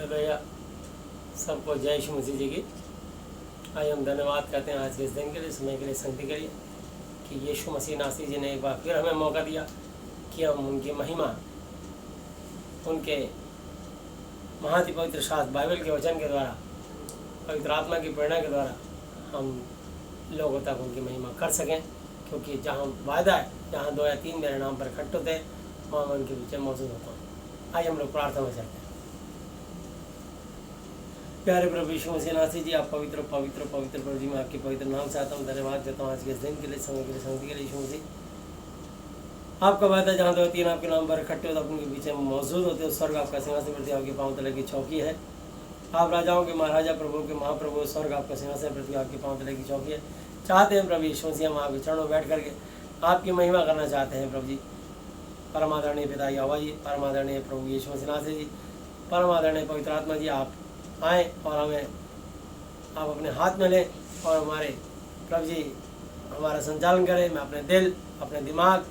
Hallelujah. सबको जय यीशु मसीह जी की। आज हम धन्यवाद करते हैं आज के इस दिन के लिए, समय के लिए, संगति के लिए कि यीशु मसीह नासरी जी ने एक बार फिर हमें मौका दिया कि हम उनकी महिमा, उनके महाति पवित्र शास्त्र बाइबल के वचन के द्वारा, पवित्र आत्मा की प्रेरणा के द्वारा हम लोगों तक उनकी महिमा कर सकें। क्योंकि जहाँ वायदा है, जहाँ 2 या 3 मेरे नाम पर इकट्ठे होते हैं, वहाँ मैं उनके बीच में मौजूद होता हूँ। आज हम लोग प्रार्थना में चलते हैं। प्यारे प्रभु यीशु मसीह नासरी जी, आप पवित्र पवित्र पवित्र प्रभु जी, मैं आपके पवित्र नाम से आता हूँ। धन्यवाद देता हूँ आज के इस दिन के लिए, समय के लिए, संगति के लिए। यीशु मसीह, आपका वायदा जहाँ 2 या 3 आपके नाम पर इकट्ठे होते, उनके बीच में मौजूद होते हो। स्वर्ग आपका सिंहासन पृथ्वी आपके पाँव तले की चौकी है। आप राजाओं के महाराजा, प्रभु के महाप्रभु, स्वर्ग आपका सिंहासन पृथ्वी आपके पाँव तले की चौकी है। चाहते हैं प्रभु यीशु मसीह, हम आपके चरणों में बैठ करके आपकी महिमा करना चाहते हैं। प्रभु जी, परम आदरणीय पिता यहोवा जी, परम आदरणीय प्रभु यीशु मसीह नासरी जी, परम आदरणीय पवित्र आत्मा जी, आप आएँ और हमें आप अपने हाथ में लें और हमारे प्रभु जी हमारा संचालन करें। मैं अपने दिल, अपने दिमाग,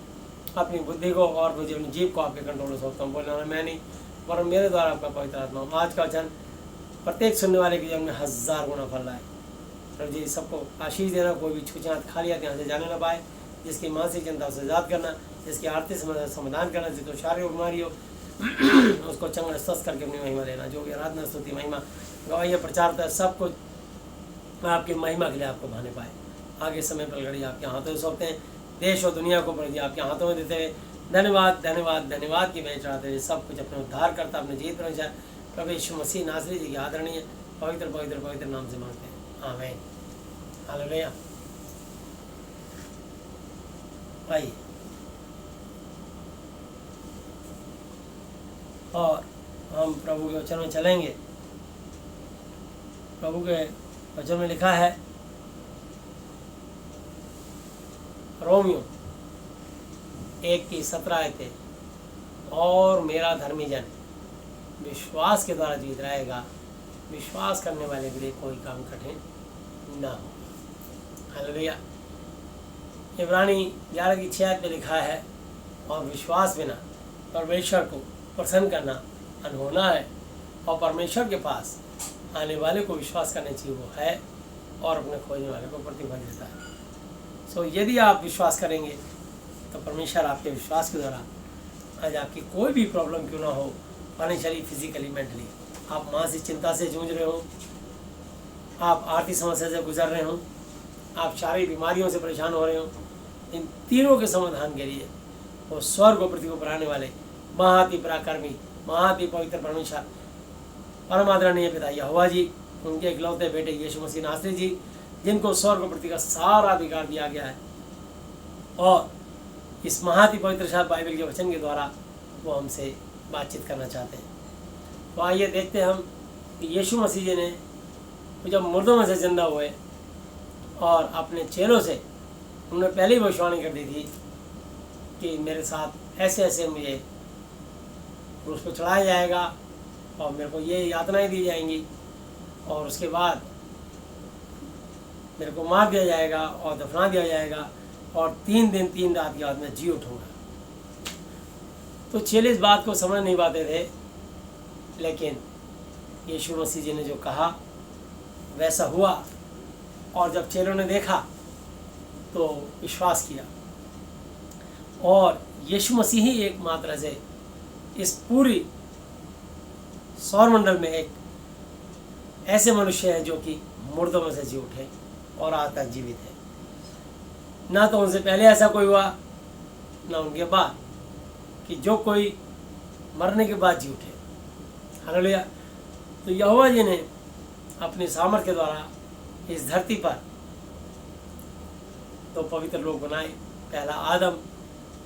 अपनी बुद्धि को और मुझे अपनी जीभ को आपके कंट्रोल में सौंपता हूँ। बोलना मैं नहीं, वरन मेरे द्वारा आपका पवित्र आत्मा हूँ। आज का वचन प्रत्येक सुनने वाले के जीवन में 1000 गुना फल रहा है। प्रभु जी, सबको आशीष देना, कोई भी छूछे हाथ खाली हाथ यहाँ से जाने ना पाए। जिसकी मानसिक चिंता से आजाद करना, जिसकी आर्थिक समाधान करना, जिसको शारीरिक बीमारी हो उसको चंगा स्वस्थ करके अपनी महिमा लेना। जो भी आराधना, स्तुति, महिमा, गवाही, प्रचार था, सब कुछ आपकी महिमा के लिए आपको भाने पाए। आगे समय पर घड़ी आपके हाथों में सौंपते हैं। देश और दुनिया को प्रभु जी आपके हाथों में देते हुए धन्यवाद धन्यवाद धन्यवाद की भेंट चढ़ाते हुए सब कुछ अपने उद्धार करता, अपने जीत पर प्रभु यीशु मसीह नासरी जी की आदरणीय पवित्र पवित्र पवित्र नाम से मांगते हैं, आमीन। हालेलुया। आइए और हम प्रभु के वचन में चलेंगे। प्रभु के वचन में लिखा है, रोमियो 1:17 आयतें, और मेरा धर्मी जन विश्वास के द्वारा जीत रहेगा, विश्वास करने वाले के लिए कोई काम कठिन ना हो। हालेलुया। इब्रानी 11:6 में लिखा है, और विश्वास बिना परमेश्वर को प्रसन्न करना अनहोना है, और परमेश्वर के पास आने वाले को विश्वास करने चाहिए, वो है और अपने खोजने वाले को प्रतिफल देता है। सो यदि आप विश्वास करेंगे तो परमेश्वर आपके विश्वास के द्वारा आज आपकी कोई भी प्रॉब्लम क्यों ना हो, फाइनेंशियली, फिजिकली, मेंटली, आप मानसिक चिंता से जूझ रहे हो, आप आर्थिक समस्या से गुजर रहे हो, आप शारीरिक बीमारियों से परेशान हो रहे हो, इन तीनों के समाधान के लिए वो स्वर्ग और पृथ्वी को बनाने वाले महाति पराक्रमी, महाति पवित्र परमेश्वर, परम आदरणीय पिता यहोवा जी, उनके इकलौते बेटे यीशु मसीह नासरी जी, जिनको स्वर्ग और पृथ्वी का सारा अधिकार दिया गया है, और इस महाति पवित्र शास्त्र बाइबल के वचन के द्वारा वो हमसे बातचीत करना चाहते हैं। तो आइए देखते हैं हम कि यीशु मसीह जी ने जब मुर्दों में से जिंदा हुए और अपने चेलों से उन्होंने पहले ही भविष्यवाणी कर दी थी कि मेरे साथ ऐसे ऐसे मुझे क्रूस पर चढ़ाया जाएगा और मेरे को ये यातनाएं दी जाएंगी, और उसके बाद मेरे को मार दिया जाएगा और दफना दिया जाएगा, और 3 दिन 3 रात के बाद मैं जी उठूँगा। तो चेले इस बात को समझ नहीं पाते थे, लेकिन यीशु मसीह जी ने जो कहा वैसा हुआ, और जब चेलों ने देखा तो विश्वास किया, और यीशु मसीह ही एकमात्र से इस पूरी सौरमंडल में एक ऐसे मनुष्य हैं जो कि मुर्दों में से जी उठे और आज तक जीवित है। ना तो उनसे पहले ऐसा कोई हुआ, ना उनके बाद, कि जो कोई मरने के बाद जी उठे। हालेलुया। तो यहोवा जी ने अपने सामर्थ्य के द्वारा इस धरती पर 2 पवित्र लोग बनाए। पहला आदम,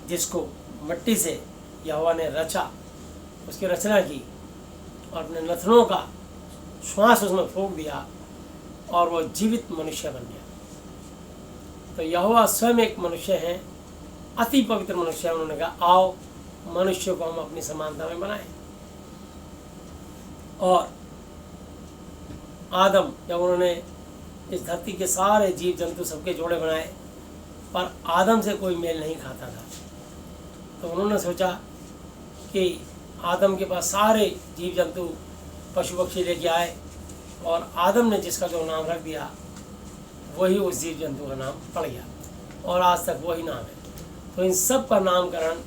जिसको मिट्टी से यहोवा ने रचा, उसकी रचना की और अपने नथनों का श्वास उसमें फूंक दिया और वो जीवित मनुष्य बन गया। तो यहोवा स्वयं एक मनुष्य हैं, अति पवित्र मनुष्य है। उन्होंने कहा, आओ मनुष्य को हम अपनी समानता में बनाएं। और आदम, जब उन्होंने इस धरती के सारे जीव जंतु सबके जोड़े बनाए, पर आदम से कोई मेल नहीं खाता था, तो उन्होंने सोचा कि आदम के पास सारे जीव जंतु पशु पक्षी लेके आए और आदम ने जिसका जो नाम रख दिया वही उस जीव जंतु का नाम पड़ गया और आज तक वही नाम है। तो इन सब का नामकरण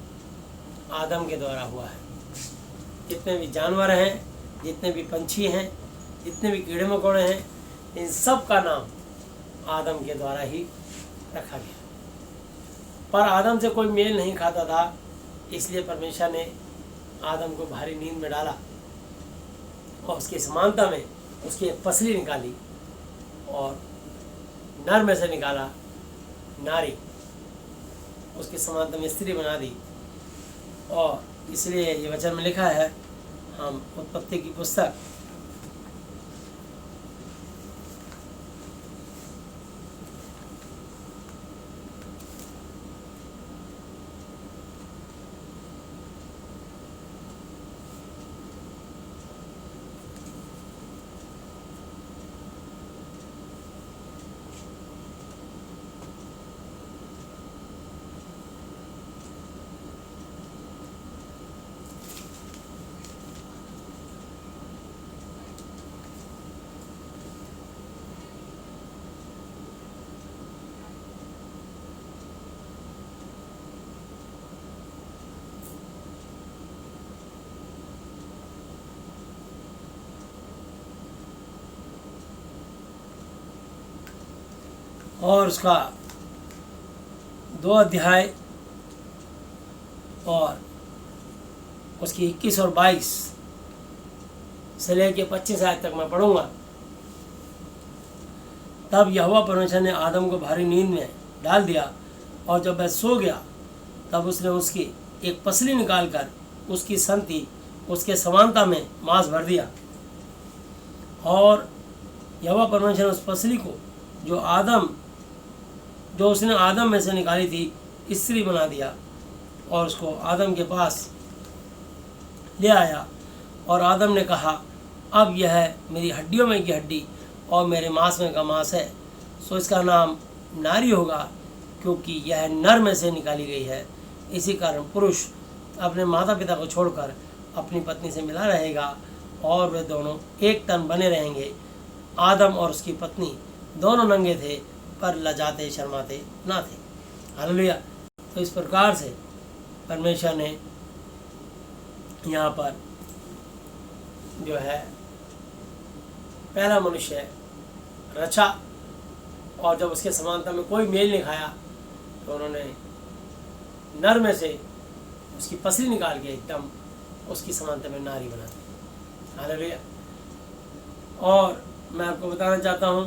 आदम के द्वारा हुआ है। जितने भी जानवर हैं, जितने भी पंछी हैं, जितने भी कीड़े मकोड़े हैं, इन सब का नाम आदम के द्वारा ही रखा गया। पर आदम से कोई मेल नहीं खाता था, इसलिए परमेश्वर ने आदम को भारी नींद में डाला और उसकी समानता में उसकी एक पसली निकाली और नर में से निकाला नारी, उसकी समानता में स्त्री बना दी। और इसलिए ये वचन में लिखा है, हम उत्पत्ति की पुस्तक और उसका 2 अध्याय और उसकी 21 और 22 से लेके 25 आयत तक मैं पढ़ूंगा। तब यहोवा परमेश्वर ने आदम को भारी नींद में डाल दिया और जब वह सो गया तब उसने उसकी एक पसली निकालकर उसकी संति उसके समानता में मांस भर दिया। और यहोवा परमेश्वर ने उस पसली को जो उसने आदम में से निकाली थी स्त्री बना दिया और उसको आदम के पास ले आया। और आदम ने कहा, अब यह मेरी हड्डियों में की हड्डी और मेरे मांस में का मांस है, सो इसका नाम नारी होगा, क्योंकि यह नर में से निकाली गई है। इसी कारण पुरुष अपने माता पिता को छोड़कर अपनी पत्नी से मिला रहेगा और वे दोनों एक तन बने रहेंगे। आदम और उसकी पत्नी दोनों नंगे थे, पर लजाते शर्माते ना थे। हालेलुया। तो इस प्रकार से परमेश्वर ने यहाँ पर जो है पहला मनुष्य रचा और जब उसके समानता में कोई मेल नहीं खाया तो उन्होंने नर में से उसकी पसली निकाल के एकदम उसकी समानता में नारी बना दी। हालेलुया। और मैं आपको बताना चाहता हूँ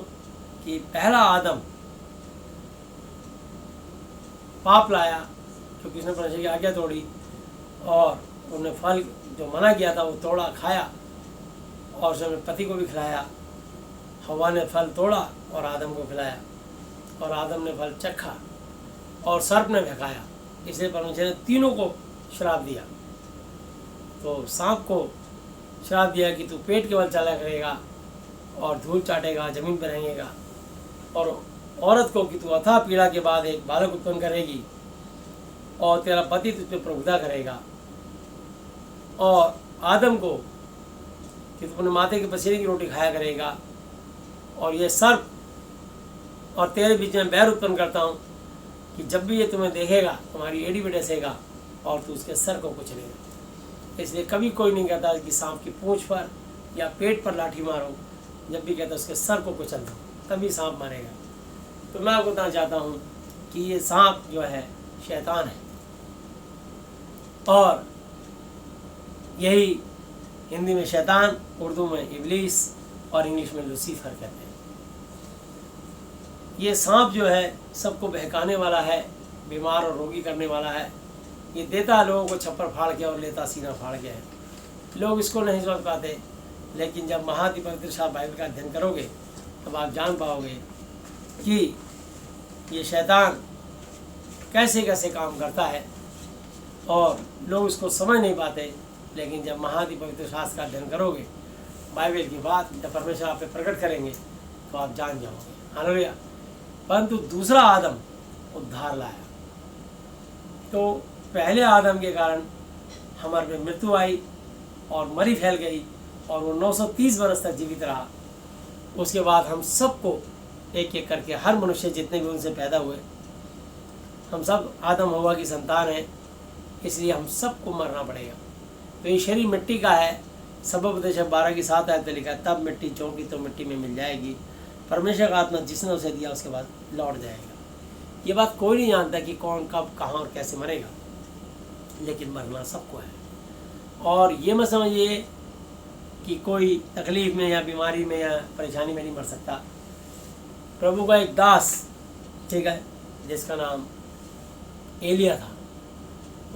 कि पहला आदम पाप लाया क्योंकि उसने परमेश्वर की आज्ञा तोड़ी और उन्हें फल जो मना किया था वो तोड़ा, खाया और उसने पति को भी खिलाया। हवा ने फल तोड़ा और आदम को खिलाया और आदम ने फल चखा और सर्प ने फेंकाया। इसलिए परमेश्वर ने तीनों को श्राप दिया। तो सांप को श्राप दिया कि तू पेट के बल चला करेगा और धूल चाटेगा, जमीन पर रहेगा। और औरत को कि तू अथाह पीड़ा के बाद एक बालक उत्पन्न करेगी और तेरा पति तुझ पर प्रभुता करेगा। और आदम को कि तू अपने माथे के पसीने की रोटी खाया करेगा। और ये सर्प और तेरे बीच में बैर उत्पन्न करता हूँ कि जब भी ये तुम्हें देखेगा तुम्हारी एड़ी पे डसेगा और तू उसके सर को कुचलेगा। इसलिए कभी कोई नहीं कहता कि सांप की पूंछ पर या पेट पर लाठी मारो, जब भी कहता उसके सर को कुचल दो, तभी सांप मारेगा। तो मैं आपको बताना चाहता हूँ कि ये सांप जो है शैतान है और यही हिंदी में शैतान, उर्दू में इब्लीस और इंग्लिश में लूसीफर कहते हैं। ये सांप जो है सबको बहकाने वाला है, बीमार और रोगी करने वाला है। ये देता है लोगों को छप्पर फाड़ के और लेता सीना फाड़ के है। लोग इसको नहीं समझ पाते, लेकिन जब महाति पवित्र शास्त्र बाइबल का अध्ययन करोगे तब आप जान पाओगे कि ये शैतान कैसे कैसे काम करता है और लोग इसको समझ नहीं पाते। लेकिन जब महाति पवित्र शास्त्र का अध्ययन करोगे, बाइबल की बात जब परमेश्वर आप पे प्रकट करेंगे तो आप जान जाओगे। हालेलुया। परंतु दूसरा आदम उद्धार लाया। तो पहले आदम के कारण हमारे में मृत्यु आई और मरी फैल गई और वो 930 बरस तक जीवित रहा। उसके बाद हम सबको एक एक करके, हर मनुष्य जितने भी उनसे पैदा हुए, हम सब आदम हवा की संतान हैं, इसलिए हम सबको मरना पड़ेगा। तो ये शरीर मिट्टी का है। सबब उपदेश 12 की 7 आयत में लिखा है, तब मिट्टी चौंकी तो मिट्टी में मिल जाएगी, परमेश्वर का आत्मा जिसने उसे दिया उसके बाद लौट जाएगा। ये बात कोई नहीं जानता कि कौन कब कहाँ और कैसे मरेगा, लेकिन मरना सबको है। और ये मत समझिए कि कोई तकलीफ में या बीमारी में या परेशानी में नहीं मर सकता। प्रभु का एक दास, ठीक है, जिसका नाम एलिया था,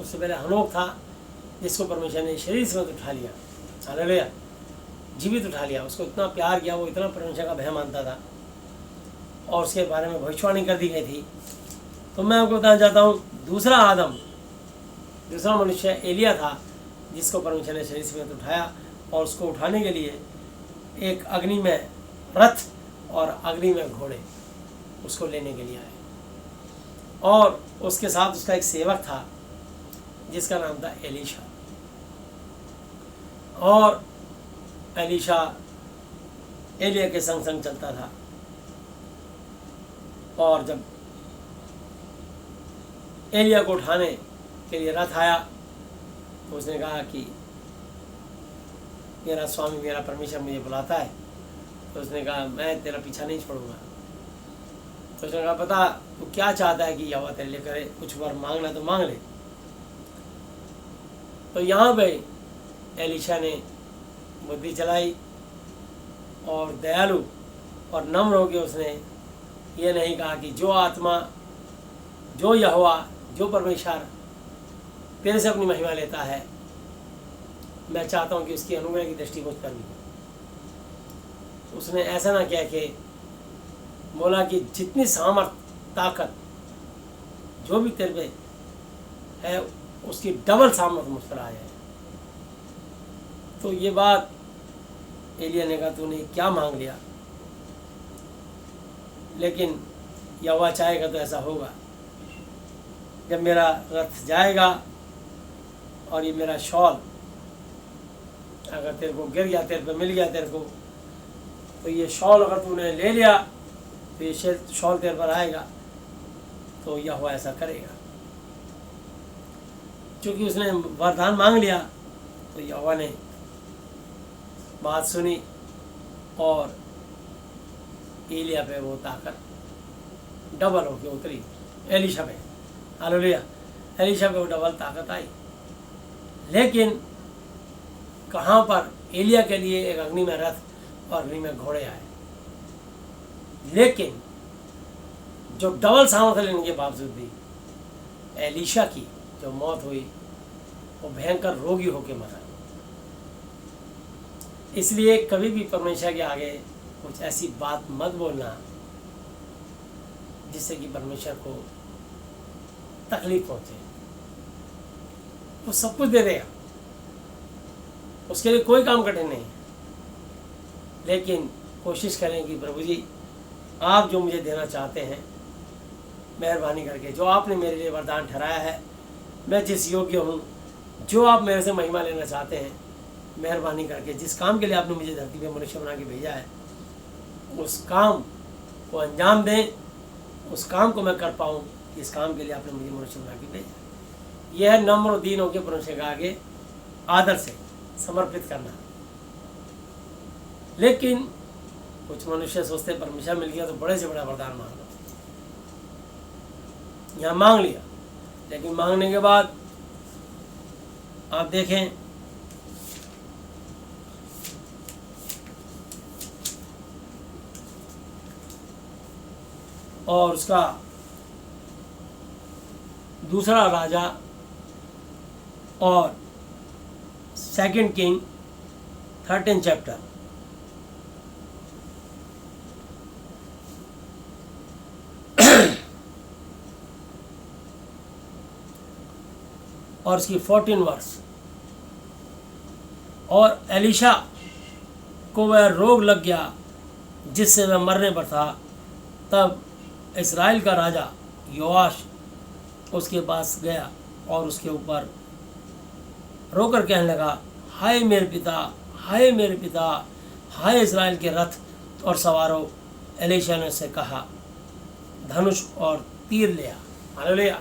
उससे पहले हनोक था, जिसको परमेश्वर ने शरीर से उठा लिया, हालेलुया, जीवित उठा लिया। उसको इतना प्यार किया, वो इतना परमेश्वर का भय मानता था और उसके बारे में भविष्यवाणी कर दी गई थी। तो मैं आपको बताना चाहता हूँ, दूसरा आदम, दूसरा मनुष्य एलिया था, जिसको परमेश्वर ने शरीर से उठाया और उसको उठाने के लिए एक अग्नि में रथ और अग्नि में घोड़े उसको लेने के लिए आए। और उसके साथ उसका एक सेवक था जिसका नाम था एलीशा। और एलीशा एलिया के संग संग चलता था। और जब एलिया को उठाने के लिए रथ आया तो उसने कहा कि मेरा स्वामी, मेरा परमेश्वर मुझे बुलाता है। तो उसने कहा मैं तेरा पीछा नहीं छोड़ूंगा। तो उसने कहा पता तू क्या चाहता है कि यहोवा तेरे लिए करे, कुछ वर मांगना तो मांग ले। तो यहाँ पे एलीशा ने बुद्धि चलाई और दयालु और नम्र होकर उसने ये नहीं कहा कि जो आत्मा, जो यहोवा, जो परमेश्वर तेरे से अपनी महिमा लेता है, मैं चाहता हूँ कि उसकी अनुग्रह की दृष्टि मुझ पर भी हो। उसने ऐसा ना किया कि बोला कि जितनी सामर्थ, ताकत जो भी तेरे पे है उसकी डबल सामर्थ मुझ पर आ जाए। तो ये बात एलिया ने कहा तूने क्या मांग लिया, लेकिन यहोवा चाहेगा तो ऐसा होगा। जब मेरा रथ जाएगा और ये मेरा शॉल अगर तेरे को गिर गया, तेरे पे मिल गया तेरे को, तो ये शॉल अगर तूने ले लिया तो ये शॉल तेरे पर आएगा, तो यहोवा ऐसा करेगा। क्योंकि उसने वरदान मांग लिया तो यहोवा ने बात सुनी और एलिया पे वो ताकत डबल होके उतरी, एलीशा पे, हालेलुया, एलीशा पे वो डबल ताकत आई। लेकिन कहाँ पर एलिया के लिए एक अग्नि में रथ और अग्नि में घोड़े आए। लेकिन जो डबल सामर्थ्य लेने के बावजूद भी एलीशा की जो मौत हुई वो भयंकर रोगी होकर मरा। इसलिए कभी भी परमेश्वर के आगे कुछ ऐसी बात मत बोलना जिससे कि परमेश्वर को तकलीफ पहुंचे। वो सब कुछ दे देगा, उसके लिए कोई काम कठिन नहीं। लेकिन कोशिश करें कि प्रभु जी आप जो मुझे देना चाहते हैं, मेहरबानी करके जो आपने मेरे लिए वरदान ठहराया है, मैं जिस योग्य हूँ, जो आप मेरे से महिमा लेना चाहते हैं, मेहरबानी करके जिस काम के लिए आपने मुझे धरती पे मनुष्य बना के भेजा है उस काम को अंजाम दें, उस काम को मैं कर पाऊँ। इस काम के लिए आपने मुझे मनुष्य बना के भेजा। यह है नम्र और दीन होकर परमेश्वर के आगे आदर से समर्पित करना। लेकिन कुछ मनुष्य सोचते परमेश्वर मिल गया तो बड़े से बड़ा वरदान मांग लो। यहाँ मांग लिया, लेकिन मांगने के बाद आप देखें और उसका दूसरा राजा और 2 किंग 13 चैप्टर और उसकी 14 वर्ष। और एलीशा को वह रोग लग गया जिससे वह मरने पर था। तब इस्राएल का राजा योआश उसके पास गया और उसके ऊपर रोकर कहने लगा, हाय मेरे पिता, हाय मेरे पिता, हाय इस्राएल के रथ और सवारों। एलीशा ने उससे कहा, धनुष और तीर ले आ। हालेलुया।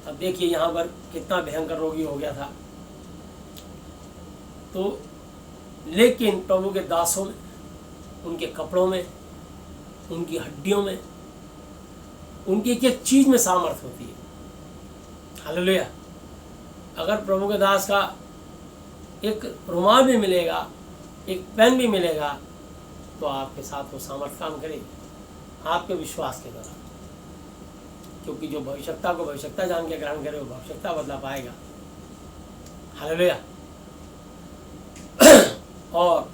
अब देखिए यहाँ पर कितना भयंकर रोगी हो गया था। तो लेकिन प्रभु के दासों में, उनके कपड़ों में, उनकी हड्डियों में, उनकी एक एक चीज में सामर्थ होती है। हालेलुया। अगर प्रभु के दास का एक रुमाल भी मिलेगा, एक पेन भी मिलेगा, तो आपके साथ वो सामर्थ काम करेगी आपके विश्वास के द्वारा। क्योंकि जो भविष्यता को भविष्यता जान के ग्रहण करे वो भविष्यता बदला पाएगा। हालेलुया। और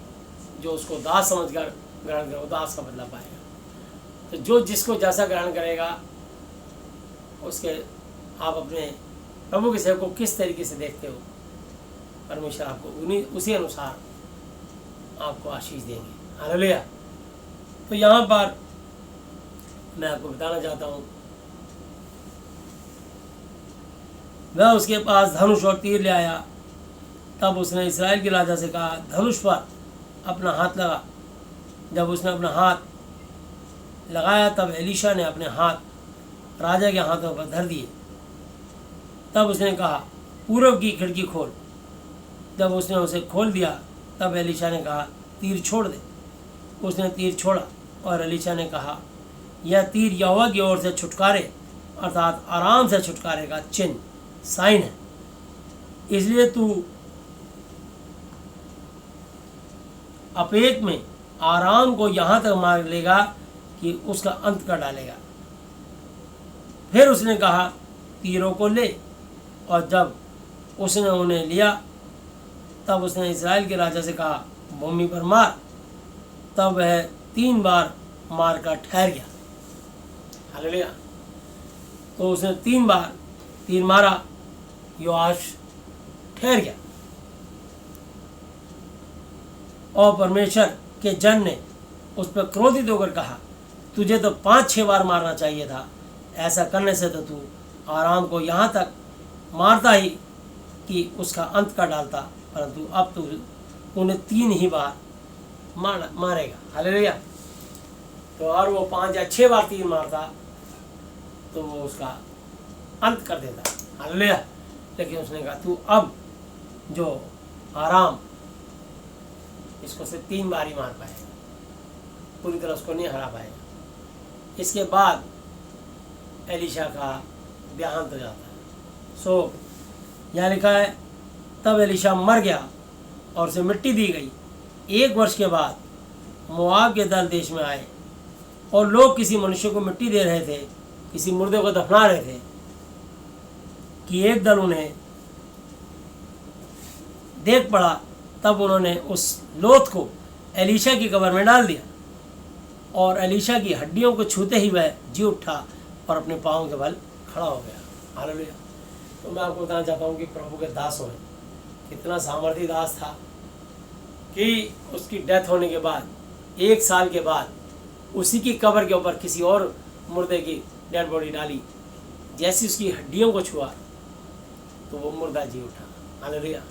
जो उसको दास समझकर ग्रहण करे वो दास का बदला पाएगा। तो जो जिसको जैसा ग्रहण करेगा उसके, आप अपने प्रभु के सेवक को किस तरीके से देखते हो, परमेश्वर आपको उसी अनुसार आपको आशीष देंगे। हालेलुया। तो यहाँ पर मैं आपको बताना चाहता हूँ, वह उसके पास धनुष और तीर ले आया। तब उसने इस्राएल के राजा से कहा, धनुष पर अपना हाथ लगा। जब उसने अपना हाथ लगाया तब एलीशा ने अपने हाथ राजा के हाथों पर धर दिए। तब उसने कहा, पूरब की खिड़की खोल। जब उसने उसे खोल दिया तब एलीशा ने कहा, तीर छोड़ दे। उसने तीर छोड़ा और एलीशा ने कहा, यह तीर यहोवा की ओर से छुटकारे अर्थात आराम से छुटकारे का चिन्ह, साइन है। इसलिए तू अपेक में आराम को यहाँ तक मार लेगा कि उसका अंत कर डालेगा। फिर उसने कहा, तीरों को ले। और जब उसने उन्हें लिया तब उसने इस्राएल के राजा से कहा, भूमि पर मार। तब वह 3 बार मार कर ठहर गया। हालेलुया। तो उसने 3 बार तीर मारा, योआश ठहर गया। और परमेश्वर के जन ने उस पर क्रोधित होकर कहा, तुझे तो 5-6 बार मारना चाहिए था। ऐसा करने से तो तू आराम को यहाँ तक मारता ही कि उसका अंत कर डालता, परंतु अब तू उन्हें 3 ही बार मारेगा। हालेलुया। तो और वो 5 या 6 बार तीर मारता तो वो उसका अंत कर देता। हालेलुया। लेकिन उसने कहा, तू अब जो आराम इसको से 3 बार ही मार पाएगा, पूरी तरह उसको नहीं हरा पाएगा। इसके बाद एलीशा का देहांत हो जाता है। सो यहाँ लिखा है, तब एलीशा मर गया और उसे मिट्टी दी गई। 1 वर्ष के बाद मोआब के दल देश में आए और लोग किसी मनुष्य को मिट्टी दे रहे थे, किसी मुर्दे को दफना रहे थे, कि एक दल उन्हें देख पड़ा। तब उन्होंने उस लोथ को एलीशा की कब्र में डाल दिया और एलीशा की हड्डियों को छूते ही वह जी उठा और अपने पाँव के बल खड़ा हो गया। हालेलुया। तो मैं आपको बताना चाहता हूँ कि प्रभु के दासों में कितना सामर्थी दास था कि उसकी डेथ होने के बाद 1 साल के बाद उसी की कब्र के ऊपर किसी और मुर्दे की डेड बॉडी डाली। जैसी उसकी हड्डियों को छुआ तो वो मुर्दा जी उठा। हालेलुया।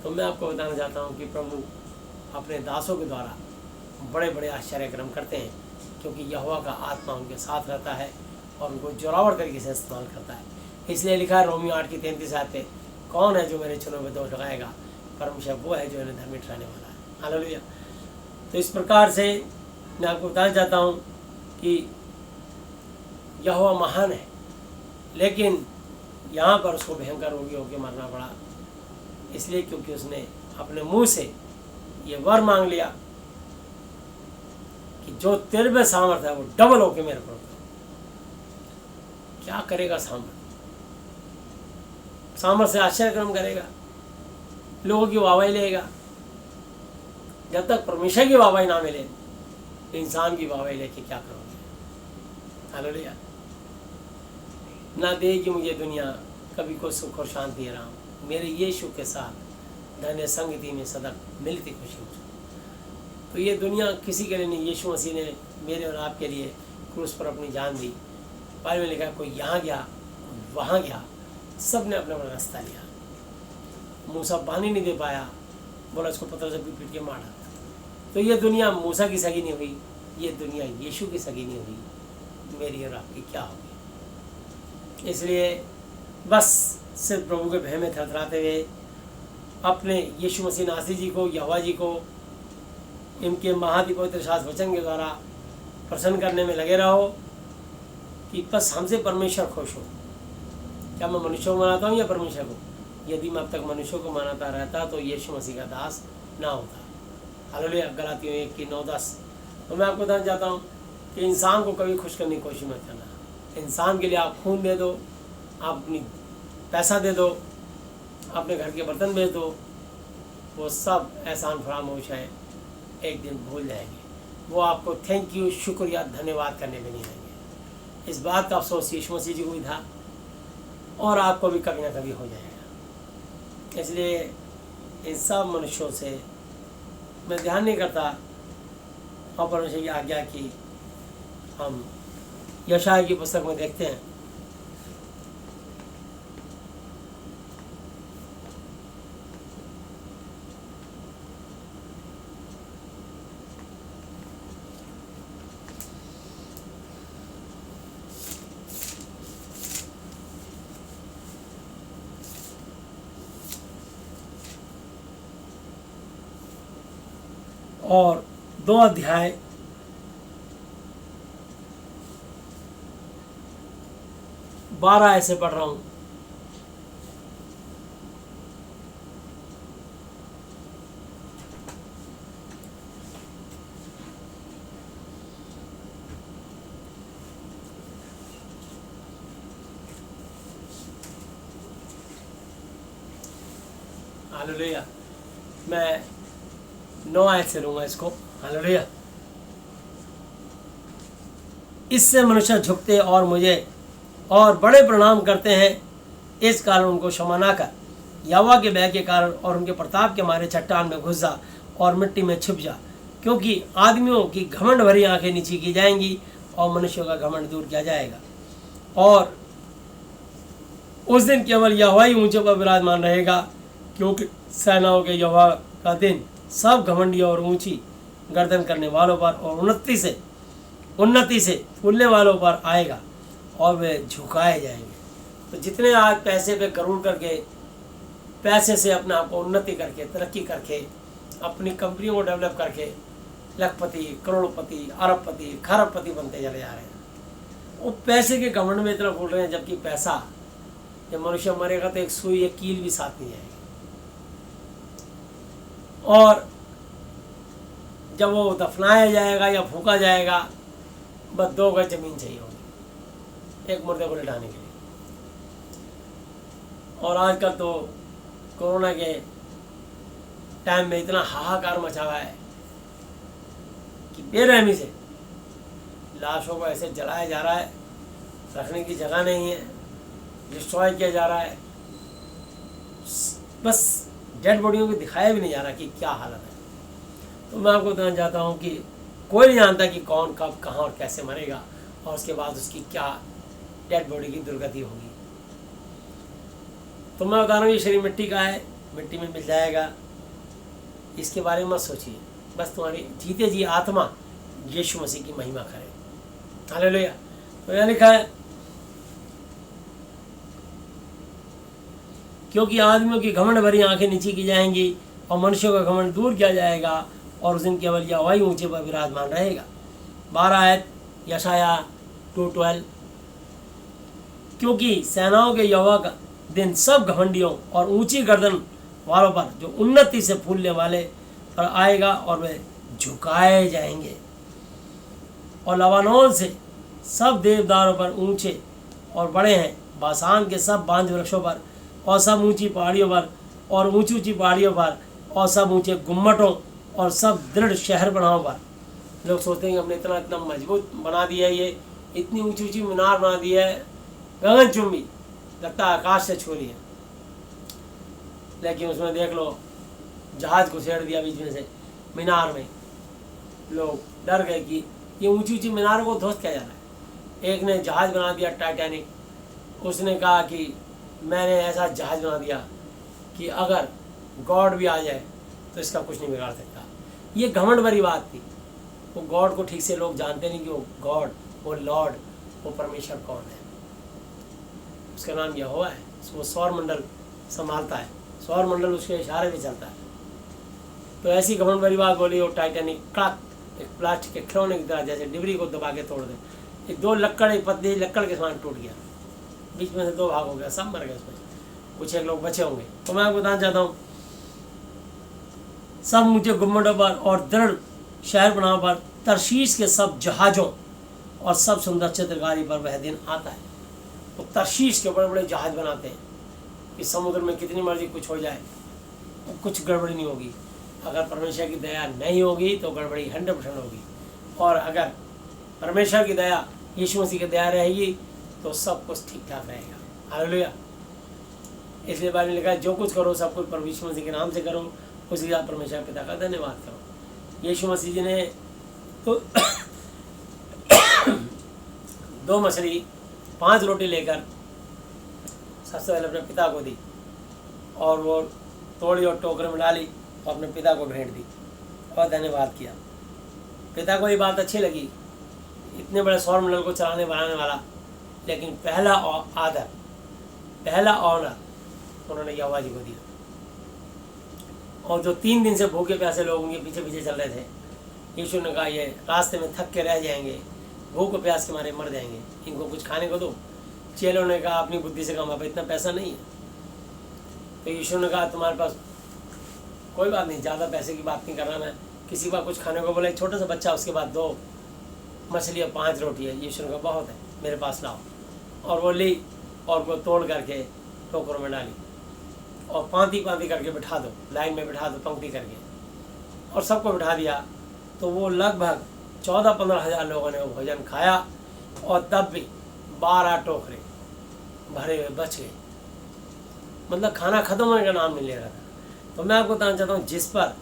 तो मैं आपको बताना चाहता हूँ कि प्रभु अपने दासों के द्वारा बड़े बड़े आश्चर्य कर्म करते हैं, क्योंकि यहोवा का आत्मा उनके साथ रहता है और उनको जोरावर तरीके से इस्तेमाल करता है। इसलिए लिखा है रोमियो 8:33 आते, कौन है जो मेरे चुनों में दोष लगाएगा? परमेश्वर वो है जो इन्हें धर्मी ठहराने वाला है। हालेलुया। तो इस प्रकार से मैं आपको बताना चाहता हूँ कि यहोवा महान है, लेकिन यहाँ पर उसको भयंकर रोगी होकर मरना पड़ा, इसलिए क्योंकि उसने अपने मुंह से ये वर मांग लिया कि जो तेरे में सामर्थ्य है वो डबल होके मेरे पर। क्या करेगा सामर्थ्य? सामर्थ्य से आश्चर्य कर्म करेगा, लोगों की वाहवाही लेगा। जब तक परमेश्वर की वाहवाही ना मिले, इंसान की वाहवाही लेके क्या करोगे? हालेलुया। ना देगी मुझे दुनिया कभी को सुख और शांति राम, मेरे यीशु के साथ धन्य संगति में सदा मिलती खुशी मुझे। तो ये दुनिया किसी के लिए नहीं, यीशु मसीह ने मेरे और आपके लिए क्रूस पर अपनी जान दी। बाइबल में लिखा, कोई यहाँ गया कोई वहाँ गया, सब ने अपना अपना रास्ता लिया। मूसा पानी नहीं दे पाया, बोला इसको पत्थर से पीट पीट के मारा। तो ये दुनिया मूसा की सगी नहीं हुई, ये दुनिया यीशु की सगी नहीं हुई, मेरी और आपकी क्या होगी। इसलिए बस सिर्फ प्रभु के भय में थरथराते हुए अपने यीशु मसीह नासरी जी को, यहोवा जी को इनके महादि पवित्र शास्त्र वचन के द्वारा प्रसन्न करने में लगे रहो कि बस हमसे परमेश्वर खुश हो। क्या मैं मनुष्यों को मनाता हूँ या परमेश्वर को? यदि मैं अब तक मनुष्यों को मनाता रहता तो यीशु मसीह का दास ना होता। हालेलुया। गलातियों 1:9-10। तो मैं आपको बताना चाहता हूँ कि इंसान को कभी खुश करने की कोशिश मत करना। इंसान के लिए आप खून दे दो, आप अपनी पैसा दे दो, अपने घर के बर्तन बेच दो, वो सब एहसान फरामोश है, एक दिन भूल जाएंगे। वो आपको थैंक यू, शुक्रिया, धन्यवाद करने में नहीं आएंगे। इस बात का अफसोस यीशु मसीह जी को भी था और आपको भी कभी ना कभी हो जाएगा। इसलिए इन सब मनुष्यों से मैं ध्यान नहीं करता और परमेश्वर की आज्ञा की हम यशाया की पुस्तक में देखते हैं। और 2 अध्याय 12 ऐसे पढ़ रहा हूँ। हालेलुया। मैं 9 आयत से लूँगा इसको। हालेलुया। इससे मनुष्य झुकते और मुझे और बड़े प्रणाम करते हैं, इस कारण उनको क्षमा ना कर। यहोवा के भय के कारण और उनके प्रताप के मारे चट्टान में घुस जा और मिट्टी में छिप जा, क्योंकि आदमियों की घमंड भरी आंखें नीची की जाएंगी और मनुष्यों का घमंड दूर किया जाएगा। और उस दिन केवल यहोवा ही ऊंचे पर विराजमान रहेगा, क्योंकि सेनाओं के यहोवा का दिन सब घमंडियों और ऊंची गर्दन करने वालों पर और उन्नति से फूलने वालों पर आएगा और वे झुकाए जाएंगे। तो जितने आज पैसे पे गरूर करके, पैसे से अपने आप को उन्नति करके, तरक्की करके, अपनी कंपनियों को डेवलप करके लखपति, करोड़पति, अरबपति, खरबपति बनते चले जा रहे हैं, वो पैसे के घमंड में इतना फूल रहे हैं, जबकि पैसा जब मनुष्य मरेगा तो एक सुई, एक कील भी साथ नहीं जाएगी। और जब वो दफनाया जाएगा या फूका जाएगा, बस 2 गज जमीन चाहिए होगी एक मुर्दे को लिटाने के लिए। और आजकल तो कोरोना के टाइम में इतना हाहाकार मचा हुआ है कि बेरहमी से लाशों को ऐसे जलाया जा रहा है, रखने की जगह नहीं है, डिस्ट्रॉय किया जा रहा है, बस डेड बॉडियों को दिखाया भी नहीं जा रहा कि क्या हालत है। तो मैं आपको बताना चाहता हूँ कि कोई नहीं जानता कि कौन कब कहाँ और कैसे मरेगा और उसके बाद उसकी क्या डेड बॉडी की दुर्गति होगी। तो मैं बता रहा हूँ ये शरीर मिट्टी का है, मिट्टी में मिल जाएगा, इसके बारे में मत सोचिए। बस तुम्हारी जीते जी आत्मा यीशु मसीह की महिमा करे। हालेलुया। तो यहाँ लिखा है, क्योंकि आदमियों की घमंड भरी आंखें नीची की जाएंगी और मनुष्यों का घमंड दूर किया जाएगा और उस दिन केवल यहोवा ही ऊंचे पर विराजमान रहेगा। 12 आयत यशाया 2:12। क्योंकि सेनाओं के यहोवा का दिन सब घमंडियों और ऊंची गर्दन वालों पर, जो उन्नति से फूलने वाले पर आएगा और वे झुकाए जाएंगे। और लबानोन से सब देवदारों पर ऊंचे और बड़े हैं, बासान के सब बांज वृक्षों पर और सब ऊंची पहाड़ियों पर और ऊंची ऊंची पहाड़ियों पर और सब ऊंचे गुम्मटों और सब दृढ़ शहर बनाओ पर। लोग सोचते हैं कि हमने इतना इतना मजबूत बना दिया है, ये इतनी ऊंची ऊंची मीनार बना दी है, गगनचुंबी, लगता है आकाश से छू रही है। लेकिन उसमें देख लो जहाज को छेड़ दिया बीच में से मीनार में। लोग डर गए कि ये ऊंची ऊंची मीनारों को ध्वस्त किया जा रहा है। एक ने जहाज बना दिया टाइटैनिक, उसने कहा कि मैंने ऐसा जहाज बना दिया कि अगर गॉड भी आ जाए तो इसका कुछ नहीं बिगाड़ सकता। ये घमंड भरी बात थी। वो गॉड को ठीक से लोग जानते नहीं कि वो गॉड, वो लॉर्ड, वो परमेश्वर कौन है। उसका नाम यहोवा है। वो सौर मंडल संभालता है, सौर मंडल उसके इशारे पे चलता है। तो ऐसी घमंड भरी बात बोली, वो टाइटैनिक कड़क एक प्लास्टिक के खिलौने की तरह जैसे डिबरी को दबा के तोड़ दे। एक दो लक्कड़, एक पतली लक्कड़ के समान टूट गया, बीच में से दो भाग हो गया, सब मर गए उसमें, कुछ एक लोग बचे होंगे। तो मैं आपको बताना चाहता हूँ, सब मुझे गुम्बदों पर और दृढ़ शहर बनाओ पर, तरशीश के सब जहाज़ों और सब सुंदर चित्रकारी पर वह दिन आता है। वो तरशीश के बड़े बड़े जहाज बनाते हैं कि समुद्र में कितनी मर्जी कुछ हो जाए, कुछ गड़बड़ी नहीं होगी। अगर परमेश्वर की दया नहीं होगी तो गड़बड़ी 100% होगी, और अगर परमेश्वर की दया, यीशु मसीह की दया रहेगी तो सब कुछ ठीक ठाक रहेगा। हालेलुया। इसलिए बाइबल में लिखा है, जो कुछ करो सब कुछ प्रभु यीशु मसीह के नाम से करो, उसके साथ परमेश्वर पिता का धन्यवाद करो। यीशु मसीह जी ने तो 2 मछली 5 रोटी लेकर सबसे पहले अपने पिता को दी, और वो तोड़ी और टोकरे में डाली और अपने पिता को भेंट दी और धन्यवाद किया। पिता को ये बात अच्छी लगी, इतने बड़े सौर मंडल को चलाने बनाने वाला, लेकिन पहला आदर, पहला ऑनर उन्होंने यहोवा जी को दिया। और जो 3 दिन से भूखे प्यासे लोग उनके पीछे पीछे चल रहे थे, यीशु ने कहा ये रास्ते में थक के रह जाएंगे, भूख प्यास के मारे मर जाएंगे, इनको कुछ खाने को दो। चेलों ने कहा अपनी बुद्धि से कहा इतना पैसा नहीं है। तो यीशु ने कहा तुम्हारे पास कोई बात नहीं, ज़्यादा पैसे की बात नहीं करना, मैं किसी का कुछ खाने को बोला, एक छोटा सा बच्चा, उसके बाद 2 मछली और 5 रोटी है। यीशु ने कहा बहुत है, मेरे पास लाओ। और वो ली और वो तोड़ करके टोकरों में डाली और पांति पांति करके बिठा दो, लाइन में बिठा दो पंक्ति करके, और सबको बिठा दिया। तो वो लगभग 14-15 हज़ार लोगों ने वो भोजन खाया, और तब भी 12 टोकरे भरे हुए बच गए। मतलब खाना खत्म होने का नाम नहीं ले रहा था। तो मैं आपको बताना चाहता हूँ, जिस पर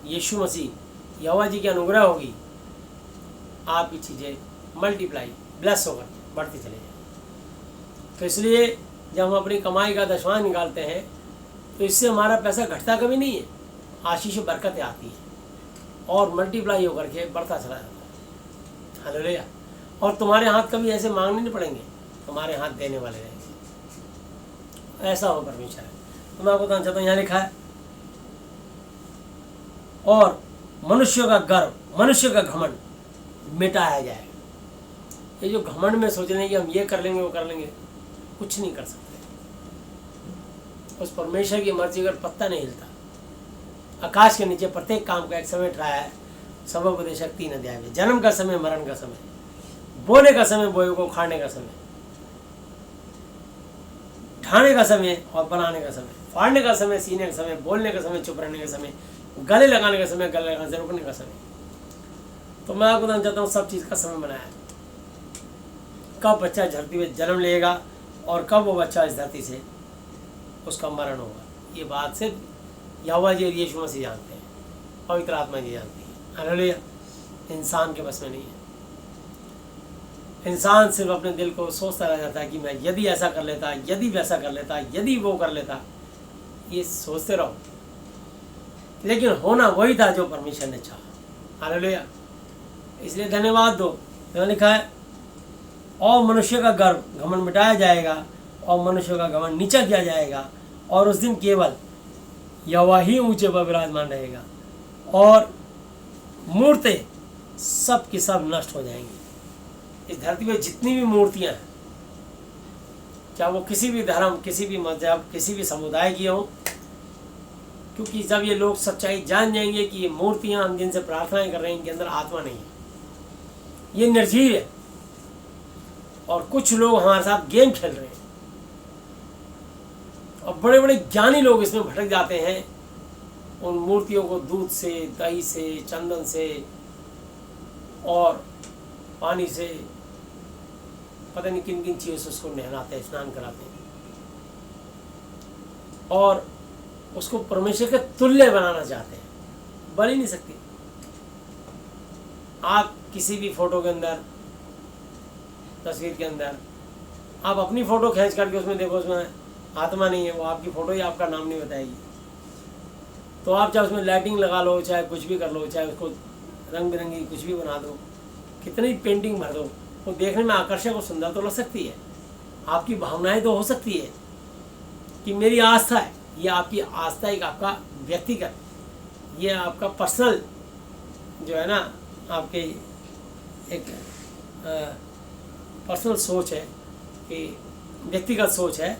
यीशु मसीह यहोवा जी की अनुग्रह होगी, आपकी चीज़ें मल्टीप्लाई, ब्लेस होकर बढ़ती चली जाए। तो इसलिए जब हम अपनी कमाई का दशमांश निकालते हैं तो इससे हमारा पैसा घटता कभी नहीं है, आशीष बरकतें आती हैं और मल्टीप्लाई होकर के बढ़ता चला जाता है। हालेलुया। और तुम्हारे हाथ कभी ऐसे मांगने नहीं पड़ेंगे, तुम्हारे हाथ देने वाले रहेंगे। ऐसा हो परमेश्वर है। तो मैं आपको बताना चाहता हूँ, यहाँ लिखा है, और मनुष्य का गर्व, मनुष्य का घमंड मिटाया जाएगा। ये जो घमंड में सोच रहे हैं कि हम ये कर लेंगे वो कर लेंगे, कुछ नहीं कर सकते। उस परमेश्वर की मर्जी अगर पत्ता नहीं हिलता, आकाश के नीचे प्रत्येक काम का एक समय ठहराया है। सर्वोपदेशक 3 अध्याय में, जन्म का समय, मरण का समय, बोने का समय, बोए को उखाड़ने का समय, ढाने का समय और बनाने का समय, फाड़ने का समय, सीने का समय, बोलने का समय, चुप रहने का समय, गले लगाने का समय, गले लगाने से रुकने का समय। तो मैं आपको बताना चाहता हूँ, सब चीज़ का समय बनाया है। कब बच्चा धरती में जन्म लेगा और कब वो बच्चा इस धरती से उसका मरण होगा, ये बात सिर्फ यहोवा जी और यीशु मसीह जानते हैं, पवित्र आत्मा जी जानती है। हालेलुया। इंसान के बस में नहीं है। इंसान सिर्फ अपने दिल को सोचता रह जाता है कि मैं यदि ऐसा कर लेता, यदि वैसा कर लेता, यदि वो कर लेता, ये सोचते रहो। लेकिन होना वही था जो परमेश्वर ने चाहा। हालेलुया। इसलिए धन्यवाद दो। यहाँ लिखा है, और मनुष्य का गर्व, घमंड मिटाया जाएगा, और मनुष्य का घमंड नीचा किया जाएगा, और उस दिन केवल यहोवा ही ऊंचे पर विराजमान रहेगा, और मूर्तें सब की सब नष्ट हो जाएंगी। इस धरती में जितनी भी मूर्तियां हैं, चाहे वो किसी भी धर्म, किसी भी मजहब, किसी भी समुदाय की हो, क्योंकि जब ये लोग सच्चाई जान जाएंगे कि ये मूर्तियां हम जिनसे प्रार्थनाएं कर रहे हैं, इनके अंदर आत्मा नहीं है, ये निर्जीव है, और कुछ लोग हमारे साथ गेम खेल रहे हैं, और बड़े बड़े ज्ञानी लोग इसमें भटक जाते हैं, उन मूर्तियों को दूध से, दही से, चंदन से और पानी से, पता नहीं किन किन चीज़ों से उसको नहलाते हैं, स्नान कराते हैं, और उसको परमेश्वर के तुल्य बनाना चाहते हैं। बन ही नहीं सकती। आप किसी भी फोटो के अंदर, तस्वीर के अंदर, आप अपनी फ़ोटो खींच करके उसमें देखो, उसमें आत्मा नहीं है, वो आपकी फ़ोटो ही आपका नाम नहीं बताएगी। तो आप चाहे उसमें लाइटिंग लगा लो, चाहे कुछ भी कर लो, चाहे उसको रंग बिरंगी कुछ भी बना दो, कितनी पेंटिंग भर दो, वो देखने में आकर्षक और सुंदर तो लग सकती है। आपकी भावनाएं तो हो सकती है कि मेरी आस्था है, ये आपकी आस्था एक आपका व्यक्तिगत, ये आपका पर्सनल जो है ना, आपके एक पर्सनल सोच है कि व्यक्तिगत सोच है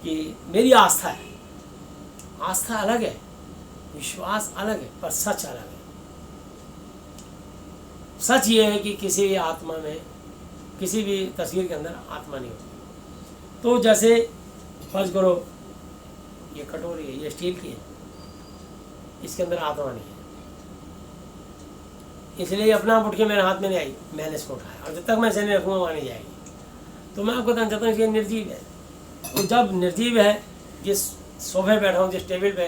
कि मेरी आस्था है। आस्था अलग है, विश्वास अलग है, पर सच अलग है। सच ये है कि किसी भी आत्मा में, किसी भी तस्वीर के अंदर आत्मा नहीं होती। तो जैसे फर्ज करो ये कटोरी है, ये स्टील की है, इसके अंदर आत्मा नहीं है, इसलिए अपना उठ के मेरे हाथ में नहीं आई, मैंने इसको उठाया, और जब तक मैं इसे नहीं रखूँगा वहाँ नहीं जाएगी। तो मैं आपको बताना चाहता हूँ कि निर्जीव है। तो जब निर्जीव है, जिस सोफे बैठा हूँ, जिस टेबल पे,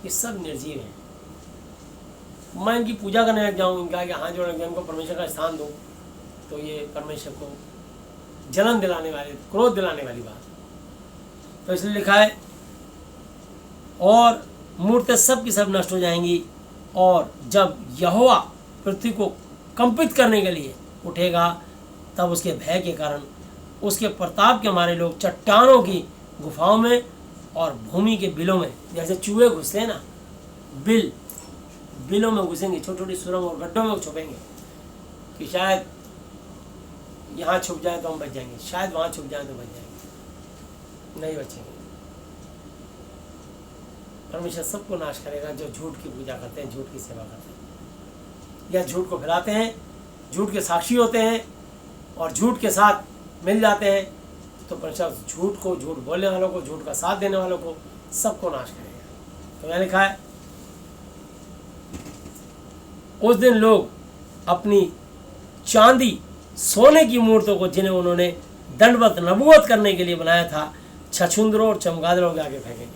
ये सब निर्जीव हैं। मैं इनकी पूजा करने लग जाऊँ, इनका कि हाथ जोड़ लग जाऊँ, इनको परमेश्वर का स्थान दूँ, तो ये परमेश्वर को जलन दिलाने वाली, क्रोध दिलाने वाली बात। तो इसलिए लिखा है, और मूर्तें सब की सब नष्ट हो जाएंगी, और जब यहोवा पृथ्वी को कंपित करने के लिए उठेगा, तब उसके भय के कारण, उसके प्रताप के मारे लोग चट्टानों की गुफाओं में और भूमि के बिलों में, जैसे चूहे घुसते हैं ना, बिलों में घुसेंगे, छोटी छोटी सुरंग और गड्ढों में छुपेंगे कि शायद यहाँ छुप जाए तो हम बच जाएंगे, शायद वहाँ छुप जाए तो बच जाएंगे, नहीं बचेंगे। परमेश्वर सबको नाश करेगा जो झूठ की पूजा करते हैं, झूठ की सेवा करते हैं, या झूठ को फैलाते हैं, झूठ के साक्षी होते हैं और झूठ के साथ मिल जाते हैं। तो परमेश्वर झूठ को, झूठ बोलने वालों को, झूठ का साथ देने वालों को, सबको नाश करेगा। तो मैंने लिखा है, उस दिन लोग अपनी चांदी सोने की मूर्तों को, जिन्हें उन्होंने दंडवत नबूवत करने के लिए बनाया था, छछुंदरों और चमगादड़ों के आगे फेंकेंगे।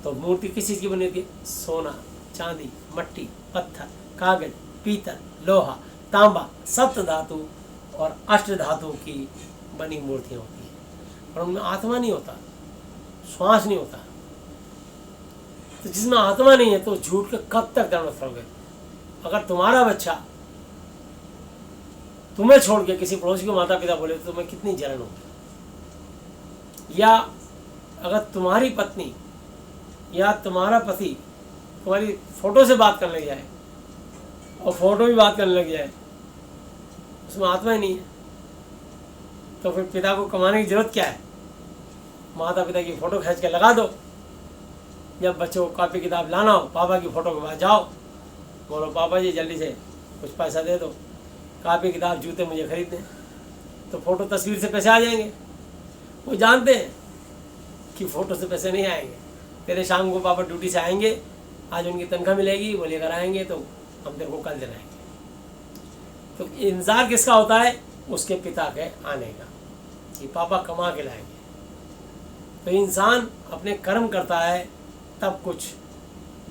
तो मूर्ति किस चीज की बनी होती है? सोना, चांदी, मट्टी, पत्थर, कागज, पीतल, लोहा, तांबा, सप्त धातु और अष्ट धातु की बनी मूर्तियां होती हैं, और उनमें आत्मा नहीं होता, श्वास नहीं होता। तो जिसमें आत्मा नहीं है तो झूठ के कब तक दंडवत करोगे? अगर तुम्हारा बच्चा तुम्हें छोड़ के किसी पड़ोसी के माता पिता बोले तो तुम्हें कितनी जलन होगी। या अगर तुम्हारी पत्नी या तुम्हारा पति तुम्हारी फोटो से बात करने लग जाए और फोटो भी बात करने लग जाए, उसमें आत्मा ही नहीं है, तो फिर पिता को कमाने की जरूरत क्या है? माता पिता की फोटो खींच के लगा दो। जब बच्चों को कॉपी किताब लाना हो, पापा की फोटो के पास जाओ, बोलो पापा जी जल्दी से कुछ पैसा दे दो, कॉपी किताब जूते मुझे खरीदने। तो फोटो तस्वीर से पैसे आ जाएंगे। वो जानते हैं कि फ़ोटो से पैसे नहीं आएंगे। तेरे शाम को पापा ड्यूटी से आएंगे, आज उनकी तनख्वाह मिलेगी, वो लेकर आएंगे तो हम तेरे को कल दिलाएंगे। तो इंतज़ार किसका होता है? उसके पिता के आने का, कि पापा कमा के लाएंगे। तो इंसान अपने कर्म करता है तब कुछ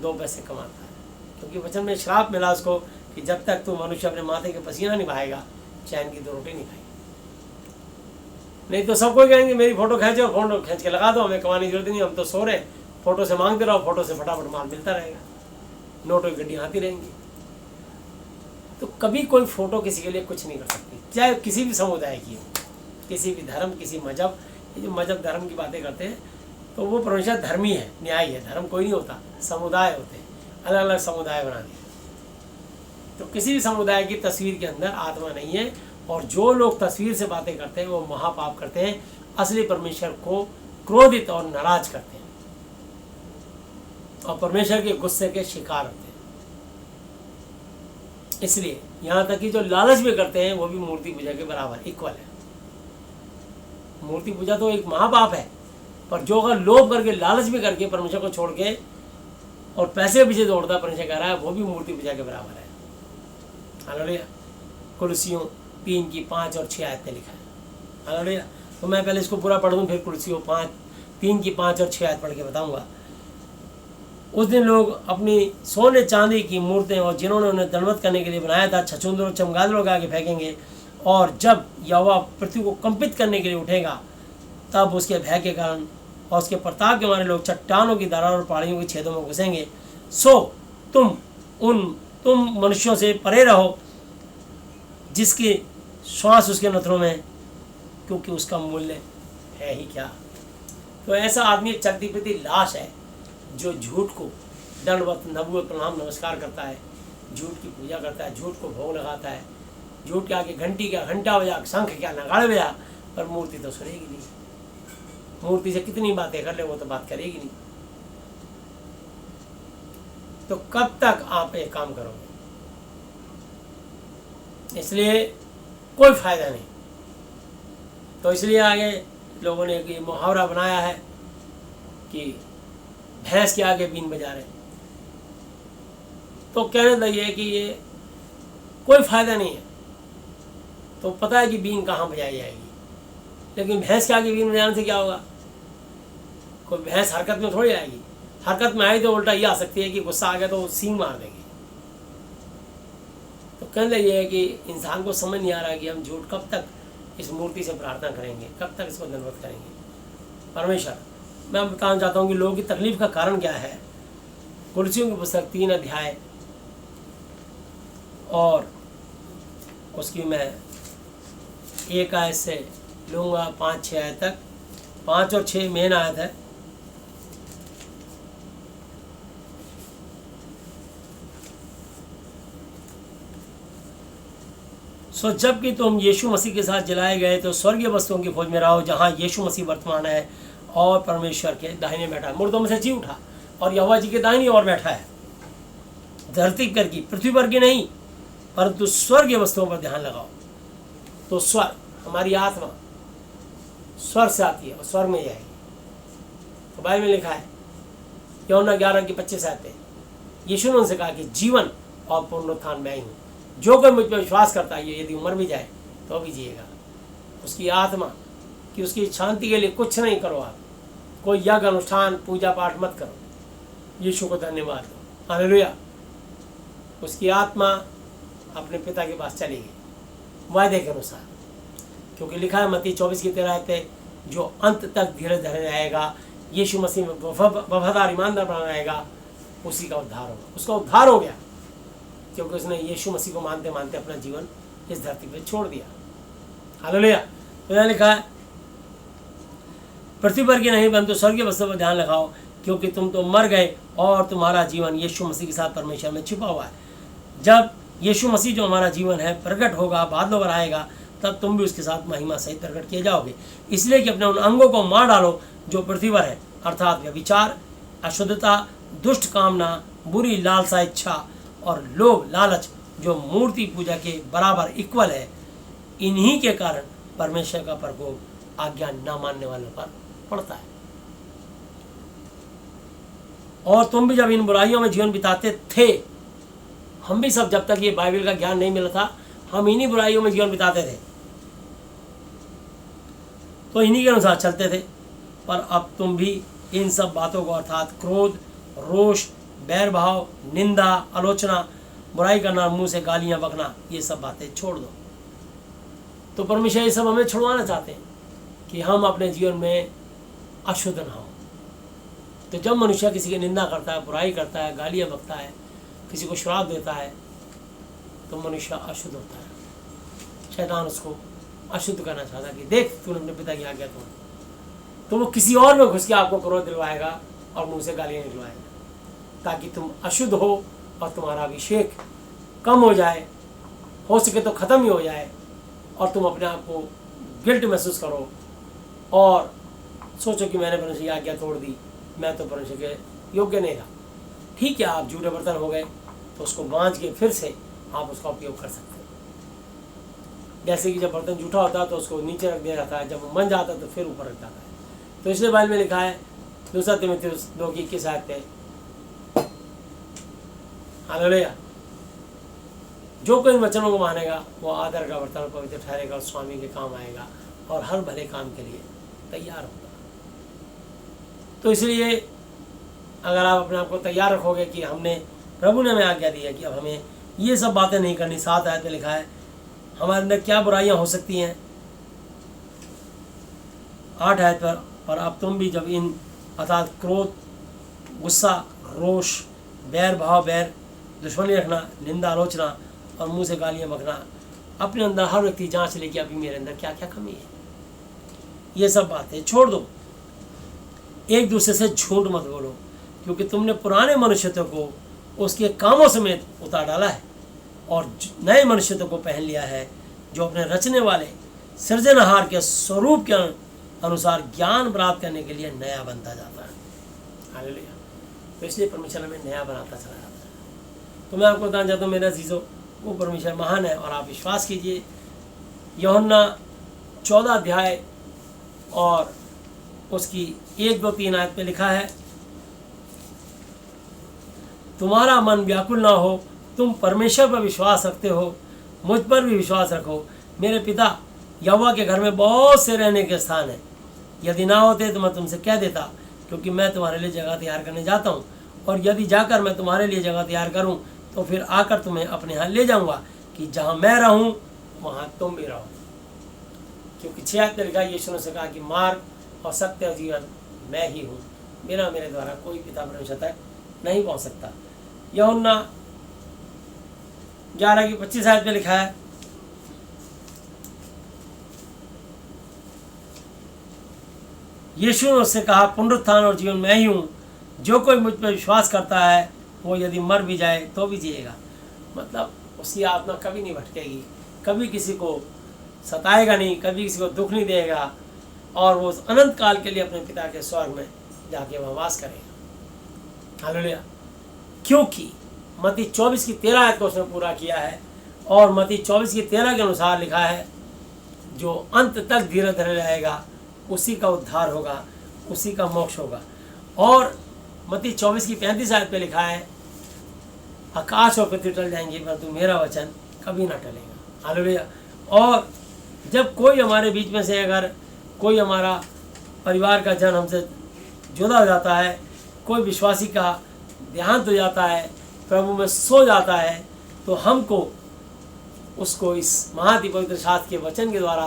दो पैसे कमाता है, क्योंकि वचन में श्राप मिला उसको कि जब तक तू मनुष्य अपने माथे के पसीना निभाएगा, चैन की 2 रोटी नहीं खाएगी। नहीं तो सबको कहेंगे मेरी फ़ोटो खींचो, फोटो खींच के लगा दो, हमें कमाने की जरूरत नहीं, हम तो सो रहे, फ़ोटो से मांगते रहो, फ़ोटो से फटाफट माल मिलता रहेगा, नोटों की गड्डी आती रहेंगी। तो कभी कोई फ़ोटो किसी के लिए कुछ नहीं कर सकती, चाहे किसी भी समुदाय की हो, किसी भी धर्म, किसी मजहब। ये जो मजहब धर्म की बातें करते हैं तो वो परमेश्वर धर्मी है, न्यायी है। धर्म कोई नहीं होता, समुदाय होते हैं, अलग अलग समुदाय बना दिए। तो किसी भी समुदाय की तस्वीर के अंदर आत्मा नहीं है, और जो लोग तस्वीर से बातें करते हैं वो महापाप करते हैं, असली परमेश्वर को क्रोधित और नाराज करते हैं, और परमेश्वर के गुस्से के शिकार होते हैं। इसलिए यहाँ तक कि जो लालच भी करते हैं वो भी मूर्ति पूजा के बराबर इक्वल है। मूर्ति पूजा तो एक महापाप है, पर जो अगर लोभ करके, लालच भी करके परमेश्वर को छोड़ के और पैसे के पीछे दौड़ता परमेश्वर कह रहा है, वो भी मूर्ति पूजा के बराबर है। हालेलुया। कुलसियों 3 की 5 और 6 आयतें लिखा है। हालेलुया। तो मैं पहले इसको पूरा पढ़ दूँ, फिर कुलसियों 3 की 5 और 6 आयत पढ़ के बताऊँगा। उस दिन लोग अपनी सोने चांदी की मूर्तें और जिन्होंने उन्हें दंडवत करने के लिए बनाया था, छछूंदरों चमगादड़ों के आगे फेंकेंगे, और जब यहोवा पृथ्वी को कंपित करने के लिए उठेगा, तब उसके भय के कारण और उसके प्रताप के मारे लोग चट्टानों की दरार और पहाड़ियों के छेदों में घुसेंगे। सो तुम मनुष्यों से परे रहो जिसकी श्वास उसके नथनों में, क्योंकि उसका मूल्य है ही क्या। तो ऐसा आदमी चलती फिरती लाश है जो झूठ को दंडवत नबूवत प्रणाम नमस्कार करता है, झूठ की पूजा करता है, झूठ को भोग लगाता है, झूठ के आगे घंटी क्या घंटा बजा, शंख क्या नगाड़े बजा, पर मूर्ति तो सुनेगी नहीं। मूर्ति से कितनी बातें कर ले वो तो बात करेगी नहीं। तो कब तक आप एक काम करोगे? इसलिए कोई फायदा नहीं। तो इसलिए आगे लोगों ने एक मुहावरा बनाया है कि भैंस के आगे बीन बजा रहे। तो कहने लगे कि ये कोई फायदा नहीं है। तो पता है कि बीन कहाँ बजाई जाएगी, लेकिन भैंस के आगे बीन बजाने से क्या होगा? कोई भैंस हरकत में थोड़ी आएगी। हरकत में आई तो उल्टा ये आ सकती है कि गुस्सा आ गया तो सींग मार देंगे। तो कहने लगे है कि इंसान को समझ नहीं आ रहा कि हम झूठ कब तक इस मूर्ति से प्रार्थना करेंगे, कब तक इसको दंडवत करेंगे। परमेश्वर, मैं बताना चाहता हूँ कि लोगों की तकलीफ का कारण क्या है। कुलसियों की पुस्तक 3 अध्याय और उसकी मैं 1 आयत से लूँगा 5-6 आयत तक। 5 और 6 मेन आयत है। सो जबकि तुम यीशु मसीह के साथ जलाए गए तो स्वर्गीय वस्तुओं की खोज में रहो जहाँ यीशु मसीह वर्तमान है और परमेश्वर के दाहिने बैठा है। मुर्दों में से जी उठा और यहोवा जी के दाहिनी ओर बैठा है। धरती पर की, पृथ्वी पर की नहीं, परंतु स्वर्गीय वस्तुओं पर ध्यान लगाओ। तो स्वर्ग, हमारी आत्मा स्वर्ग से आती है और स्वर्ग में जाएगी। तो बाइबल में लिखा है यूहन्ना 11:25 आते हैं, यीशु ने उनसे कहा कि जीवन और पुनरुत्थान मैं ही हूँ। जो कोई मुझ पर विश्वास करता है, यदि उम्र भी जाए तो भी जिएगा। उसकी आत्मा कि उसकी शांति के लिए कुछ नहीं करो, आप कोई यज्ञ अनुष्ठान पूजा पाठ मत करो, यीशु को धन्यवाद दो। हालेलुया। उसकी आत्मा अपने पिता के पास चली गई वायदे के अनुसार, क्योंकि लिखा है मत्ती 24:13 पे, जो अंत तक धीरज धरे रहेगा, यीशु मसीह में वफादार ईमानदार बना रहेगा, उसी का उद्धार होगा। उसका उद्धार हो गया क्योंकि उसने यीशु मसीह को मानते मानते अपना जीवन इस धरती पर छोड़ दिया। हालेलुया। तो यहाँ लिखा है पृथ्वी पर की नहीं परंतु स्वर्गीय वस्तुओं पर ध्यान लगाओ, क्योंकि तुम तो मर गए और तुम्हारा जीवन यीशु मसीह के साथ परमेश्वर में छिपा हुआ है। जब यीशु मसीह जो हमारा जीवन है प्रकट होगा, बादलों पर आएगा, तब तुम भी उसके साथ महिमा सहित प्रकट किए जाओगे। इसलिए कि अपने उन अंगों को मार डालो जो पृथ्वी पर है, अर्थात व्यभिचार, अशुद्धता, दुष्ट कामना, बुरी लालसा इच्छा और लोभ लालच, जो मूर्ति पूजा के बराबर इक्वल है। इन्हीं के कारण परमेश्वर का प्रकोप आज्ञा न मानने वालों पर पड़ता है। और तुम भी जब इन बुराइयों में जीवन बिताते थे, हम भी सब जब तक ये बाइबल का ज्ञान नहीं मिला था, हम इन्हीं बुराइयों में जीवन बिताते थे, तो इन्हीं के अनुसार चलते थे। पर अब तुम भी इन सब बातों को अर्थात क्रोध, रोष, बैर भाव, निंदा, आलोचना, बुराई करना, मुंह से गालियां बकना, ये सब बातें छोड़ दो। तो परमेश्वर ये सब हमें छुड़वाना चाहते हैं कि हम अपने जीवन में अशुद्ध ना हो। तो जब मनुष्य किसी की निंदा करता है, बुराई करता है, गालियां बकता है, किसी को श्राप देता है, तो मनुष्य अशुद्ध होता है। शैतान उसको अशुद्ध करना चाहता है कि देख तूने अपने पिता की आज्ञा तोड़, तो वो किसी और में घुस के आपको क्रोध दिलवाएगा और मुंह से गालियाँ निकलवाएगा, ताकि तुम अशुद्ध हो और तुम्हारा अभिषेक कम हो जाए, हो सके तो ख़त्म ही हो जाए, और तुम अपने आप को गिल्ट महसूस करो और सोचो कि मैंने परमेश्वर की आज्ञा तोड़ दी, मैं तो परमेश्वर के योग्य नहीं रहा। ठीक है, आप जूठे बर्तन हो गए तो उसको मांज के फिर से आप उसका उपयोग कर सकते हैं। जैसे कि जब बर्तन जूठा होता है तो उसको नीचे रख दिया जाता है, जब वो मन जाता है तो फिर ऊपर रख जाता है। तो इसलिए बाइबल में लिखा है 2 तीमुथियुस 2:21 पे, हालेलुया, जो कोई वचनों को मानेगा वो आदर का बर्तन पवित्र ठहरेगा और स्वामी के काम आएगा और हर भले काम के लिए तैयार होगा। तो इसलिए अगर आप अपने आप को तैयार रखोगे कि हमने, प्रभु ने हमें आज्ञा दी है कि अब हमें ये सब बातें नहीं करनी। 7 आयत में लिखा है हमारे अंदर क्या बुराइयां हो सकती हैं। 8 आयत पर पर अब तुम भी जब इन अर्थात क्रोध, गुस्सा, रोष, बैर भाव, बैर, दुश्मनी रखना, निंदा, आलोचना और मुंह से गालियाँ बकना, अपने अंदर हर व्यक्ति जांच ले कि अभी मेरे अंदर क्या क्या कमी है। ये सब बातें छोड़ दो। एक दूसरे से झूठ मत बोलो, क्योंकि तुमने पुराने मनुष्यत्व को उसके कामों समेत उतार डाला है और नए मनुष्यत्व को पहन लिया है, जो अपने रचने वाले सृजनहार के स्वरूप के अनुसार ज्ञान प्राप्त करने के लिए नया बनता जाता है। हालेलुया। तो इसलिए परमेश्वर हमें नया बनाता चला जाता है। तो मैं आपको बताना चाहता हूँ मेरे अजीजों, वो परमेश्वर महान है और आप विश्वास कीजिए। यूहन्ना 14 अध्याय और उसकी 1, 2, 3 आयत पे लिखा है, तुम्हारा मन व्याकुल ना हो, तुम परमेश्वर पर विश्वास रखते हो, मुझ पर भी विश्वास रखो। मेरे पिता यहोवा के घर में बहुत से रहने के स्थान हैं, यदि ना होते तो मैं तुमसे कह देता, क्योंकि मैं तुम्हारे लिए जगह तैयार करने जाता हूँ। और यदि जाकर मैं तुम्हारे लिए जगह तैयार करूँ तो फिर आकर तुम्हें अपने यहाँ ले जाऊँगा, कि जहाँ मैं रहूँ वहाँ तुम भी रहो। क्योंकि 6 आयत में लिखा, यीशु ने कहा कि मार्ग और सत्य और जीवन मैं ही हूँ, बिना मेरे द्वारा कोई पिता परमेश्वर तक नहीं पहुँच सकता। यूहन्ना 11 की 25 आयत में लिखा है, यीशु ने उससे कहा, पुनरुत्थान और जीवन मैं ही हूँ, जो कोई मुझ पर विश्वास करता है वो यदि मर भी जाए तो भी जिएगा। मतलब उसकी आत्मा कभी नहीं भटकेगी, कभी किसी को सताएगा नहीं, कभी किसी को दुख नहीं देगा, और वो अनंत काल के लिए अपने पिता के स्वर्ग में जाके वहाँ वास करेगा। हालेलुया। क्योंकि मत्ती 24 की 13 आयत को उसने पूरा किया है, और मत्ती 24 की 13 के अनुसार लिखा है, जो अंत तक धीरे धीरे रहेगा उसी का उद्धार होगा, उसी का मोक्ष होगा। और मत्ती 24 की 35 आयत पे लिखा है, आकाश और पृथ्वी टल जाएंगे परंतु मेरा वचन कभी ना टलेगा। हालेलुया। और जब कोई हमारे बीच में से अगर कोई हमारा परिवार का जन हमसे जुदा हो जाता है, कोई विश्वासी का देहांत हो जाता है, प्रभु में सो जाता है, तो हमको उसको इस महाति पवित्र शास्त्र के वचन के द्वारा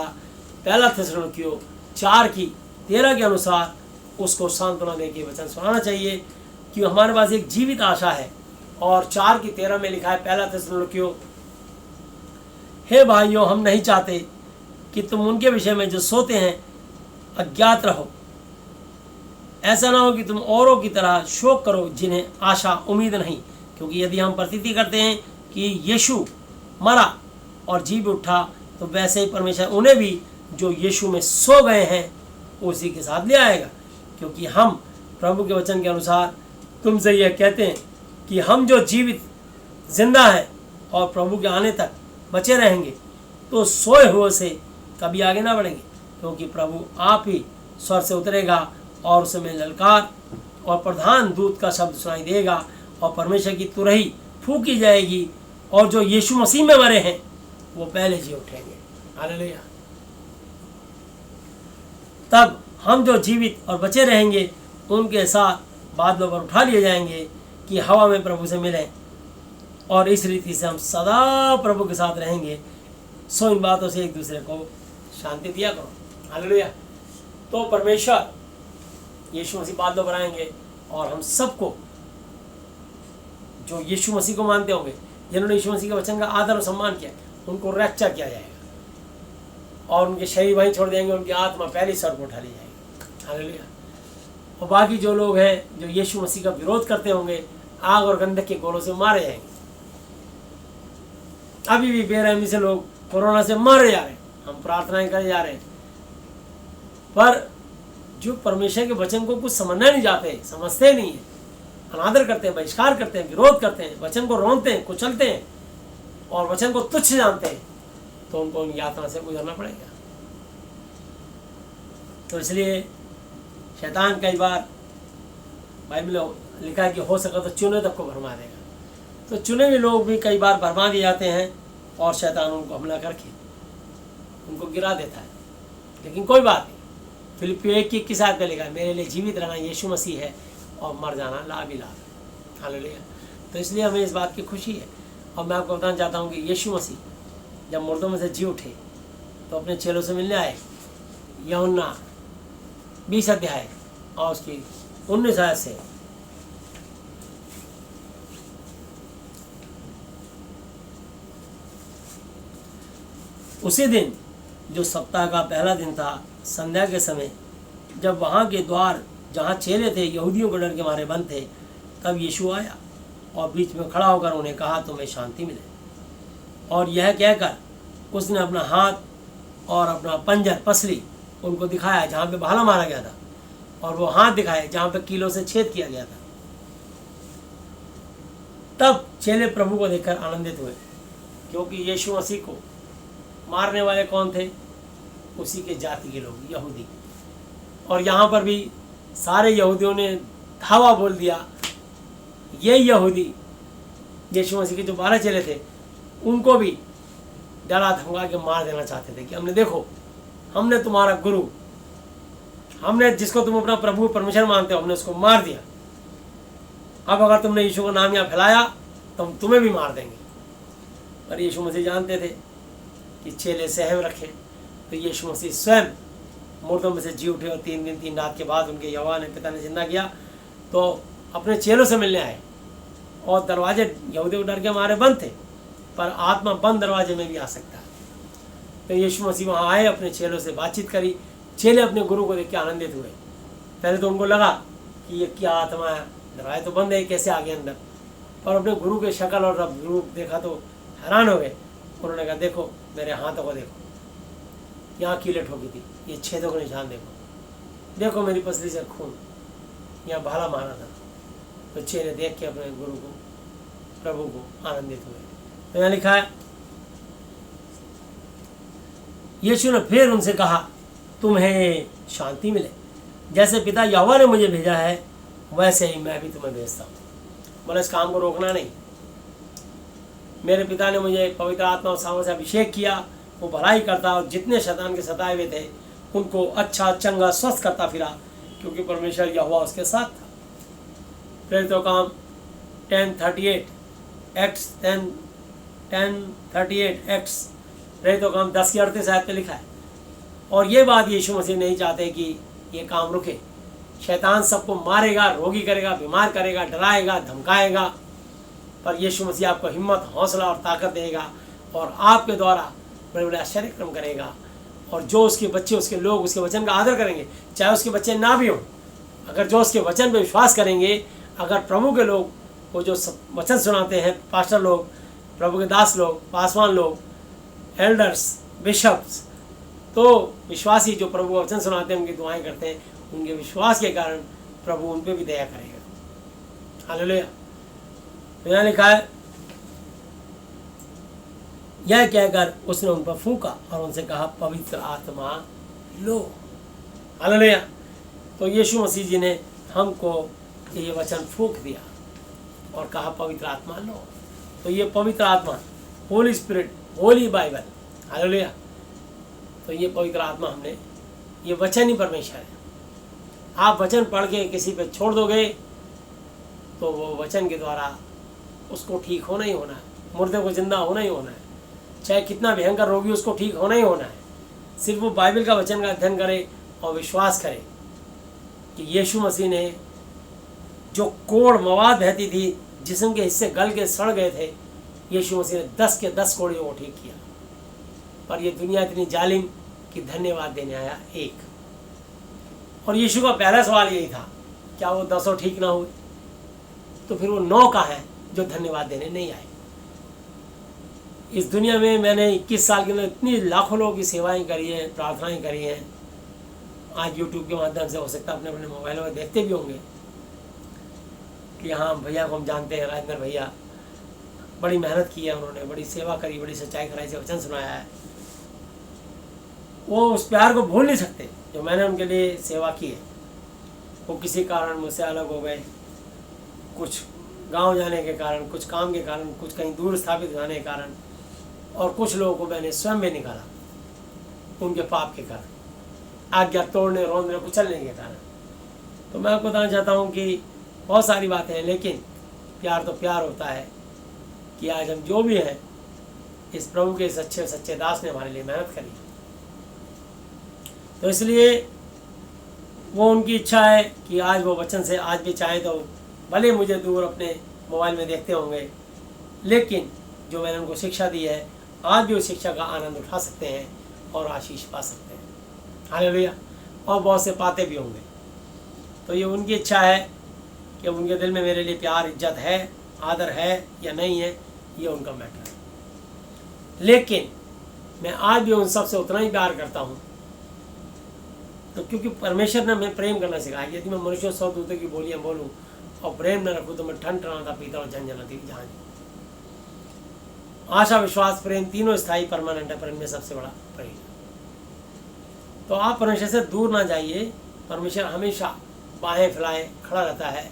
1 थिस्सलुनीकियों 4 की 13 के अनुसार उसको सांत्वना दे के वचन सुनाना चाहिए, कि हमारे पास एक जीवित आशा है। और 4 की 13 में लिखा है, 1 थिस्सलुनीकियों, हे भाइयों, हम नहीं चाहते कि तुम उनके विषय में जो सोते हैं अज्ञात रहो। ऐसा ना हो कि तुम औरों की तरह शोक करो जिन्हें आशा उम्मीद नहीं, क्योंकि यदि हम प्रतीति करते हैं कि यीशु मरा और जी भी उठा, तो वैसे ही परमेश्वर उन्हें भी जो यीशु में सो गए हैं उसी के साथ ले आएगा। क्योंकि हम प्रभु के वचन के अनुसार तुमसे यह कहते हैं कि हम जो जीवित जिंदा हैं और प्रभु के आने तक बचे रहेंगे, तो सोए हुए से कभी आगे ना बढ़ेंगे, क्योंकि प्रभु आप ही स्वर्ग से उतरेगा और उस समय ललकार और प्रधान दूत का शब्द सुनाई देगा, और परमेश्वर की तुरही फूकी जाएगी, और जो यीशु मसीह में मरे हैं वो पहले जी उठेंगे। हालेलुया। तब हम जो जीवित और बचे रहेंगे उनके साथ बादलों पर उठा लिए जाएंगे कि हवा में प्रभु से मिलें, और इस रीति से हम सदा प्रभु के साथ रहेंगे। सो इन बातों से एक दूसरे को शांति दिया करो। हालेलुया। तो परमेश्वर यीशु मसीह बादलों पर आएंगे, और हम सबको जो यीशु मसीह को मानते होंगे, जिन्होंने यीशु मसीह के वचन का आदर और सम्मान किया, उनको रैप्चर किया जाएगा, और उनके शरीर वहीं छोड़ देंगे, उनकी आत्मा पहले स्वर्ग को उठा ली जाएगी। हालेलुया। और बाकी जो लोग हैं जो यीशु मसीह का विरोध करते होंगे, आग और गंधक के गोलों से मारे जाएंगे। अभी भी बेरहमी से लोग कोरोना से मारे जा रहे हैं, हम प्रार्थनाएं करे जा रहे हैं, पर जो परमेश्वर के वचन को कुछ समझना नहीं जाते, समझते नहीं है, अनादर करते हैं, बहिष्कार करते हैं, विरोध करते हैं, वचन को रोनते हैं, कुचलते हैं और वचन को तुच्छ जानते हैं, तो उनको उन यातना से गुजरना पड़ेगा। तो इसलिए शैतान कई बार, बाइबल में लिखा है कि हो सका तो चुने तक को भरमा देगा, तो चुने हुए लोग भी कई बार भरमा दिए जाते हैं, और शैतान उनको हमला करके उनको गिरा देता है। लेकिन कोई बात नहीं, फिलिपियों 1:21 पे लिखा है, मेरे लिए जीवित रहना यीशु मसीह है और मर जाना लाभ ही लाभ है। हालेलुया। तो इसलिए हमें इस बात की खुशी है। और मैं आपको बताना चाहता हूँ कि यीशु मसीह जब मुर्दों में से जी उठे तो अपने चेलों से मिलने आए। यूहन्ना 20 अध्याय और उसकी 19 आयत से। उसी दिन जो सप्ताह का पहला दिन था, संध्या के समय, जब वहाँ के द्वार जहाँ चेले थे यहूदियों के डर के मारे बंद थे, तब यीशु आया और बीच में खड़ा होकर उन्हें कहा, तुम्हें शांति मिले। और यह कहकर उसने अपना हाथ और अपना पंजर पसली उनको दिखाया जहाँ पे भाला मारा गया था, और वो हाथ दिखाए जहाँ पे कीलों से छेद किया गया था। तब चेले प्रभु को देखकर आनंदित हुए, क्योंकि यीशु मसीह को मारने वाले कौन थे? उसी के जाति के लोग, यहूदी। और यहाँ पर भी सारे यहूदियों ने धावा बोल दिया। ये यहूदी यीशु मसीह के जो 12 चेले थे, उनको भी डरा धमका के मार देना चाहते थे कि हमने देखो, हमने तुम्हारा गुरु, हमने जिसको तुम अपना प्रभु परमेश्वर मानते हो, हमने उसको मार दिया। अब अगर तुमने यीशु का नाम यहाँ फैलाया तो हम तुम्हें भी मार देंगे। पर यीशु मसीह जानते थे कि चेले सहम रखे, तो यीशु मसीह स्वयं मुर्दों में से जी उठे और 3 दिन 3 रात के बाद उनके यहोवा ने पिता ने जिंदा किया, तो अपने चेलों से मिलने आए। और दरवाजे यहूदी को डर के मारे बंद थे, पर आत्मा बंद दरवाजे में भी आ सकता है। तो यीशु मसीह वहाँ आए, अपने चेलों से बातचीत करी। चेले अपने गुरु को देख के आनंदित हुए। पहले तो उनको लगा कि ये क्या आत्मा है, दरवाजे तो बंद है, कैसे आ गए अंदर। पर अपने गुरु के शक्ल और रूप देखा तो हैरान हो गए। उन्होंने कहा, देखो मेरे हाथों को देखो, यहाँ कीले ठोकी थी, ये छेदों के निशान देखो, देखो मेरी पसली से खून, यहाँ भाला मारा था। तो चेले देख के अपने गुरु को, प्रभु को आनंदित हुए। तो यहाँ लिखा है, यीशु ने फिर उनसे कहा, तुम्हें शांति मिले। जैसे पिता यहोवा ने मुझे भेजा है, वैसे ही मैं भी तुम्हें भेजता हूँ। बोले इस काम को रोकना नहीं। मेरे पिता ने मुझे पवित्र आत्मा और सामर्थ से अभिषेक किया, वो भलाई करता और जितने शैतान के सताए हुए थे उनको अच्छा चंगा स्वस्थ करता फिरा, क्योंकि परमेश्वर यहोवा उसके साथ था। प्रेरितों का काम 10:38 एक्ट्स 10:38 एक्ट्स प्रेरितों का काम 10:38 आयत पे लिखा है। और ये बात यीशु मसीह नहीं चाहते कि ये काम रुके। शैतान सबको मारेगा, रोगी करेगा, बीमार करेगा, डराएगा, धमकाएगा, पर यीशु मसीह आपको हिम्मत, हौसला और ताकत देगा और आपके द्वारा बड़े बड़े आश्चर्य कर्म करेगा। और जो उसके बच्चे, उसके लोग उसके वचन का आदर करेंगे, चाहे उसके बच्चे ना भी हों, अगर जो उसके वचन पर विश्वास करेंगे, अगर प्रभु के लोग वो जो वचन सुनाते हैं, पास्टर लोग, प्रभु के दास लोग, पासवान लोग, एल्डर्स, बिशप्स, तो विश्वासी जो प्रभु का वचन सुनाते हैं, उनकी दुआएं करते हैं, उनके विश्वास के कारण प्रभु उन पर भी दया करेगा। हालेलुया। तो यहाँ लिखा है, यह कहकर उसने उन पर फूंका और उनसे कहा, पवित्र आत्मा लो। हालेलुया। तो यीशु मसीह जी ने हमको ये वचन फूंक दिया और कहा, पवित्र आत्मा लो। तो ये पवित्र आत्मा, Holi spirit, Holi Bible, hallelujah. तो ये पवित्र आत्मा हमने, ये वचन ही परमेश्वर है। आप वचन पढ़ के किसी पे छोड़ दोगे तो वो वचन के द्वारा उसको ठीक होना ही होना है, मुर्दे को जिंदा होना ही होना है, चाहे कितना भयंकर रोगी, उसको ठीक होना ही होना है। सिर्फ वो बाइबल का वचन का अध्ययन करे और विश्वास करे कि यीशु मसीह ने जो कोड़ मवाद बहती थी, जिस्म के हिस्से गल के सड़ गए थे, यीशु मसीह ने 10 के 10 कोड़े को ठीक किया। पर ये दुनिया इतनी जालिम कि धन्यवाद देने आया एक। और यीशु का पहला सवाल यही था, क्या वो 10 ठीक ना हुए? तो फिर वो 9 का है जो धन्यवाद देने नहीं आए। इस दुनिया में मैंने 21 साल के अंदर इतनी लाखों लोगों की सेवाएं करी हैं, प्रार्थनाएं करी हैं। आज यूट्यूब के माध्यम से हो सकता है अपने अपने मोबाइलों में देखते भी होंगे कि हाँ, भैया को हम जानते हैं, राजेंद्र भैया, बड़ी मेहनत की है उन्होंने, बड़ी सेवा करी, बड़ी सच्चाई खराई से वचन सुनाया है। वो उस प्यार को भूल नहीं सकते जो मैंने उनके लिए सेवा की है। वो किसी कारण मुझसे अलग हो गए, कुछ गांव जाने के कारण, कुछ काम के कारण, कुछ कहीं दूर स्थापित जाने के कारण, और कुछ लोगों को मैंने स्वयं भी निकाला उनके पाप के कारण, आज्ञा तोड़ने, रोंदने, कुचलने के कारण। तो मैं आपको बताना चाहता हूँ कि बहुत सारी बातें हैं, लेकिन प्यार तो प्यार होता है कि आज हम जो भी हैं, इस प्रभु के इस अच्छे सच्चे दास ने हमारे लिए मेहनत करी। तो इसलिए वो उनकी इच्छा है कि आज वो वचन से आज भी चाहे तो भले मुझे दूर अपने मोबाइल में देखते होंगे, लेकिन जो मैंने उनको शिक्षा दी है आज भी उस शिक्षा का आनंद उठा सकते हैं और आशीष पा सकते हैं। हालेलुया। और बहुत से पाते भी होंगे। तो ये उनकी इच्छा है कि उनके दिल में मेरे लिए प्यार, इज्जत है, आदर है या नहीं है, ये उनका मैटर है। लेकिन मैं आज भी उन सब से उतना ही प्यार करता हूँ, तो क्योंकि परमेश्वर ने हमें प्रेम करना सिखाया। यदि मैं मनुष्यों 100 दूतों की बोलियाँ बोलूँ और प्रेम न रखूँ तो मैं ठन ठनाता पीता और झंझनाती जहाँ। आशा, विश्वास, प्रेम तीनों स्थायी परमानेंट है, पर इनमें सबसे बड़ा प्रेम। तो आप परमेश्वर से दूर ना जाइए। परमेश्वर हमेशा बाहें फैलाए खड़ा रहता है।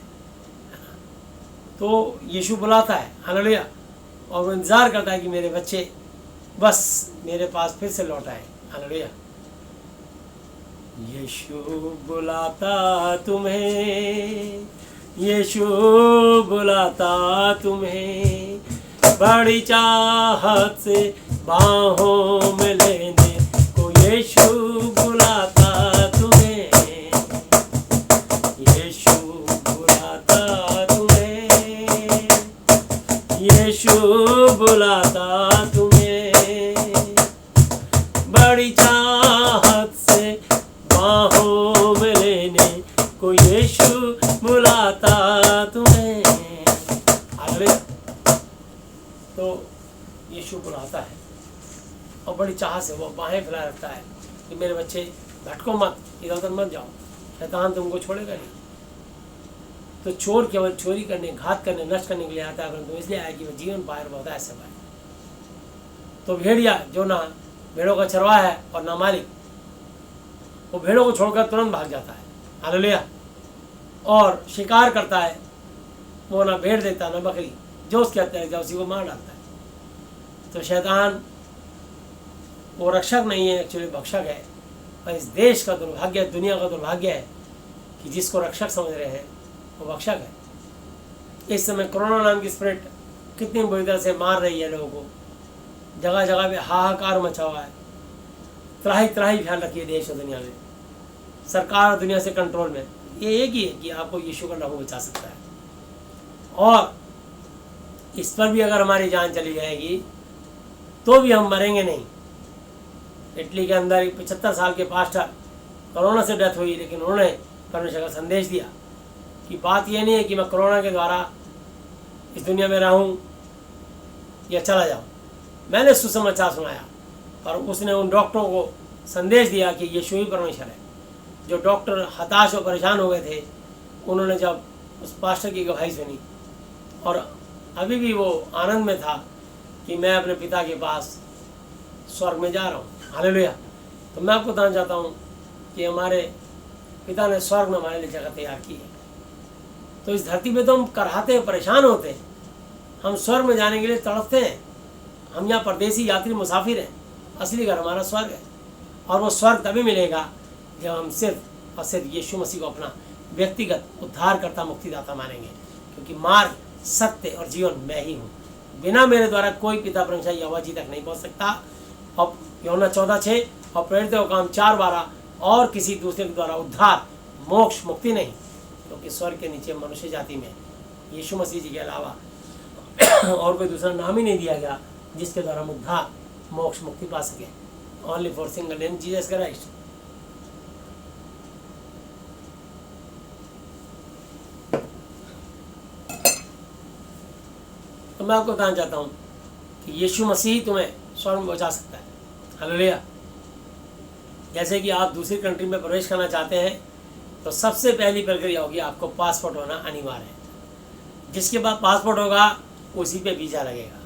तो यीशु बुलाता है, हालेलुया, और वो इंतज़ार करता है कि मेरे बच्चे बस मेरे पास फिर से लौट आए। हालेलुया। यीशु बुलाता तुम्हें, यीशु बुलाता तुम्हें, बड़ी चाहत से बाहों में लेने को यीशु बुलाता तुम्हें, यीशु बुलाता तुम्हें, यीशु बुलाता तुम्हें, बड़ी चाहत से बाहों में लेने को यीशु बुलाता तुम्हें। तो यीशु बुलाता है और बड़ी चाह से वो बाहें फैला रखता है कि मेरे बच्चे भटको मत, इधर उधर मत जाओ, शैतान तुमको छोड़ेगा नहीं। तो चोर केवल चोरी करने, घात करने, नष्ट करने के लिए आता है, परंतु इसलिए आया कि वह जीवन पाए और बहुत ऐसे पाए। तो भेड़िया जो ना भेड़ों का चरवाहा है और ना मालिक, वो भेड़ों को छोड़कर तुरंत भाग जाता है। हालेलुया। और शिकार करता है, वो ना भेड़ देता ना बकरी, जो उसके हत्या उसी को मार डालता है। तो शैतान वो रक्षक नहीं है, एक्चुअली भक्षक है। और इस देश का दुर्भाग्य, दुनिया का दुर्भाग्य है कि जिसको रक्षक समझ रहे हैं वो भक्षक है। इस समय कोरोना नाम की स्प्रिट कितनी बुरी तरह से मार रही है लोगों को। जगह जगह पे हाहाकार मचा हुआ है। त्राही त्राही ख्याल रखिए देश और दुनिया में। सरकार और दुनिया से कंट्रोल में ये एक ही है कि आपको यीशु का लहू बचा सकता है। और इस पर भी अगर हमारी जान चली जाएगी तो भी हम मरेंगे नहीं। इटली के अंदर एक 75 साल के पास्टर कोरोना से डेथ हुई, लेकिन उन्होंने परमेश्वर का संदेश दिया कि बात यह नहीं है कि मैं कोरोना के द्वारा इस दुनिया में रहूं या चला जाऊं। मैंने सुसमाचार सुनाया और उसने उन डॉक्टरों को संदेश दिया कि यीशु ही परमेश्वर है। जो डॉक्टर हताश और परेशान हो गए थे, उन्होंने जब उस पास्टर की गवाही सुनी और अभी भी वो आनंद में था कि मैं अपने पिता के पास स्वर्ग में जा रहा हूँ। हालेलुया। तो मैं आपको बताना चाहता हूँ कि हमारे पिता ने स्वर्ग में हमारे लिए जगह तैयार की है। तो इस धरती पे तो हम कराहते परेशान होते हैं, हम स्वर्ग में जाने के लिए तड़पते हैं। हम यहाँ परदेसी यात्री मुसाफिर हैं, असली घर हमारा स्वर्ग है। और वो स्वर्ग तभी मिलेगा जब हम सिर्फ और सिर्फ यीशु मसीह को अपना व्यक्तिगत उद्धारकर्ता, मुक्तिदाता मानेंगे। क्योंकि मार्ग, सत्य और जीवन मैं ही हूँ। बिना मेरे द्वारा कोई पिता परमेश्वर यहोवा जी तक नहीं पहुँच सकता। और यूहन्ना 14:6 और प्रेरितों का काम 4:12 और किसी दूसरे के द्वारा उद्धार, मोक्ष, मुक्ति नहीं, क्योंकि स्वर्ग के नीचे मनुष्य जाति में यीशु मसीह जी के अलावा और कोई दूसरा नाम ही नहीं दिया गया जिसके द्वारा हम उद्धार, मोक्ष, मुक्ति पा सके। Only for single name Jesus Christ. तो मैं आपको बताना चाहता हूँ कि यीशु मसीह तुम्हें स्वर्ग में पहुँचा सकता है। हालेलुया। जैसे कि आप दूसरी कंट्री में प्रवेश करना चाहते हैं तो सबसे पहली प्रक्रिया होगी आपको पासपोर्ट होना अनिवार्य है। जिसके बाद पासपोर्ट होगा उसी पे वीज़ा लगेगा।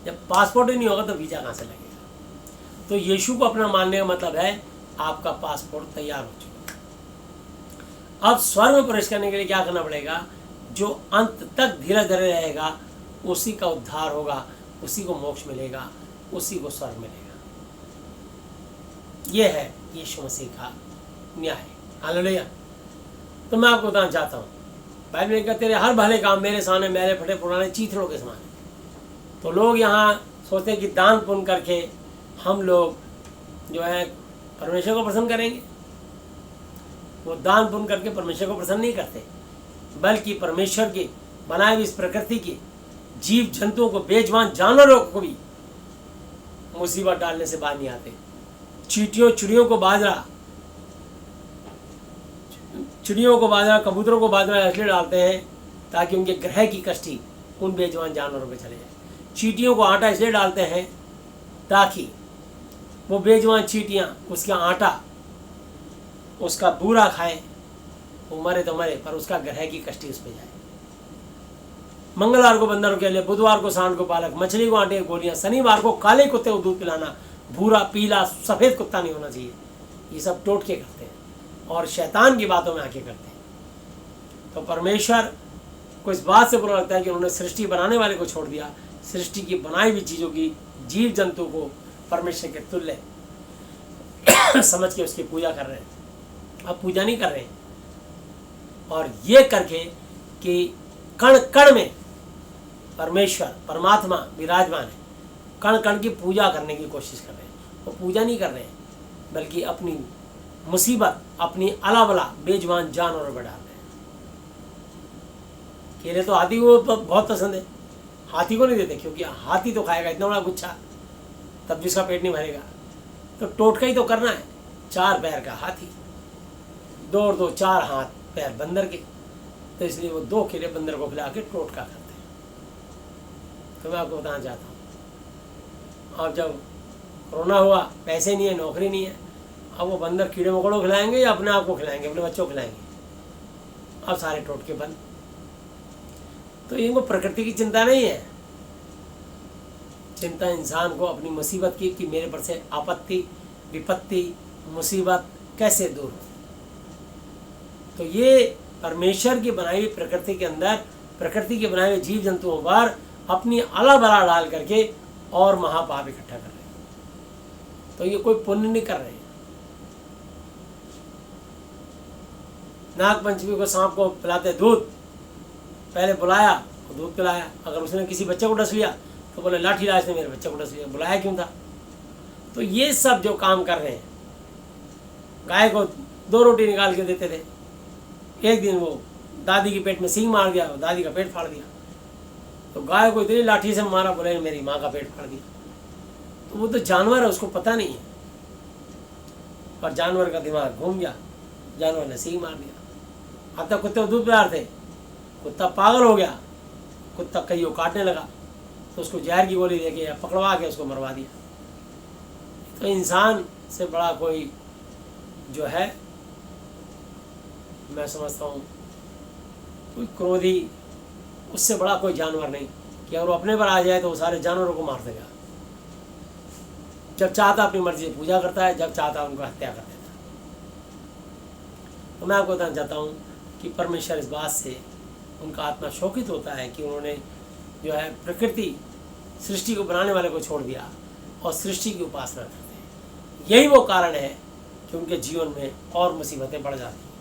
जब पासपोर्ट ही नहीं होगा तो वीज़ा कहाँ से लगेगा। तो यीशु को अपना मानने का मतलब है आपका पासपोर्ट तैयार हो चुका। अब स्वर्ग में प्रवेश करने के लिए क्या करना पड़ेगा? जो अंत तक धीरे धीरे रहेगा उसी का उद्धार होगा, उसी को मोक्ष मिलेगा, उसी को स्वर्ग मिलेगा। यह है यीशु मसीह का न्याय। हालेलुया। तो मैं आपको बताना चाहता हूँ, बाइबल में कहते तेरे हर भले काम मेरे सामने मैले फटे पुराने चीथड़ों के समान है। तो लोग यहाँ सोचते हैं कि दान पुण्य करके हम लोग जो है परमेश्वर को प्रसन्न करेंगे। वो दान पुण्य करके परमेश्वर को प्रसन्न नहीं करते, बल्कि परमेश्वर के बनाए हुए इस प्रकृति के जीव जंतुओं को, बेजुबान जानवरों को भी मुसीबत डालने से बाहर नहीं आते। चिड़ियों को बाजरा, कबूतरों को बाजरा इसलिए डालते हैं ताकि उनके ग्रह की कष्टी उन बेजुबान जानवरों पे चले जाए। चींटियों को आटा इसलिए डालते हैं ताकि वो बेजुबान चींटियाँ उसका आटा, उसका बूरा खाएं, वो मरे तो मरे पर उसका ग्रह की कष्टी उस पर जाए। मंगलवार को बंदरों के लिए, बुधवार को सांड को पालक, मछली को आटे की गोलियां, शनिवार को काले कुत्ते को दूध पिलाना, भूरा पीला सफ़ेद कुत्ता नहीं होना चाहिए। ये सब टोटके करते हैं और शैतान की बातों में आके करते हैं। तो परमेश्वर को इस बात से बुरा लगता है कि उन्होंने सृष्टि बनाने वाले को छोड़ दिया। सृष्टि की बनाई हुई चीज़ों की, जीव जंतु को परमेश्वर के तुल्य समझ के उसकी पूजा कर रहे हैं। अब पूजा नहीं कर रहे हैं, और ये करके कि कण कण में परमेश्वर परमात्मा विराजमान है, कण कण की पूजा करने की कोशिश कर रहे हैं। वो पूजा नहीं कर रहे हैं, बल्कि अपनी मुसीबत अपनी अला बला बेजुबान जानवरों पर डाल रहे हैं। केले तो हाथी को बहुत पसंद है, हाथी को नहीं देते, क्योंकि हाथी तो खाएगा इतना बड़ा गुच्छा, तब भी उसका पेट नहीं भरेगा। तो टोटका ही तो करना है। 4 पैर का हाथी, 2 और 2 4 हाथ पैर बंदर के, तो इसलिए वो 2 केले बंदर को खिला के टोटका करते हैं। तो मैं आपको बताना चाहता हूँ, अब जब कोरोना हुआ, पैसे नहीं है, नौकरी नहीं है, अब वो बंदर कीड़े मकोड़ों को खिलाएंगे या अपने आप को खिलाएंगे, अपने बच्चों को खिलाएंगे। अब सारे टोटके बंद। तो इनको प्रकृति की चिंता नहीं है, चिंता इंसान को अपनी मुसीबत की कि मेरे पर से आपत्ति, विपत्ति, मुसीबत कैसे दूर हो। तो ये परमेश्वर की बनाई हुई प्रकृति के अंदर, प्रकृति के बनाए हुए जीव जंतुओं पर अपनी अला बला डाल करके और महापाप इकट्ठा कर रहे हैं। तो ये कोई पुण्य नहीं कर रहे हैं। नाग पंचमी को सांप को पिलाते दूध, पहले बुलाया और दूध पिलाया। अगर उसने किसी बच्चे को डस लिया तो बोले लाठी राज ने मेरे बच्चे को डस लिया, बुलाया क्यों था। तो ये सब जो काम कर रहे हैं, गाय को 2 रोटी निकाल के देते थे, एक दिन वो दादी के पेट में सींग मार दिया, दादी का पेट फाड़ दिया। तो गाय को इतनी लाठी से मारा, बोले मेरी माँ का पेट फाड़ दिया। तो वो तो जानवर है, उसको पता नहीं है, और जानवर का दिमाग घूम गया, जानवर ने सींग मार दिया। अब तक कुत्ते को दूध पिला रहे थे, कुत्ता पागल हो गया, कुत्ता कईयों काटने लगा, तो उसको जहर की गोली देके या पकड़वा के उसको मरवा दिया। तो इंसान से बड़ा कोई जो है, मैं समझता हूँ कोई क्रोधी, उससे बड़ा कोई जानवर नहीं कि अगर वो अपने पर आ जाए तो वो सारे जानवरों को मार देगा। जब चाहता अपनी मर्जी से पूजा करता है, जब चाहता उनको हत्या कर देता है। तो मैं आपको बताना चाहता हूँ कि परमेश्वर इस बात से उनका आत्मा शोकित होता है कि उन्होंने जो है प्रकृति, सृष्टि को बनाने वाले को छोड़ दिया और सृष्टि की उपासना करते हैं। यही वो कारण है कि उनके जीवन में और मुसीबतें बढ़ जाती हैं।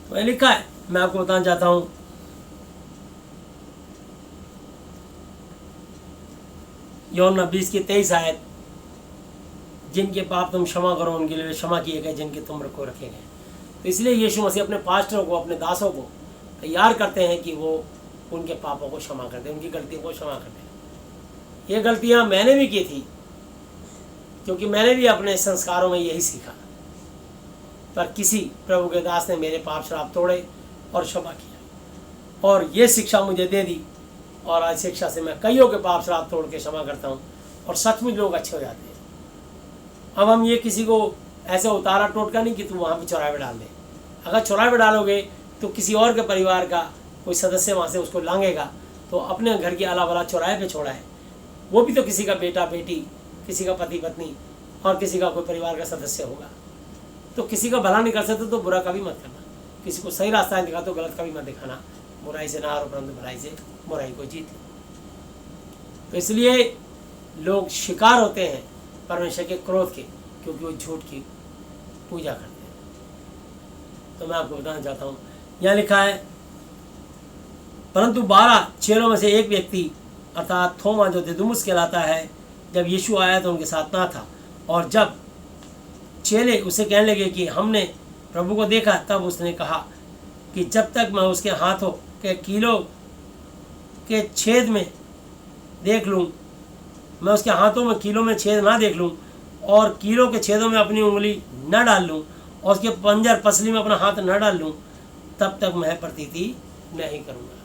तो लिखा है, मैं आपको बताना चाहता हूँ, यूहन्ना 20 की 23 आयत, जिनके पाप तुम क्षमा करो उनके लिए क्षमा किए गए, जिनके तुम को रखे गए। तो इसलिए यीशु मसीह अपने पास्टरों को, अपने दासों को तैयार करते हैं कि वो उनके पापों को क्षमा कर दें, उनकी गलतियों को क्षमा कर दें। ये गलतियाँ मैंने भी की थी, क्योंकि मैंने भी अपने संस्कारों में यही सीखा, पर किसी प्रभु के दास ने मेरे पाप श्राप तोड़े और क्षमा किया, और ये शिक्षा मुझे दे दी, और आज शिक्षा से मैं कईयों के पाप श्राप तोड़ के क्षमा करता हूँ, और सचमुच लोग अच्छे हो जाते हैं। अब हम ये किसी को ऐसे उतारा टोटका नहीं कि तुम वहाँ पे चौराहे पे डाल दे। अगर चौराहे पे डालोगे तो किसी और के परिवार का कोई सदस्य वहाँ से उसको लांघेगा, तो अपने घर की अला बला चौराहे पे छोड़ा है, वो भी तो किसी का बेटा बेटी, किसी का पति पत्नी, और किसी का कोई परिवार का सदस्य होगा। तो किसी का भला नहीं कर सकते तो बुरा का भी मत करना, किसी को सही रास्ता दिखा तो गलत का भी मत दिखाना। बुराई से ना हारो परंतु भलाई से बुराई को जीत लो। तो इसलिए लोग शिकार होते हैं परमेश्वर के क्रोध के, क्योंकि वो झूठ की पूजा करते हैं। तो मैं आपको बताना चाहता हूँ, यहाँ लिखा है, परंतु 12 चेलों में से एक व्यक्ति अर्थात थोमा, जो दिदुमुस कहलाता है, जब यीशु आया तो उनके साथ ना था। और जब चेले उसे कहने लगे कि हमने प्रभु को देखा तब उसने कहा कि जब तक मैं उसके हाथों के कीलों के छेद में देख लूँ, मैं उसके हाथों में कीलों में छेद ना देख लूँ और कीलों के छेदों में अपनी उंगली न डाल लूँ और उसके पंजर पसली में अपना हाथ न डाल लूँ, तब तक मैं प्रतीति नहीं करूँगा।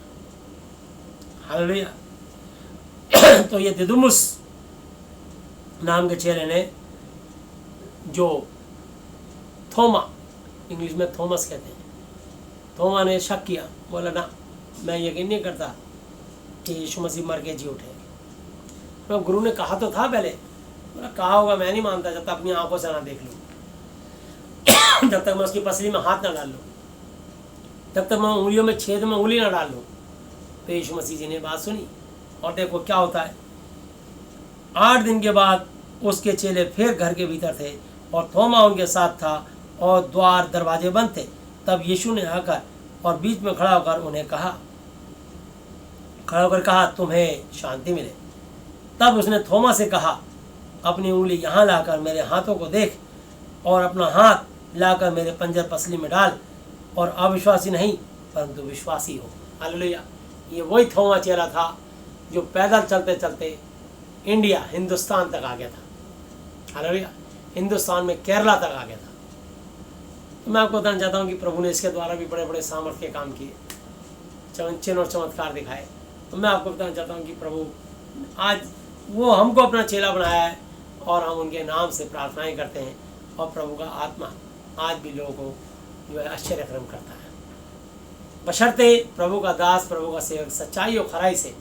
हालेलुया। तो ये दिदुमुस नाम के चेले ने, जो थोमा, इंग्लिश में थॉमस कहते हैं, थोमा ने शक किया, बोला ना, मैं यकीन नहीं करता कि यीशु मसीह मर के जी उठे। तो गुरु ने कहा तो था पहले, बोला कहा होगा, मैं नहीं मानता जब तक अपनी आंखों से ना देख लूँ, जब तक मैं उसकी पसली में हाथ ना डाल लूँ, जब तक मैं उंगलियों में छेद में उंगली ना डाल लूँ। तो यीशु मसीह जी ने बात सुनी और देखो क्या होता है। 8 दिन के बाद उसके चेले फिर घर के भीतर थे और थोमा उनके साथ था और द्वार दरवाजे बंद थे। तब यीशु ने आकर और बीच में खड़ा होकर उन्हें कहा, तुम्हें शांति मिले। तब उसने थोमा से कहा, अपनी उंगली यहाँ लाकर मेरे हाथों को देख और अपना हाथ लाकर मेरे पंजर पसली में डाल और अविश्वासी नहीं परंतु विश्वासी हो। हालेलुया। ये वही थोमा चेला था जो पैदल चलते चलते इंडिया, हिंदुस्तान तक आ गया था। हालेलुया। हिंदुस्तान में केरला तक आ गया था। तो मैं आपको बताना चाहता हूँ कि प्रभु ने इसके द्वारा भी बड़े बड़े सामर्थ्य के काम किए, चिन्ह और चमत्कार दिखाए। तो मैं आपको बताना चाहता हूँ कि प्रभु आज वो हमको अपना चेला बनाया है और हम उनके नाम से प्रार्थनाएं करते हैं और प्रभु का आत्मा आज भी लोगों को जो है आश्चर्यक्रम करता है, बशर्ते प्रभु का दास, प्रभु का सेवक सच्चाई और खराई से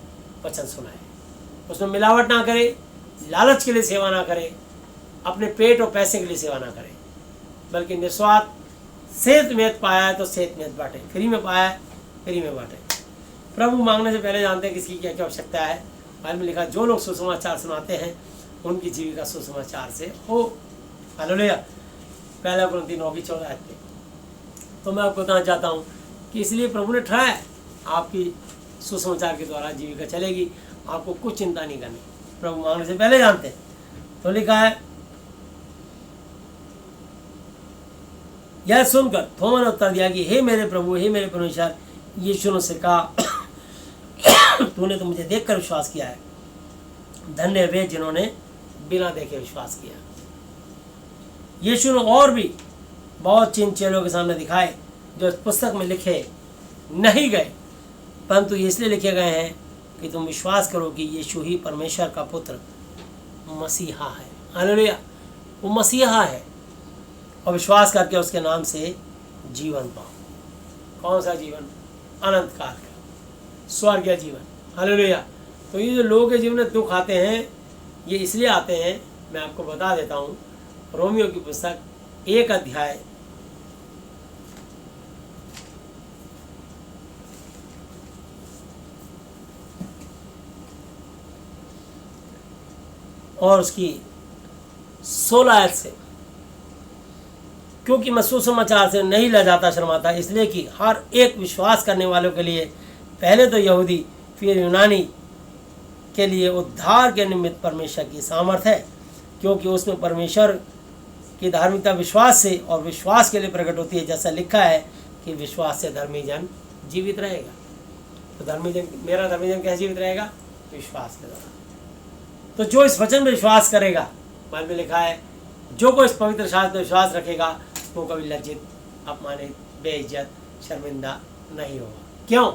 वचन सुनाए, उसमें मिलावट ना करे, लालच के लिए सेवा ना करे, अपने पेट और पैसे के लिए सेवा ना करे, बल्कि निस्वार्थ सेहत में पाया है तो सेहत में बांटे, फ्री में पाया है फ्री में बांटे। प्रभु मांगने से पहले जानते हैं किसकी क्या क्या आवश्यकता है। बाइबल में लिखा, जो लोग सुसमाचार सुनाते हैं उनकी जीविका सुसमाचार से हो। हालेलुया। 1 कुरिन्थी 9:14। तो मैं आपको बताना चाहता हूँ कि इसलिए प्रभु ने ठहराया, आपकी सुसमाचार के द्वारा जीविका चलेगी, आपको कुछ चिंता नहीं करनी। प्रभु मांगने से पहले जानते हैं। तो लिखा है, यह सुनकर थोमा ने उत्तर दिया कि हे मेरे प्रभु, हे मेरे परमेश्वर। यीशु ने उसे कहा, तूने तो मुझे देखकर विश्वास किया है, धन्य वे जिन्होंने बिना देखे विश्वास किया। यीशु ने और भी बहुत चिन्ह चेलों के सामने दिखाए जो इस पुस्तक में लिखे नहीं गए, परंतु इसलिए लिखे गए हैं कि तुम विश्वास करो कि यीशु ही परमेश्वर का पुत्र मसीहा है। हालेलुया। वो मसीहा है और विश्वास करके उसके नाम से जीवन पाओ। कौन सा जीवन? अनंत काल का स्वर्गीय जीवन। हालेलुया। तो ये जो लोगों के जीवन में दुख आते हैं, ये इसलिए आते हैं, मैं आपको बता देता हूँ। रोमियो की पुस्तक 1 अध्याय और उसकी 16 आयत से, क्योंकि मैं सुसमाचार से नहीं लजाता शर्माता, इसलिए कि हर एक विश्वास करने वालों के लिए, पहले तो यहूदी फिर यूनानी के लिए उद्धार के निमित्त परमेश्वर की सामर्थ है, क्योंकि उसमें परमेश्वर की धार्मिकता विश्वास से और विश्वास के लिए प्रकट होती है, जैसा लिखा है कि विश्वास से धर्मी जन जीवित रहेगा। तो धर्मी जन, मेरा धर्मी जन कैसे जीवित रहेगा? विश्वास के द्वारा। तो जो इस वचन में विश्वास करेगा, बाइबल में लिखा है, जो कोई इस पवित्र शास्त्र में विश्वास रखेगा वो कभी लज्जित, अपमानित, बेइज्जत, शर्मिंदा नहीं होगा। क्यों?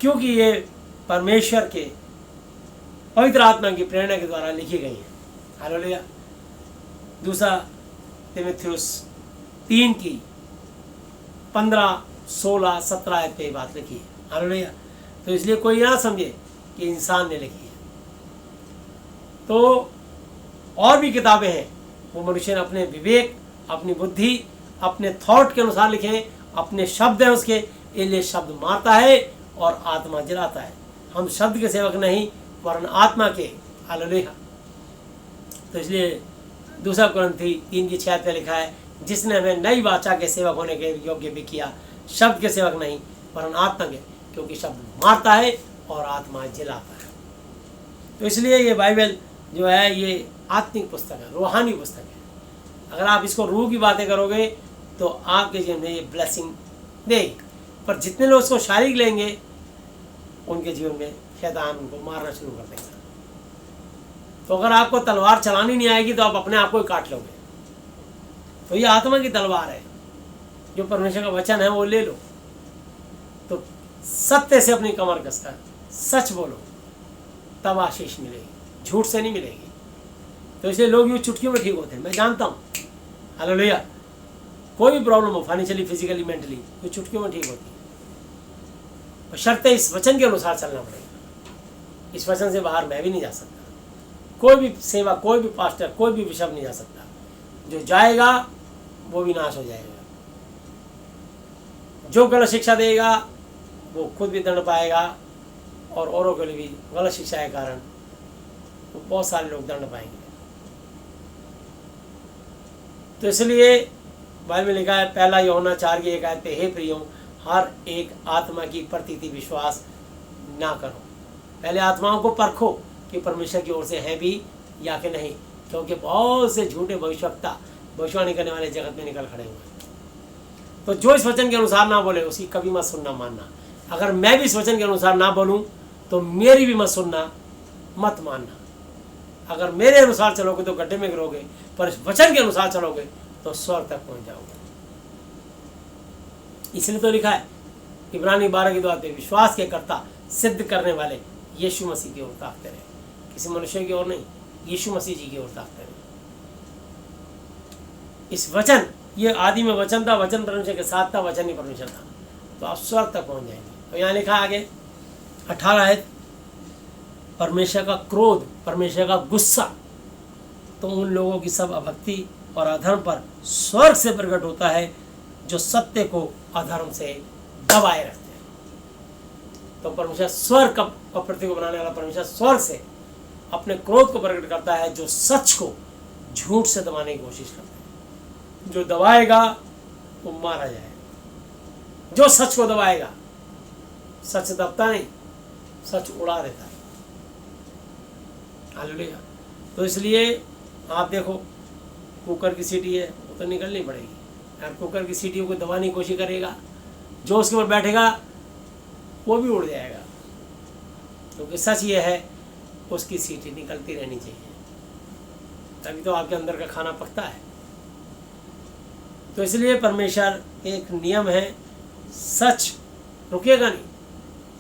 क्योंकि ये परमेश्वर के पवित्र आत्मा की प्रेरणा के द्वारा लिखी गई है। हालेलुया। 2 तीमुथियुस 3 की 15, 16, 17 आयत पे बात लिखी है। हालेलुया। तो इसलिए कोई ना समझे कि इंसान ने लिखी है। तो और भी किताबें हैं, वो मनुष्य ने अपने विवेक, अपनी बुद्धि, अपने थॉट के अनुसार लिखे, अपने शब्द हैं उसके, इसलिए शब्द मारता है और आत्मा जलाता है। हम शब्द के सेवक नहीं वरन आत्मा के। हालेलुया। तो इसलिए 2 कुरिन्थी 3:6 पे लिखा है, जिसने हमें नई वाचा के सेवक होने के योग्य भी किया, शब्द के सेवक नहीं वरन आत्मा के, क्योंकि शब्द मारता है और आत्मा जलाता है। तो इसलिए ये बाइबल जो है ये आत्मिक पुस्तक है, रूहानी पुस्तक है। अगर आप इसको रूह की बातें करोगे तो आपके जीवन में ये ब्लेसिंग देगी। पर जितने लोग उसको शारीरिक लेंगे उनके जीवन में शैतान उनको मारना शुरू कर देगा। तो अगर आपको तलवार चलानी नहीं आएगी तो आप अपने आप को ही काट लोगे। तो ये आत्मा की तलवार है, जो परमेश्वर का वचन है वो ले लो। तो सत्य से अपनी कमर कसकर सच बोलो, तब आशीष मिलेगी, झूठ से नहीं मिलेगी। तो इसलिए लोग यूँ चुटकियों में ठीक होते हैं, मैं जानता हूँ। हालेलुया। कोई भी प्रॉब्लम हो, फाइनेंशियली, फिजिकली, मेंटली, वो चुटकियों में ठीक होती है। बशर्ते इस वचन के अनुसार चलना पड़ेगा। इस वचन से बाहर मैं भी नहीं जा सकता, कोई भी सेवा, कोई भी पास्टर, कोई भी बिशप नहीं जा सकता। जो जाएगा वो भी नाश हो जाएगा। जो गलत शिक्षा देगा वो खुद भी दंड पाएगा, और औरों के लिए भी गलत शिक्षा के कारण वो बहुत सारे लोग दंड पाएंगे। तो इसलिए बाइबल में लिखा है, पहला यूहन्ना 4:1 पे, हे प्रियो, हर एक आत्मा की प्रतीति विश्वास ना करो। पहले आत्माओं को परखो कि परमेश्वर की ओर से है भी या कि नहीं, क्योंकि बहुत से झूठे भविष्यवक्ता, भविष्यवाणी करने वाले जगत में निकल खड़े हुए हैं। तो जो इस वचन के अनुसार ना बोले उसकी कभी मत सुनना मानना। अगर मैं भी इस वचन के अनुसार ना बोलूं तो मेरी भी मत सुनना, मत मानना। अगर मेरे अनुसार चलोगे तो गड्ढे में गिरोगे, पर इस वचन के अनुसार चलोगे तो स्वर्ग तक पहुंच जाओगे। इसलिए तो लिखा है इब्रानी 12:2 पे, विश्वास के कर्ता, सिद्ध करने वाले यीशु मसीह की ओर ताकते रहे। किसी मनुष्य की ओर नहीं, यीशु मसीह जी की ओर ताकते रहे। इस वचन, ये आदि में वचन था, वचन परमेश्वर के साथ था, वचन ही परमेश्वर था, तो आप स्वर्ग तक पहुंच जाएंगे। तो यहाँ लिखा आगे 18 है, परमेश्वर का क्रोध, परमेश्वर का गुस्सा तो उन लोगों की सब अभक्ति और अधर्म पर स्वर्ग से प्रकट होता है, जो सत्य को अधर्म से दबाए रखते हैं। तो परमेश्वर स्वर्ग का पृथ्वी को बनाने वाला परमेश्वर स्वर्ग से अपने क्रोध को प्रकट करता है, जो सच को झूठ से दबाने की कोशिश करता है। जो दबाएगा वो मारा जाएगा। जो सच को दबाएगा, सच दबता नहीं, सच उड़ा देता है। हालेलुया। तो इसलिए आप देखो, कुकर की सीटी है, वो तो निकलनी पड़ेगी यार। कुकर की सीटी को दबाने की कोशिश करेगा, जो उसके ऊपर बैठेगा वो भी उड़ जाएगा। क्योंकि सच ये है, उसकी सीटी निकलती रहनी चाहिए, तभी तो आपके अंदर का खाना पकता है। तो इसलिए परमेश्वर एक नियम है, सच रुकेगा नहीं,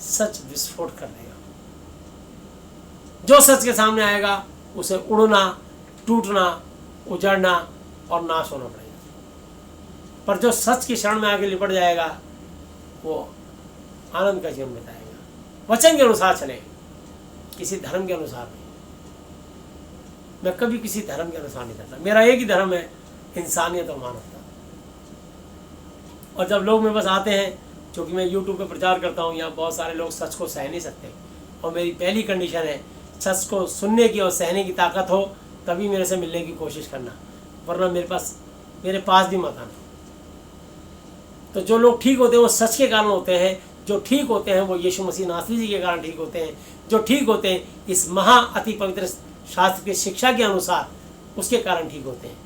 सच विस्फोट कर देगा। जो सच के सामने आएगा उसे उड़ना, टूटना, उजड़ना और नाश होना पड़ेगा। पर जो सच की शरण में आगे लिपट जाएगा वो आनंद का जीवन बिताएगा। वचन के अनुसार चलेगा, किसी धर्म के अनुसार नहीं। मैं कभी किसी धर्म के अनुसार नहीं करता। मेरा एक ही धर्म है, इंसानियत और मानवता। और जब लोग मेरे पास आते हैं, क्योंकि मैं यूट्यूब पे प्रचार करता हूँ, यहाँ बहुत सारे लोग सच को सह नहीं सकते, और मेरी पहली कंडीशन है सच को सुनने की और सहने की ताकत हो, तभी मेरे से मिलने की कोशिश करना, वरना मेरे पास भी मत आना। तो जो लोग ठीक होते हैं वो सच के कारण होते हैं, जो ठीक होते हैं वो यीशु मसीह नासरी जी के कारण ठीक होते हैं, जो ठीक होते हैं इस महा अति पवित्र शास्त्र की शिक्षा के अनुसार, उसके कारण ठीक होते हैं।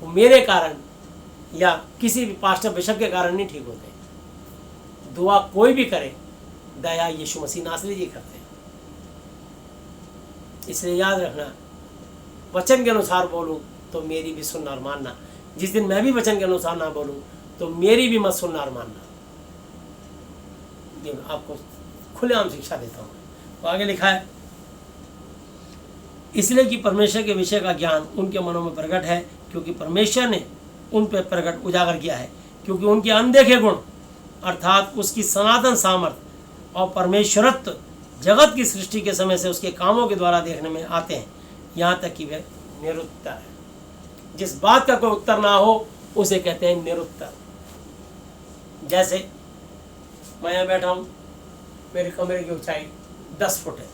वो मेरे कारण या किसी भी पास्टर बिशप के कारण नहीं ठीक होते। दुआ कोई भी करे, दया यीशु मसीह नासरी जी करते हैं। इसलिए याद रखना, वचन के अनुसार बोलूं तो मेरी भी सुनना और मानना। जिस दिन मैं भी वचन के अनुसार ना बोलूं तो मेरी भी मत सुनना और मानना। ये आपको खुलेआम शिक्षा देता हूं। तो आगे लिखा है, इसलिए कि परमेश्वर के विषय का ज्ञान उनके मनों में प्रकट है, क्योंकि परमेश्वर ने उन पर प्रकट उजागर किया है। क्योंकि उनके अनदेखे गुण अर्थात उसकी सनातन सामर्थ्य और परमेश्वरत्व जगत की सृष्टि के समय से उसके कामों के द्वारा देखने में आते हैं, यहाँ तक कि वे निरुत्तर है। जिस बात का कोई उत्तर ना हो उसे कहते हैं निरुत्तर। जैसे मैं यहाँ बैठा हूँ, मेरे कमरे की ऊंचाई 10 फुट है,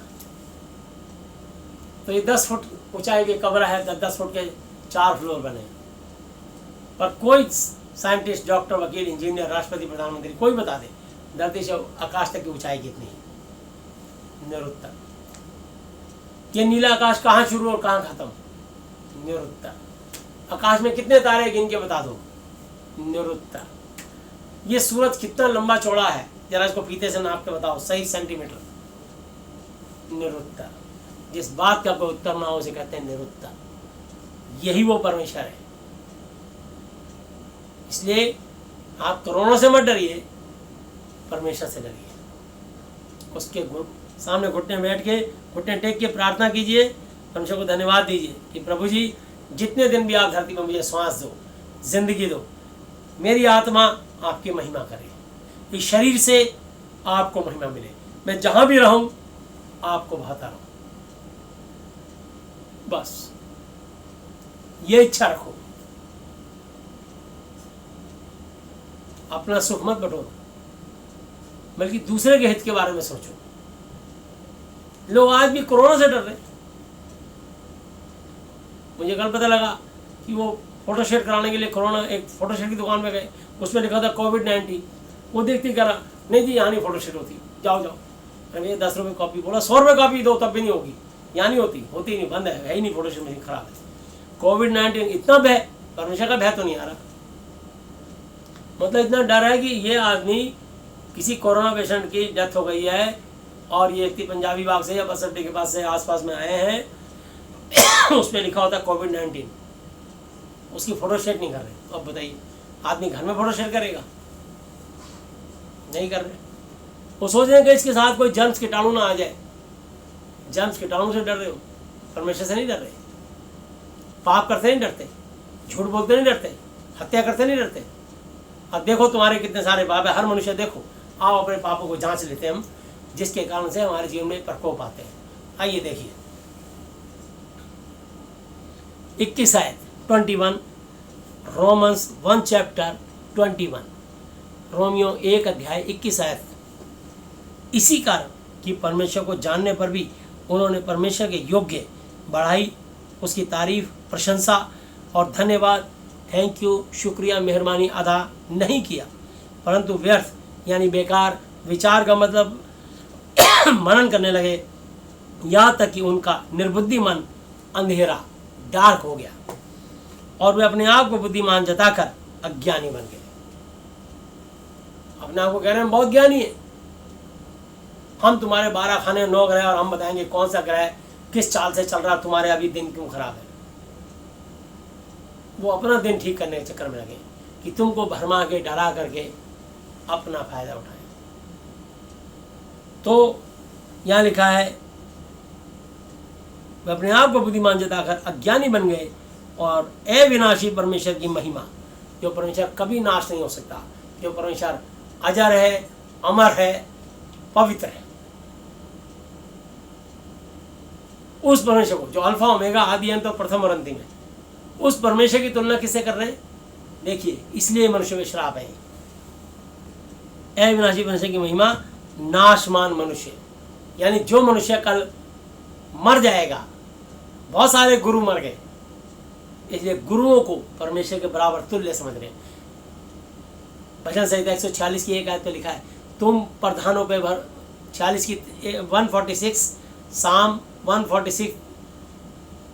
तो ये 10 फुट ऊंचाई के कमरा है, 10 फुट के 4 फ्लोर बने। पर कोई साइंटिस्ट, डॉक्टर, वकील, इंजीनियर, राष्ट्रपति, प्रधानमंत्री कोई बता दे धरती से आकाश तक की ऊंचाई कितनी है? निरुत्तर। ये नीला आकाश कहाँ शुरू और कहाँ खत्म? निरुत्तर। आकाश में कितने तारे गिन के बता दो? निरुत्तर। ये सूरज कितना लंबा चौड़ा है, जरा इसको फीते से नाप के बताओ, सही सेंटीमीटर। निरुत्तर, जिस बात का कोई उत्तर ना हो उसे कहते हैं निरुत्तर। यही वो परमेश्वर है। इसलिए आप कोरोना से मत डरिए, परमेश्वर से डरिए। उसके सामने घुटने बैठ के, घुटने टेक के प्रार्थना कीजिए, परमेश्वर को धन्यवाद दीजिए कि प्रभु जी जितने दिन भी आप धरती पर मुझे श्वास दो, जिंदगी दो, मेरी आत्मा आपकी महिमा करे, इस शरीर से आपको महिमा मिले, मैं जहां भी रहूं आपको भाता रहूं। बस ये इच्छा रखो, अपना सुख मत बटोरो, बल्कि दूसरे के हित के बारे में सोचो। लोग आज भी कोरोना से डर रहे। मुझे कल पता लगा कि वो फोटोशूट कराने के लिए कोरोना, एक फोटोशूट की दुकान में गए, उसमें लिखा था कोविड-19। वो देखती करा, नहीं जी यहाँ नहीं फोटोशूट होती, जाओ जाओ। अरे 10 रुपये कॉपी, बोला 100 रुपये कॉपी दो तब भी नहीं होगी, यहाँ नहीं होती, होती नहीं, बंद है ही नहीं, फोटोशूट मशीन खराब है। कोविड-19 इतना भय, परमेश्वर का भय तो नहीं आ रहा। मतलब इतना डर है कि ये आदमी, किसी कोरोना पेशेंट की डेथ हो गई है और ये व्यक्ति पंजाबी बाग से या बस अड्डे के पास से आसपास में आए हैं, उस पर लिखा होता है कोविड-19, उसकी फोटोशूट नहीं कर रहे। तो अब बताइए, आदमी घर में फोटोशूट करेगा? नहीं कर रहे। वो सोच रहे हैं कि इसके साथ कोई जर्म्स कीटाणु ना आ जाए। जर्म्स कीटाणु से डर रहे हो, परमेश्वर से नहीं डर रहे। पाप करते नहीं डरते, झूठ बोलते नहीं डरते, हत्या करते नहीं डरते। अब देखो तुम्हारे कितने सारे पाप है, हर मनुष्य देखो, आओ अपने पापों को जांच लेते हैं हम, जिसके कारण से हमारे जीवन में प्रकोप आते हैं। आइए देखिए 21 आयत 21, रोमन्स 1 चैप्टर 21, रोमियो 1 अध्याय 21 आयत। इसी कारण कि परमेश्वर को जानने पर भी उन्होंने परमेश्वर के योग्य बढ़ाई, उसकी तारीफ, प्रशंसा और धन्यवाद, थैंक यू, शुक्रिया, मेहरबानी अदा नहीं किया, परंतु व्यर्थ यानी बेकार विचार का मतलब मनन करने लगे, यहाँ तक कि उनका निर्बुद्धि मन अंधेरा, डार्क हो गया और वे अपने आप को बुद्धिमान जताकर अज्ञानी बन गए। अपने आप को कह रहे हैं हम बहुत ज्ञानी है, हम तुम्हारे 12 खाने 9 ग्रह और हम बताएंगे कौन सा ग्रह किस चाल से चल रहा, तुम्हारे अभी दिन क्यों खराब है। वो अपना दिन ठीक करने के चक्कर में लगे कि तुमको भरमा के डरा करके अपना फायदा उठाए। तो यहाँ लिखा है वे अपने आप को बुद्धिमान जताकर अज्ञानी बन गए और अविनाशी परमेश्वर की महिमा, जो परमेश्वर कभी नाश नहीं हो सकता, जो परमेश्वर अजर है, अमर है, पवित्र है, उस परमेश्वर को जो अल्फा ओमेगा आदि अंत और प्रथम और अंतिम है, उस परमेश्वर की तुलना किससे कर रहे हैं? देखिए, इसलिए मनुष्य में श्राप है। अविनाशी परमेश्वर की महिमा, नाशमान मनुष्य, यानी जो मनुष्य कल मर जाएगा। बहुत सारे गुरु मर गए, इसलिए गुरुओं को परमेश्वर के बराबर तुल्य समझ रहे हैं। भजन संहिता 146 की एक आयत पे लिखा है, तुम प्रधानों पे 40 की 146, साम 146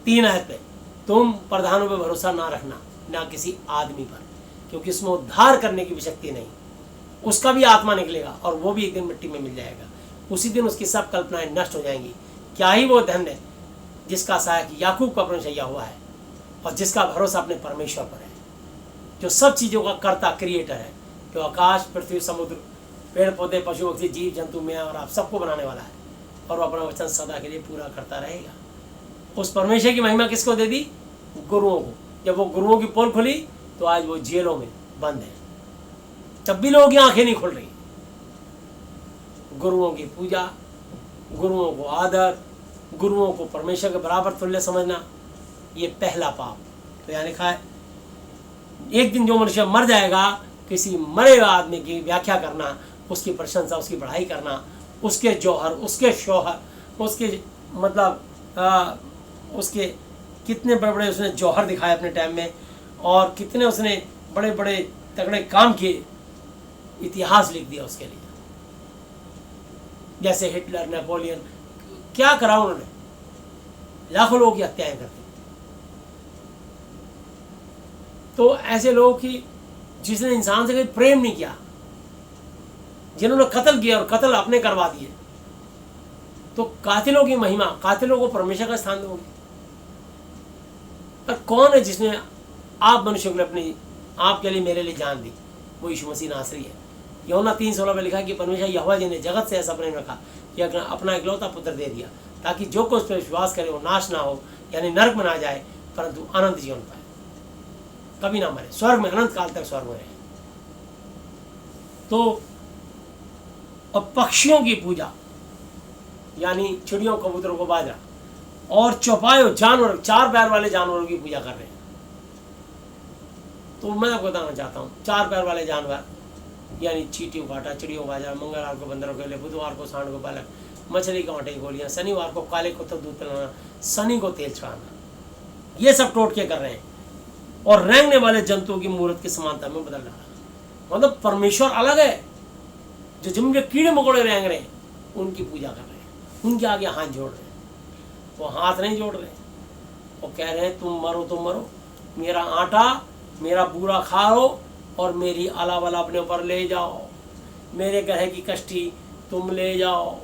3 आयत पे, तुम प्रधानों पे भरोसा ना रखना, ना किसी आदमी पर, क्योंकि इसमें उद्धार करने की भी शक्ति नहीं। उसका भी आत्मा निकलेगा और वो भी एक दिन मिट्टी में मिल जाएगा। उसी दिन उसकी सब कल्पनाएं नष्ट हो जाएंगी। क्या ही वो धन है जिसका सहायक याकूब का परमेश्वर हुआ है और जिसका भरोसा अपने परमेश्वर पर है, जो सब चीज़ों का कर्ता, क्रिएटर है, जो आकाश, पृथ्वी, समुद्र, पेड़ पौधे, पशु पक्षी, जीव जंतु में और आप सबको बनाने वाला है, और वो अपना वचन सदा के लिए पूरा करता रहेगा। उस परमेश्वर की महिमा किसको दे दी? गुरुओं को। जब वो गुरुओं की पोल खुली तो आज वो जेलों में बंद है, तब भी लोगों की आंखें नहीं खुल रही। गुरुओं की पूजा, गुरुओं को आदर, गुरुओं को परमेश्वर के बराबर तुल्य समझना, ये पहला पाप। तो यहाँ लिखा है एक दिन जो मनुष्य मर जाएगा, किसी मरे हुए आदमी की व्याख्या करना, उसकी प्रशंसा, उसकी बढ़ाई करना, उसके जौहर, उसके शौहर, उसके मतलब उसके कितने बड़े बड़े उसने जौहर दिखाए अपने टाइम में, और कितने उसने बड़े बड़े तगड़े काम किए, इतिहास लिख दिया उसके लिए। जैसे हिटलर, नेपोलियन, क्या करा उन्होंने, लाखों लोगों की हत्याएं करती। तो ऐसे लोगों की जिसने इंसान से कभी प्रेम नहीं किया, जिन्होंने कत्ल किया और कत्ल अपने करवा दिए, तो कातिलों की महिमा, कातिलों को परमेश्वर का स्थान दोगे? पर कौन है जिसने आप मनुष्य को अपनी आपके लिए मेरे लिए जान दी? वो यीशु मसीह नासरी है। यूहन्ना 3:16 में लिखा है कि परमेश्वर यहोवा जी ने जगत से ऐसा प्रेम रखा कि अपना इकलौता पुत्र दे दिया, ताकि जो कोई उस पर विश्वास करे वो नाश ना हो, यानी नरक में ना जाए, परंतु अनंत जीवन पाए, कभी ना मरे, स्वर्ग में अनंत काल तक स्वर्ग में रहे। तो अब पक्षियों की पूजा, यानी चिड़ियों, कबूतरों को बाजरा, और चौपायों, जानवर, 4 पैर वाले जानवरों की पूजा कर रहे हैं। तो मैं आपको बताना चाहता हूँ, 4 पैर वाले जानवर यानी चींटी को काटा, चिड़ियों को बाजरा, मंगलवार को बंदरों के लिए, बुधवार को सांड को पालक, मछली के आटे की गोलियाँ, शनिवार को काले को तो दूध पिलाना, शनि को तेल चढ़ाना, ये सब टोटके कर रहे हैं। और रेंगने वाले जंतुओं की मूर्त की समानता में बदल रहा। मतलब परमेश्वर अलग है, जो जिनके कीड़े मकोड़े रेंग रहे हैं उनकी पूजा कर रहे हैं, उनके आगे हाथ जोड़ रहे हैं। वो हाथ नहीं जोड़ रहे, वो कह रहे हैं तुम मरो तो मरो, मेरा आटा, मेरा बूरा खाओ और मेरी अलावला अपने ऊपर ले जाओ, मेरे ग्रह की कष्टी तुम ले जाओ,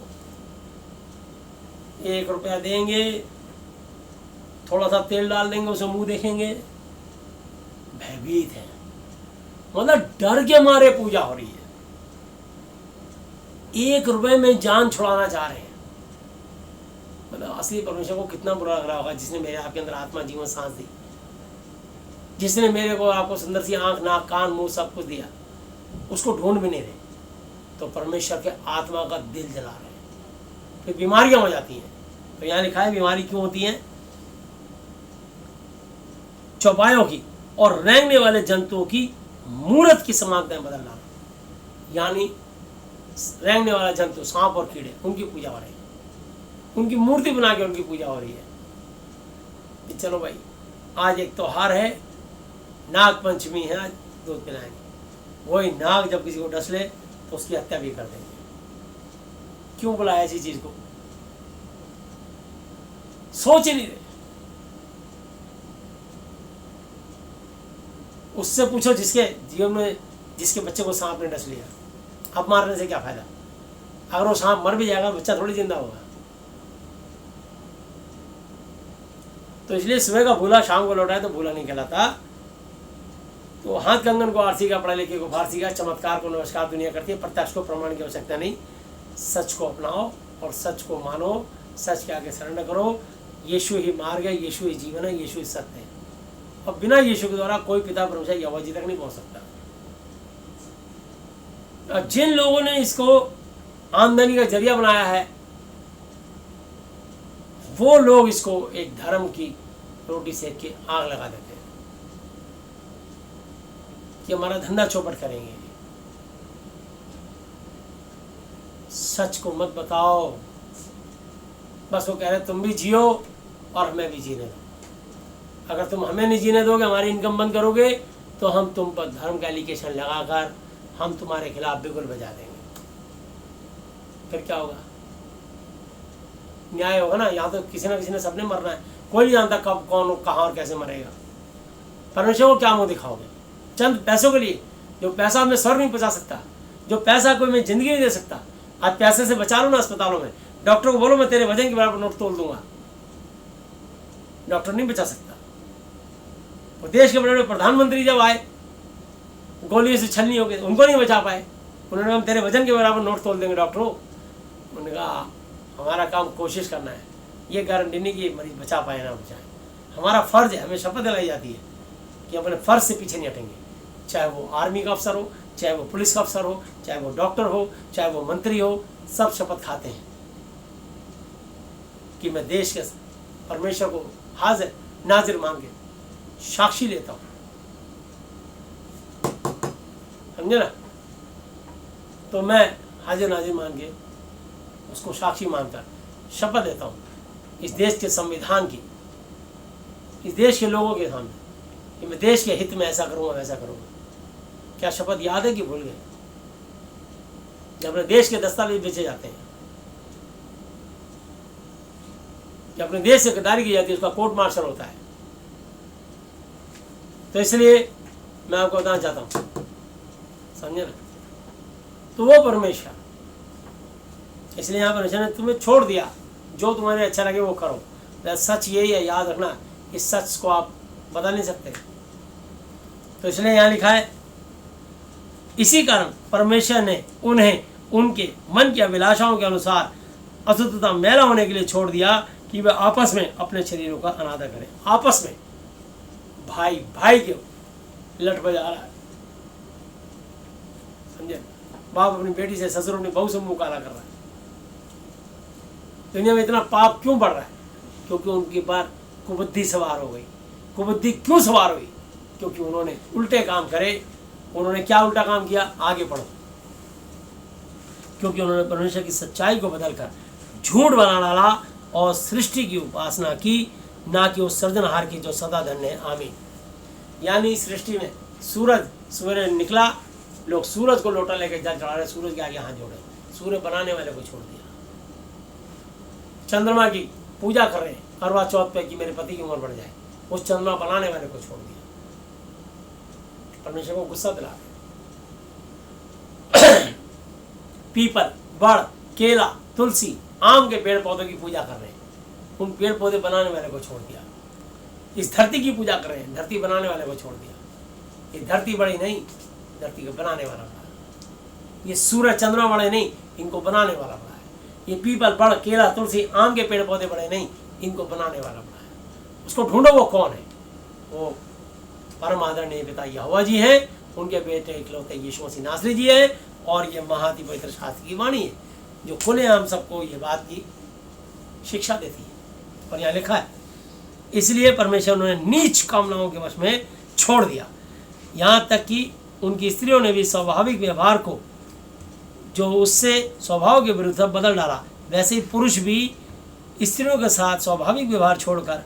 1 रुपया देंगे, थोड़ा सा तेल डाल देंगे, उसे मुंह देखेंगे, भयभीत है। मतलब डर के मारे पूजा हो रही है, 1 रुपए में जान छुड़ाना चाह रहे हैं। मतलब असली परमेश्वर को कितना बुरा लग रहा होगा, जिसने मेरे आपके अंदर आत्मा, जीवन, सांस दी, जिसने मेरे को आपको सुंदर सी आंख, नाक, कान, मुंह सब कुछ दिया, उसको ढूंढ भी नहीं रहे, तो परमेश्वर के आत्मा का दिल जला रहे हैं। फिर बीमारियां हो जाती हैं। तो यहाँ लिखा है बीमारी क्यों होती है? चौपायों की और रेंगने वाले जंतुओं की मूर्त की समानता में बदलना, यानी रेंगने वाला जंतु, सांप और कीड़े, उनकी पूजा हो रही है, उनकी मूर्ति बना के उनकी पूजा हो रही है। कि चलो भाई, आज एक त्योहार है, नाग पंचमी है, आज दूध पिलाएंगे। वही नाग जब किसी को डस ले तो उसकी हत्या भी कर देंगे। क्यों बुलाया ऐसी चीज को? सोच ही नहीं रहे। उससे पूछो जिसके जीवन में, जिसके बच्चे को सांप ने डस लिया, अब मारने से क्या फायदा? अगर वो सांप मर भी जाएगा, बच्चा थोड़ी जिंदा होगा। तो इसलिए सुबह का भूला शाम को लौटाए तो भूला नहीं कहलाता। तो हाथ कंगन को आरसी का, पढ़ा लिखे को फारसी का, चमत्कार को नमस्कार दुनिया करती है, प्रत्यक्ष को प्रमाण की आवश्यकता नहीं। सच को अपनाओ और सच को मानो, सच के आगे शरण करो। यीशु ही मार्ग है, यीशु ही जीवन है, यीशु ही सत्य है, और बिना यीशु के द्वारा कोई पिता परमेश्वर यहोवा जी तक नहीं पहुंच सकता। जिन लोगों ने इसको आमदनी का जरिया बनाया है, वो लोग इसको एक धर्म की रोटी सेक के आग लगा देते हैं कि हमारा धंधा चौपट करेंगे। सच को मत बताओ, बस वो कह रहे तुम भी जियो और हमें भी जीने दो। अगर तुम हमें नहीं जीने दोगे, हमारी इनकम बंद करोगे, तो हम तुम पर धर्म का एलिगेशन लगाकर हम तुम्हारे खिलाफ बिगुल बजा देंगे। फिर क्या होगा? न्याय होगा ना? यहाँ तो किसी ना किसी ने, सबने मरना है, कोई नहीं जानता कब, कौन, कहाँ और कैसे मरेगा। परमेश्वर को क्या मुंह दिखाओगे? चंद पैसों के लिए, जो पैसा हमें स्वर्ग नहीं पहुँचा सकता, जो पैसा कोई मैं जिंदगी नहीं दे सकता। आज पैसे से बचा लो ना अस्पतालों में, डॉक्टर को बोलो मैं तेरे वजन के बराबर नोट तोल दूंगा, डॉक्टर नहीं बचा सकता। वो देश के बड़े बड़े प्रधानमंत्री जब आए, गोलियों से छलनी हो गई, उनको नहीं बचा पाए। उन्होंने हम तेरे वजन के बराबर नोट तोल देंगे डॉक्टरों। उन्होंने कहा हमारा काम कोशिश करना है, ये गारंटी नहीं कि मरीज बचा पाए ना बचाए। हमारा फर्ज है, हमें शपथ दिलाई जाती है कि अपने फर्ज से पीछे नहीं हटेंगे। चाहे वो आर्मी का अफसर हो, चाहे वो पुलिस का अफसर हो, चाहे वो डॉक्टर हो, चाहे वो मंत्री हो, सब शपथ खाते हैं कि मैं देश के परमेश्वर को हाजिर नाजिर मान के साक्षी लेता हूं। समझे ना? तो मैं हाजिर नाजिर मान के उसको साक्षी मानकर शपथ लेता हूं इस देश के संविधान की, इस देश के लोगों के सामने, कि मैं देश के हित में ऐसा करूंगा, वैसा करूंगा। क्या शपथ याद है कि भूल गए? जब अपने देश के दस्तावेज बेचे जाते हैं, जब अपने देश से गद्दारी की जाती है, उसका कोर्ट मार्शल होता है। तो इसलिए मैं आपको बताना चाहता हूं, समझे ना, तो वो परमेश्वर, इसलिए यहाँ परमेश्वर ने तुम्हें छोड़ दिया, जो तुम्हारे अच्छा लगे वो करो। सच यही है, याद रखना, इस सच को आप बदल नहीं सकते। तो इसलिए यहाँ लिखा है, इसी कारण परमेश्वर ने उन्हें उनके मन की अभिलाषाओं के अनुसार अशुद्धता मैला होने के लिए छोड़ दिया कि वे आपस में अपने शरीरों का अनादर करें। आपस में भाई भाई के लट बजा रहा है, समझे, बाप अपनी बेटी से, ससुर अपनी बहू से मुंह काला कर रहा है। दुनिया में इतना पाप क्यों बढ़ रहा है? क्योंकि उनके पास कुबुद्धि सवार हो गई। कुबुद्धि क्यों सवार हुई? क्योंकि उन्होंने उल्टे काम करे। उन्होंने क्या उल्टा काम किया? आगे पढ़ो। क्योंकि उन्होंने परमेश्वर की सच्चाई को बदलकर झूठ बना डाला और सृष्टि की उपासना की, ना कि उस सृजनहार की जो सदा धन्य है। आमीन। यानी सृष्टि में सूरज सवेरे निकला, लोग सूरज को लोटा लेकर जल चढ़ा रहे, सूरज के आगे हाथ जोड़े, सूर्य बनाने वाले को छोड़ दिया। चंद्रमा की पूजा कर रहे हैं करवा चौथ पे कि मेरे पति की उम्र बढ़ जाए, उस चंद्रमा बनाने वाले को छोड़ दिया। परमेश्वर को गुस्सा दिला रहे। पीपल, बड़, केला, तुलसी, आम के पेड़ पौधों की पूजा कर रहे हैं, उन पेड़ पौधे बनाने वाले को छोड़ दिया। इस धरती की पूजा कर रहे हैं, धरती बनाने वाले को छोड़ दिया। ये धरती बड़ी नहीं, धरती को बनाने वाला बड़ा है। ये सूरज चंद्रमा बड़े नहीं, इनको बनाने वाला बड़ा है। ये पीपल, बड़, केला, तुलसी, आम के पेड़ पौधे बड़े नहीं, इनको बनाने वाला बड़ा है। उसको ढूंढो, वो कौन है? वो परम आदरणीय पिता यहोवा जी हैं, उनके बेटे इकलौते यीशु मसीह नासरी जी हैं। और ये महाति पवित्र शास्त्र की वाणी है जो खुलेआम सबको ये बात की शिक्षा देती है। और यहाँ लिखा है, इसलिए परमेश्वर ने नीच कामनाओं के वश में छोड़ दिया। यहाँ तक कि उनकी स्त्रियों ने भी स्वाभाविक व्यवहार को, जो उससे स्वभाव के विरुद्ध बदल डाला, वैसे ही पुरुष भी स्त्रियों के साथ स्वाभाविक व्यवहार छोड़कर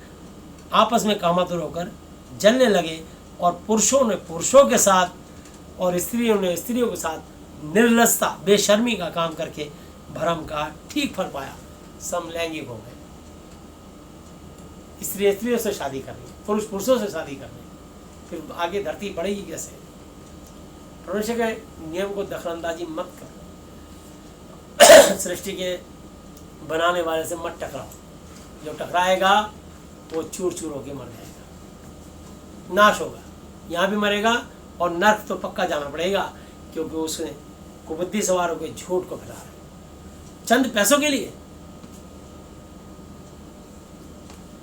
आपस में कामातुर होकर जलने लगे, और पुरुषों ने पुरुषों के साथ और स्त्रियों ने स्त्रियों के साथ निर्लजता, बेशर्मी का काम करके भरम का ठीक फल पाया। समलैंगिक हो गए। स्त्री स्त्रियों से शादी कर रही, पुरुष पुरुषों से शादी कर रहे, फिर आगे धरती बढ़ेगी कैसे? परमेश्वर के नियम को दखलंदाजी मत करो। सृष्टि के बनाने वाले से मत टकराओ। जो टकराएगा वो चूर चूर होकर मर जाएगा, नाश होगा। यहाँ भी मरेगा और नर्क तो पक्का जाना पड़ेगा, क्योंकि उसने कुबुद्धि सवार होकर झूठ को फैला रहा है चंद पैसों के लिए।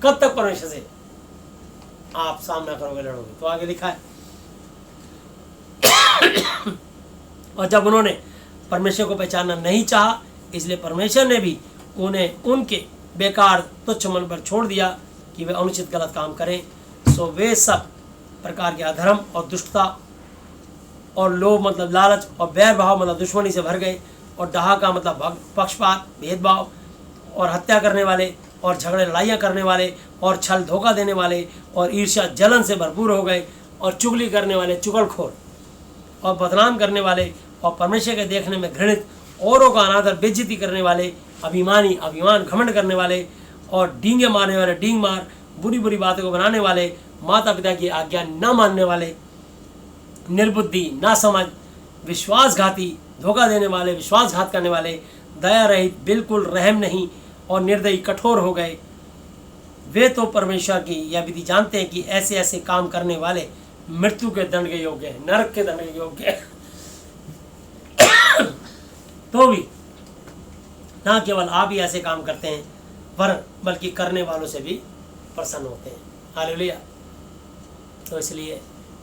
कब तक परमेश्वर से आप सामना करोगे, लड़ोगे? तो आगे लिखा है, और जब उन्होंने परमेश्वर को पहचानना नहीं चाहा, इसलिए परमेश्वर ने भी उन्हें उनके बेकार तुच्छ मन पर छोड़ दिया कि वे अनुचित गलत काम करें। सो वे सब प्रकार के अधर्म और दुष्टता और लोभ मतलब लालच और बैर भाव मतलब दुश्मनी से भर गए, और डहाका मतलब पक्षपात, भेदभाव और हत्या करने वाले और झगड़े लड़ाइयाँ करने वाले और छल धोखा देने वाले और ईर्ष्या जलन से भरपूर हो गए, और चुगली करने वाले, चुगलखोर और बदनाम करने वाले, और परमेश्वर के देखने में घृणित, औरों का अनादर बेइज्जती करने वाले, अभिमानी, अभिमान घमंड करने वाले, और डींगे मारने वाले, डींग मार, बुरी बुरी बातों को बनाने वाले, माता पिता की आज्ञा न मानने वाले, निर्बुद्धि, नासमझ, विश्वासघाती, धोखा देने वाले, विश्वासघात करने वाले, दया रहित, बिल्कुल रहम नहीं, और निर्दयी, कठोर हो गए। वे तो परमेश्वर की यह विधि जानते हैं कि ऐसे ऐसे काम करने वाले मृत्यु के दंड के योग्य हैं, नरक के दंड के योग्य हैं। तो भी ना केवल आप ही ऐसे काम करते हैं, बल्कि करने वालों से भी प्रसन्न होते हैं। हालेलुया। तो इसलिए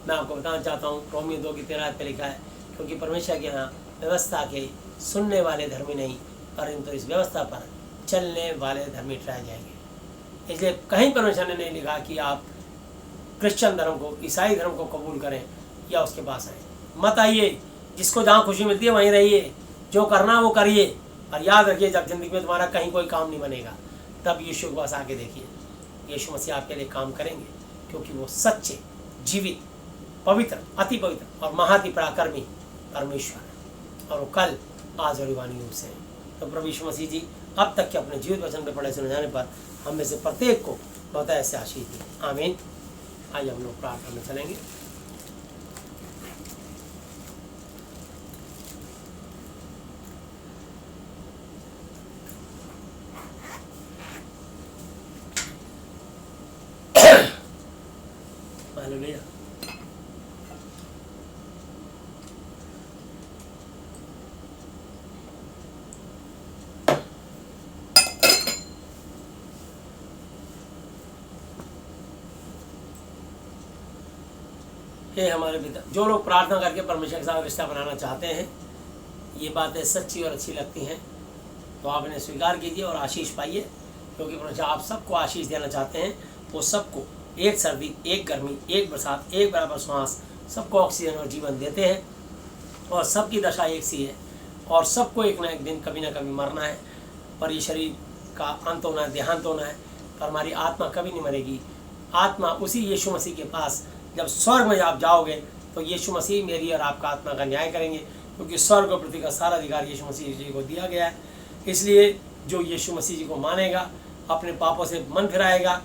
मैं आपको बताना चाहता हूँ, रोमियो 2:13 पे लिखा है, क्योंकि परमेश्वर के यहाँ व्यवस्था के सुनने वाले धर्मी नहीं, परंतु इस व्यवस्था पर चलने वाले धर्मी ठहराए जाएंगे। इसलिए कहीं परमेश्वर ने नहीं लिखा कि आप क्रिश्चियन धर्म को, ईसाई धर्म को कबूल करें या उसके पास आए। मत आइए, जिसको जहाँ खुशी मिलती है वहीं रहिए, जो करना वो करिए। और याद रखिए, जब जिंदगी में तुम्हारा कहीं कोई काम नहीं बनेगा, तब यीशु के पास आके देखिए, यीशु मसीह आपके लिए काम करेंगे, क्योंकि वो सच्चे, जीवित, पवित्र, अति पवित्र और महाति पराक्रमी परमेश्वर है, और वो कल, आज और युगानी रूप से है। तो प्रभु यीशु मसीह जी अब तक के अपने जीवित वचन के पढ़े सुने जाने पर हम में से प्रत्येक को बहुत ऐसे आशीष दी। आमीन। आइए हम लोग प्रार्थना में चलेंगे। हालेलुया। हे हमारे पिता, जो लोग प्रार्थना करके परमेश्वर के साथ रिश्ता बनाना चाहते हैं, ये बातें सच्ची और अच्छी लगती हैं, तो आप इन्हें स्वीकार कीजिए और आशीष पाइए, क्योंकि परमेश्वर आप सबको आशीष देना चाहते हैं। वो सबको एक सर्दी, एक गर्मी, एक बरसात, एक बराबर श्वास, सबको ऑक्सीजन और जीवन देते हैं, और सबकी दशा एक सी है, और सबको एक ना एक दिन कभी ना कभी मरना है, पर ये शरीर का अंत होना है, देहांत होना है, पर हमारी आत्मा कभी नहीं मरेगी। आत्मा उसी यीशु मसीह के पास, जब स्वर्ग में आप जाओगे तो यीशु मसीह मेरी और आपका आत्मा का न्याय करेंगे, क्योंकि स्वर्ग और पृथ्वी का सारा अधिकार यीशु मसीह जी को दिया गया है। इसलिए जो यीशु मसीह जी को मानेगा, अपने पापों से मन फिराएगा,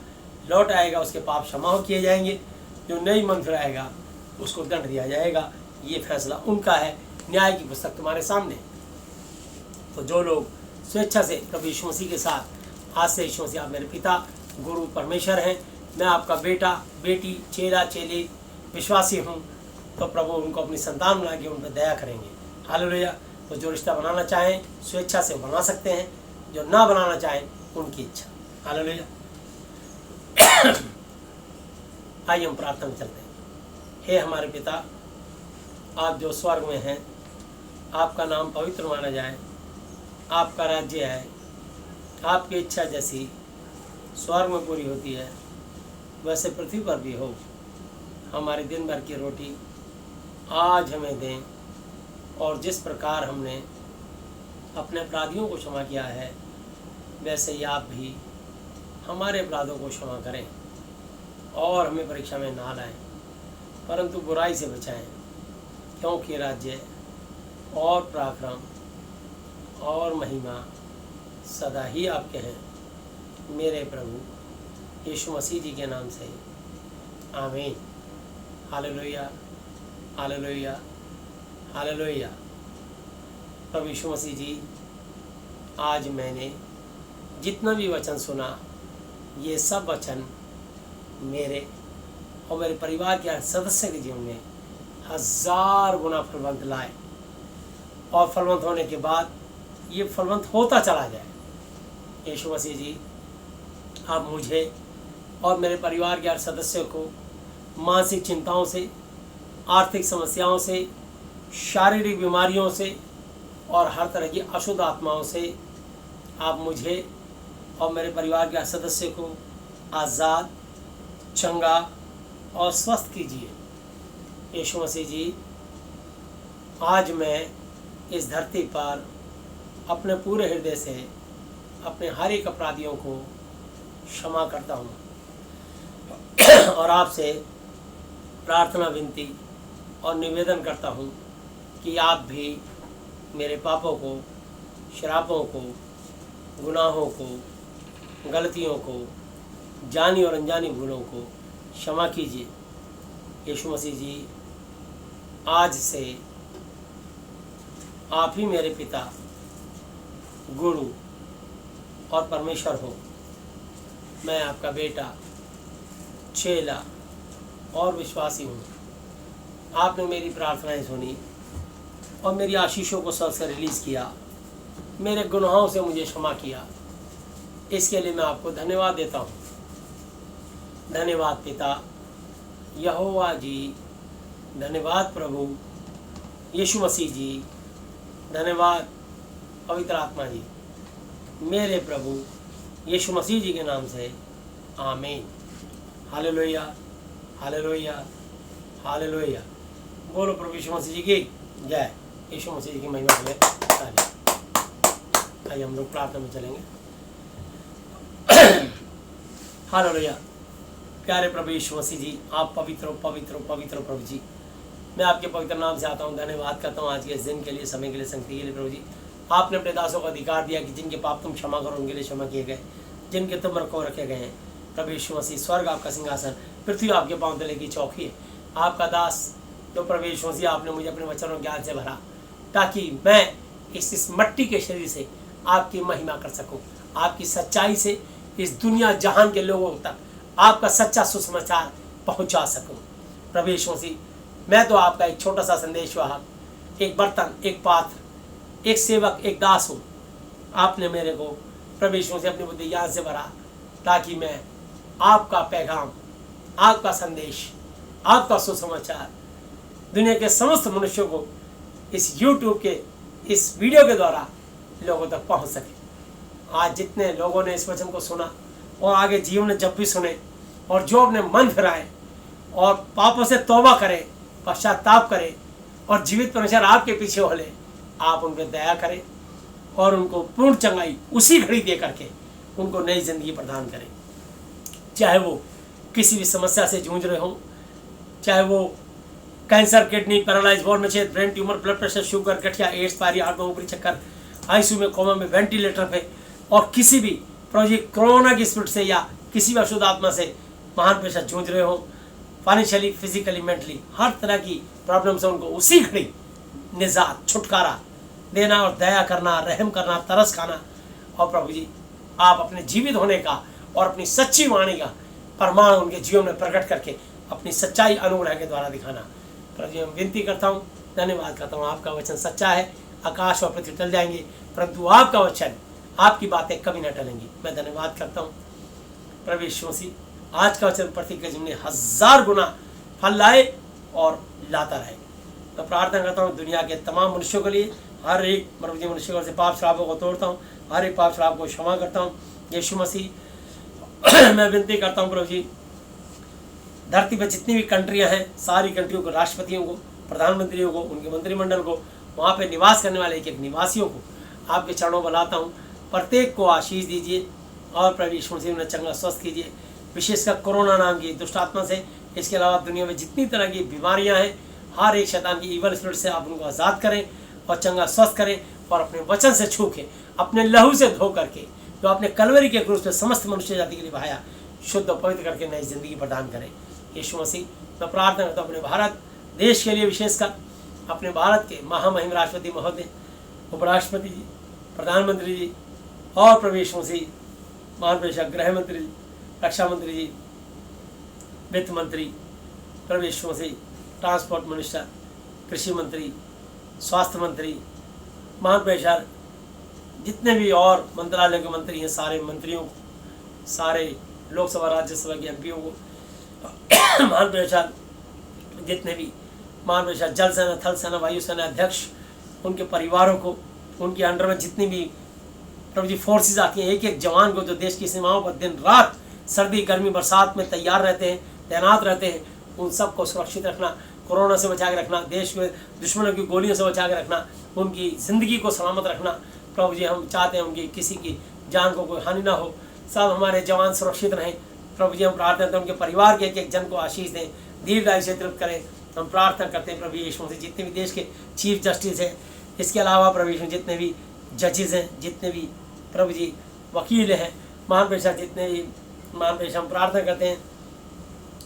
लौट आएगा, उसके पाप क्षमा किए जाएंगे। जो नहीं मन फिराएगा उसको दंड दिया जाएगा। ये फैसला उनका है। न्याय की पुस्तक तुम्हारे सामने। तो जो लोग स्वेच्छा से प्रभु यीशु मसीह के साथ, आज से यीशु मसीह आप मेरे पिता, गुरु, परमेश्वर हैं, मैं आपका बेटा, बेटी, चेला, चेली, विश्वासी हूँ, तो प्रभु उनको अपनी संतान बना के उन पर दया करेंगे। हालेलुया। तो जो रिश्ता बनाना चाहें स्वेच्छा से बना सकते हैं, जो ना बनाना चाहें उनकी इच्छा। हालेलुया। आइए हम प्रार्थना में चलते हैं। हे हमारे पिता, आप जो स्वर्ग में हैं, आपका नाम पवित्र माना जाए, आपका राज्य है, आपकी इच्छा जैसी स्वर्ग में पूरी होती है वैसे पृथ्वी पर भी हो। हमारे दिन भर की रोटी आज हमें दें, और जिस प्रकार हमने अपने अपराधियों को क्षमा किया है, वैसे ही आप भी हमारे अपराधों को क्षमा करें, और हमें परीक्षा में ना लाएं, परंतु बुराई से बचाएं, क्योंकि राज्य और पराक्रम और महिमा सदा ही आपके हैं, मेरे प्रभु यीशु मसीह जी के नाम से, आमीन। Hallelujah, hallelujah, hallelujah. प्रभु यीशु मसीह जी, आज मैंने जितना भी वचन सुना, ये सब वचन मेरे और मेरे परिवार के सदस्य के जीवन में 1000 गुना फलवंत लाए, और फलवंत होने के बाद ये फलवंत होता चला जाए। यीशु मसीह जी, आप मुझे और मेरे परिवार के हर सदस्यों को मानसिक चिंताओं से, आर्थिक समस्याओं से, शारीरिक बीमारियों से और हर तरह की अशुद्ध आत्माओं से आप मुझे और मेरे परिवार के हर सदस्य को आज़ाद, चंगा और स्वस्थ कीजिए। यीशु मसीह जी, आज मैं इस धरती पर अपने पूरे हृदय से अपने हर एक अपराधियों को क्षमा करता हूँ, और आपसे प्रार्थना, विनती और निवेदन करता हूँ कि आप भी मेरे पापों को, शरापों को, गुनाहों को, गलतियों को, जानी और अनजानी भूलों को क्षमा कीजिए। यीशु मसीह जी, आज से आप ही मेरे पिता, गुरु और परमेश्वर हो। मैं आपका बेटा, चेला और विश्वासी हूँ। आपने मेरी प्रार्थनाएं सुनी और मेरी आशीषों को स्वर्ग से रिलीज़ किया, मेरे गुनाहों से मुझे क्षमा किया। इसके लिए मैं आपको धन्यवाद देता हूँ। धन्यवाद पिता यहोवा जी, धन्यवाद प्रभु यीशु मसीह जी, धन्यवाद पवित्र आत्मा जी, मेरे प्रभु यीशु मसीह जी के नाम से, आमीन। Hallelujah, hallelujah, hallelujah. बोलो प्रभु यीशु मसीह जी की जय। यीशु मसीह जी की महिमा करें। आइए हम लोग प्रार्थना में चलेंगे। हालेलुया। प्यारे प्रभु यीशु मसीह जी, आप पवित्र पवित्र पवित्र प्रभु जी, मैं आपके पवित्र नाम से आता हूँ। धन्यवाद करता हूँ आज के इस दिन के लिए, समय के लिए, संगति के लिए। प्रभु जी, आपने अपने दासों को अधिकार दिया कि जिनके पाप तुम क्षमा करो, उनके लिए क्षमा किए गए, जिनके तुम रखो रखे गए हैं। प्रभु यीशु मसीह, स्वर्ग आपका सिंहासन, पृथ्वी आपके पांव तले की चौकी है। आपका दास तो प्रभु यीशु मसीह, आपने मुझे अपने वचनों ज्ञान से भरा, ताकि मैं इस मट्टी के शरीर से आपकी महिमा कर सकूं, आपकी सच्चाई से इस दुनिया जहान के लोगों तक आपका सच्चा सुसमाचार पहुंचा सकूं। प्रभु यीशु मसीह, मैं तो आपका एक छोटा सा संदेश वाहक, एक बर्तन, एक पात्र, एक सेवक, एक दास हूँ। आपने मेरे को प्रभु यीशु मसीह अपनी बुद्धि ज्ञान से भरा ताकि मैं आपका पैगाम, आपका संदेश, आपका सुसमाचार दुनिया के समस्त मनुष्यों को इस YouTube के इस वीडियो के द्वारा लोगों तक पहुंच सके। आज जितने लोगों ने इस वचन को सुना और आगे जीवन में जब भी सुने और जो अपने मन फिराए और पापों से तौबा करें, पश्चाताप करें और जीवित परमेश्वर आपके पीछे हो ले, आप उन पर दया करें और उनको पूर्ण चंगाई उसी घड़ी दे करके उनको नई जिंदगी प्रदान करें। चाहे वो किसी भी समस्या से जूझ रहे हों, चाहे वो कैंसर, किडनी, पैरालाइज, बोन में छेद, brain tumour, blood pressure, sugar, गठिया, एड्स, पायरी, हार्ट में ऊपरी चक्कर, आईसीयू में, कोमा में, वेंटिलेटर पे और किसी भी प्रोजेक्ट कोरोना की स्पिरिट से या किसी भी अशुद्ध आत्मा से महान पेशा जूझ रहे हो, फाइनेंशियली, फिजिकली, मेंटली, हर तरह की प्रॉब्लम से उनको उसी घड़ी निजात, छुटकारा देना और दया करना, रहम करना, तरस खाना। और प्रभु जी आप अपने जीवित होने का और अपनी सच्ची वाणी का प्रमाण उनके जीवन में प्रकट करके अपनी सच्चाई अनुग्रह के द्वारा दिखाना। प्रभु जी हम विनती करता हूँ, धन्यवाद करता हूँ। आपका वचन सच्चा है, आकाश और पृथ्वी टल जाएंगे परंतु आपका वचन, आपकी बातें कभी न टलेंगी। मैं धन्यवाद करता हूँ प्रभु यीशु मसीह, आज का वचन प्रति के जीवन में 1000 गुना फल लाए और लाता रहे। मैं प्रार्थना करता हूँ दुनिया के तमाम मनुष्यों के लिए, हर एक प्रभु जी मनुष्य से पाप शराबों को तोड़ता हूँ, हर एक पाप शराब को क्षमा करता हूँ यीशु मसीह। मैं विनती करता हूँ प्रभु जी धरती पर जितनी भी कंट्रियाँ हैं, सारी कंट्रियों को, राष्ट्रपतियों को, प्रधानमंत्रियों को, उनके मंत्रिमंडल को, वहाँ पे निवास करने वाले एक एक निवासियों को आपके चरणों में लाता हूँ। प्रत्येक को आशीष दीजिए और प्रभु यीशु मसीह उन्हें चंगा स्वस्थ कीजिए, विशेषकर कोरोना नाम की दुष्ट आत्मा से। इसके अलावा दुनिया में जितनी तरह की बीमारियां हैं, हर एक शैतान की ईवल स्पिरिट से आप उनको आज़ाद करें और चंगा स्वस्थ करें और अपने वचन से छू के, अपने लहू से धो करके, जो आपने कलवरी के क्रूस पे समस्त मनुष्य जाति के लिए बहाया, शुद्ध और पवित्र करके नई जिंदगी प्रदान करें यीशु मसीह। मैं प्रार्थना करता हूँ अपने भारत देश के लिए, विशेषकर अपने भारत के महामहिम राष्ट्रपति महोदय, उपराष्ट्रपति जी, प्रधानमंत्री जी और प्रभु यीशु मसीह महान प्रेषक, गृह मंत्री, रक्षा मंत्री जी, वित्त मंत्री, प्रभु यीशु मसीह, ट्रांसपोर्ट मिनिस्टर, कृषि मंत्री, स्वास्थ्य मंत्री, महान प्रेषक, जितने भी और मंत्रालय के मंत्री हैं, सारे मंत्रियों को, सारे लोकसभा राज्यसभा के एमपीओ को, महान प्रेषक जितने भी महान प्रेषक जल सेना, थल सेना, वायु सेना अध्यक्ष, उनके परिवारों को, उनके अंडर में जितनी भी प्रभु जी फोर्सेस आती हैं, एक एक जवान को जो देश की सीमाओं पर दिन रात सर्दी गर्मी बरसात में तैयार रहते हैं, तैनात रहते हैं, उन सबको सुरक्षित रखना, कोरोना से बचा के रखना, देश में दुश्मनों की गोलियों से बचा के रखना, उनकी ज़िंदगी को सलामत रखना। प्रभु जी हम चाहते हैं उनकी किसी की जान को कोई हानि ना हो, सब हमारे जवान सुरक्षित रहें। प्रभु जी हम प्रार्थना करते हैं उनके परिवार के एक एक जन को आशीष दें, दीर्घायु से तृप्त करें। हम प्रार्थना करते हैं प्रभु यीशु से जितने भी देश के चीफ जस्टिस हैं, इसके अलावा प्रभु यीशु जितने भी जजेस हैं, जितने भी प्रभु जी वकील हैं, महान पेशा जितने भी महान पेशा, हम प्रार्थना करते हैं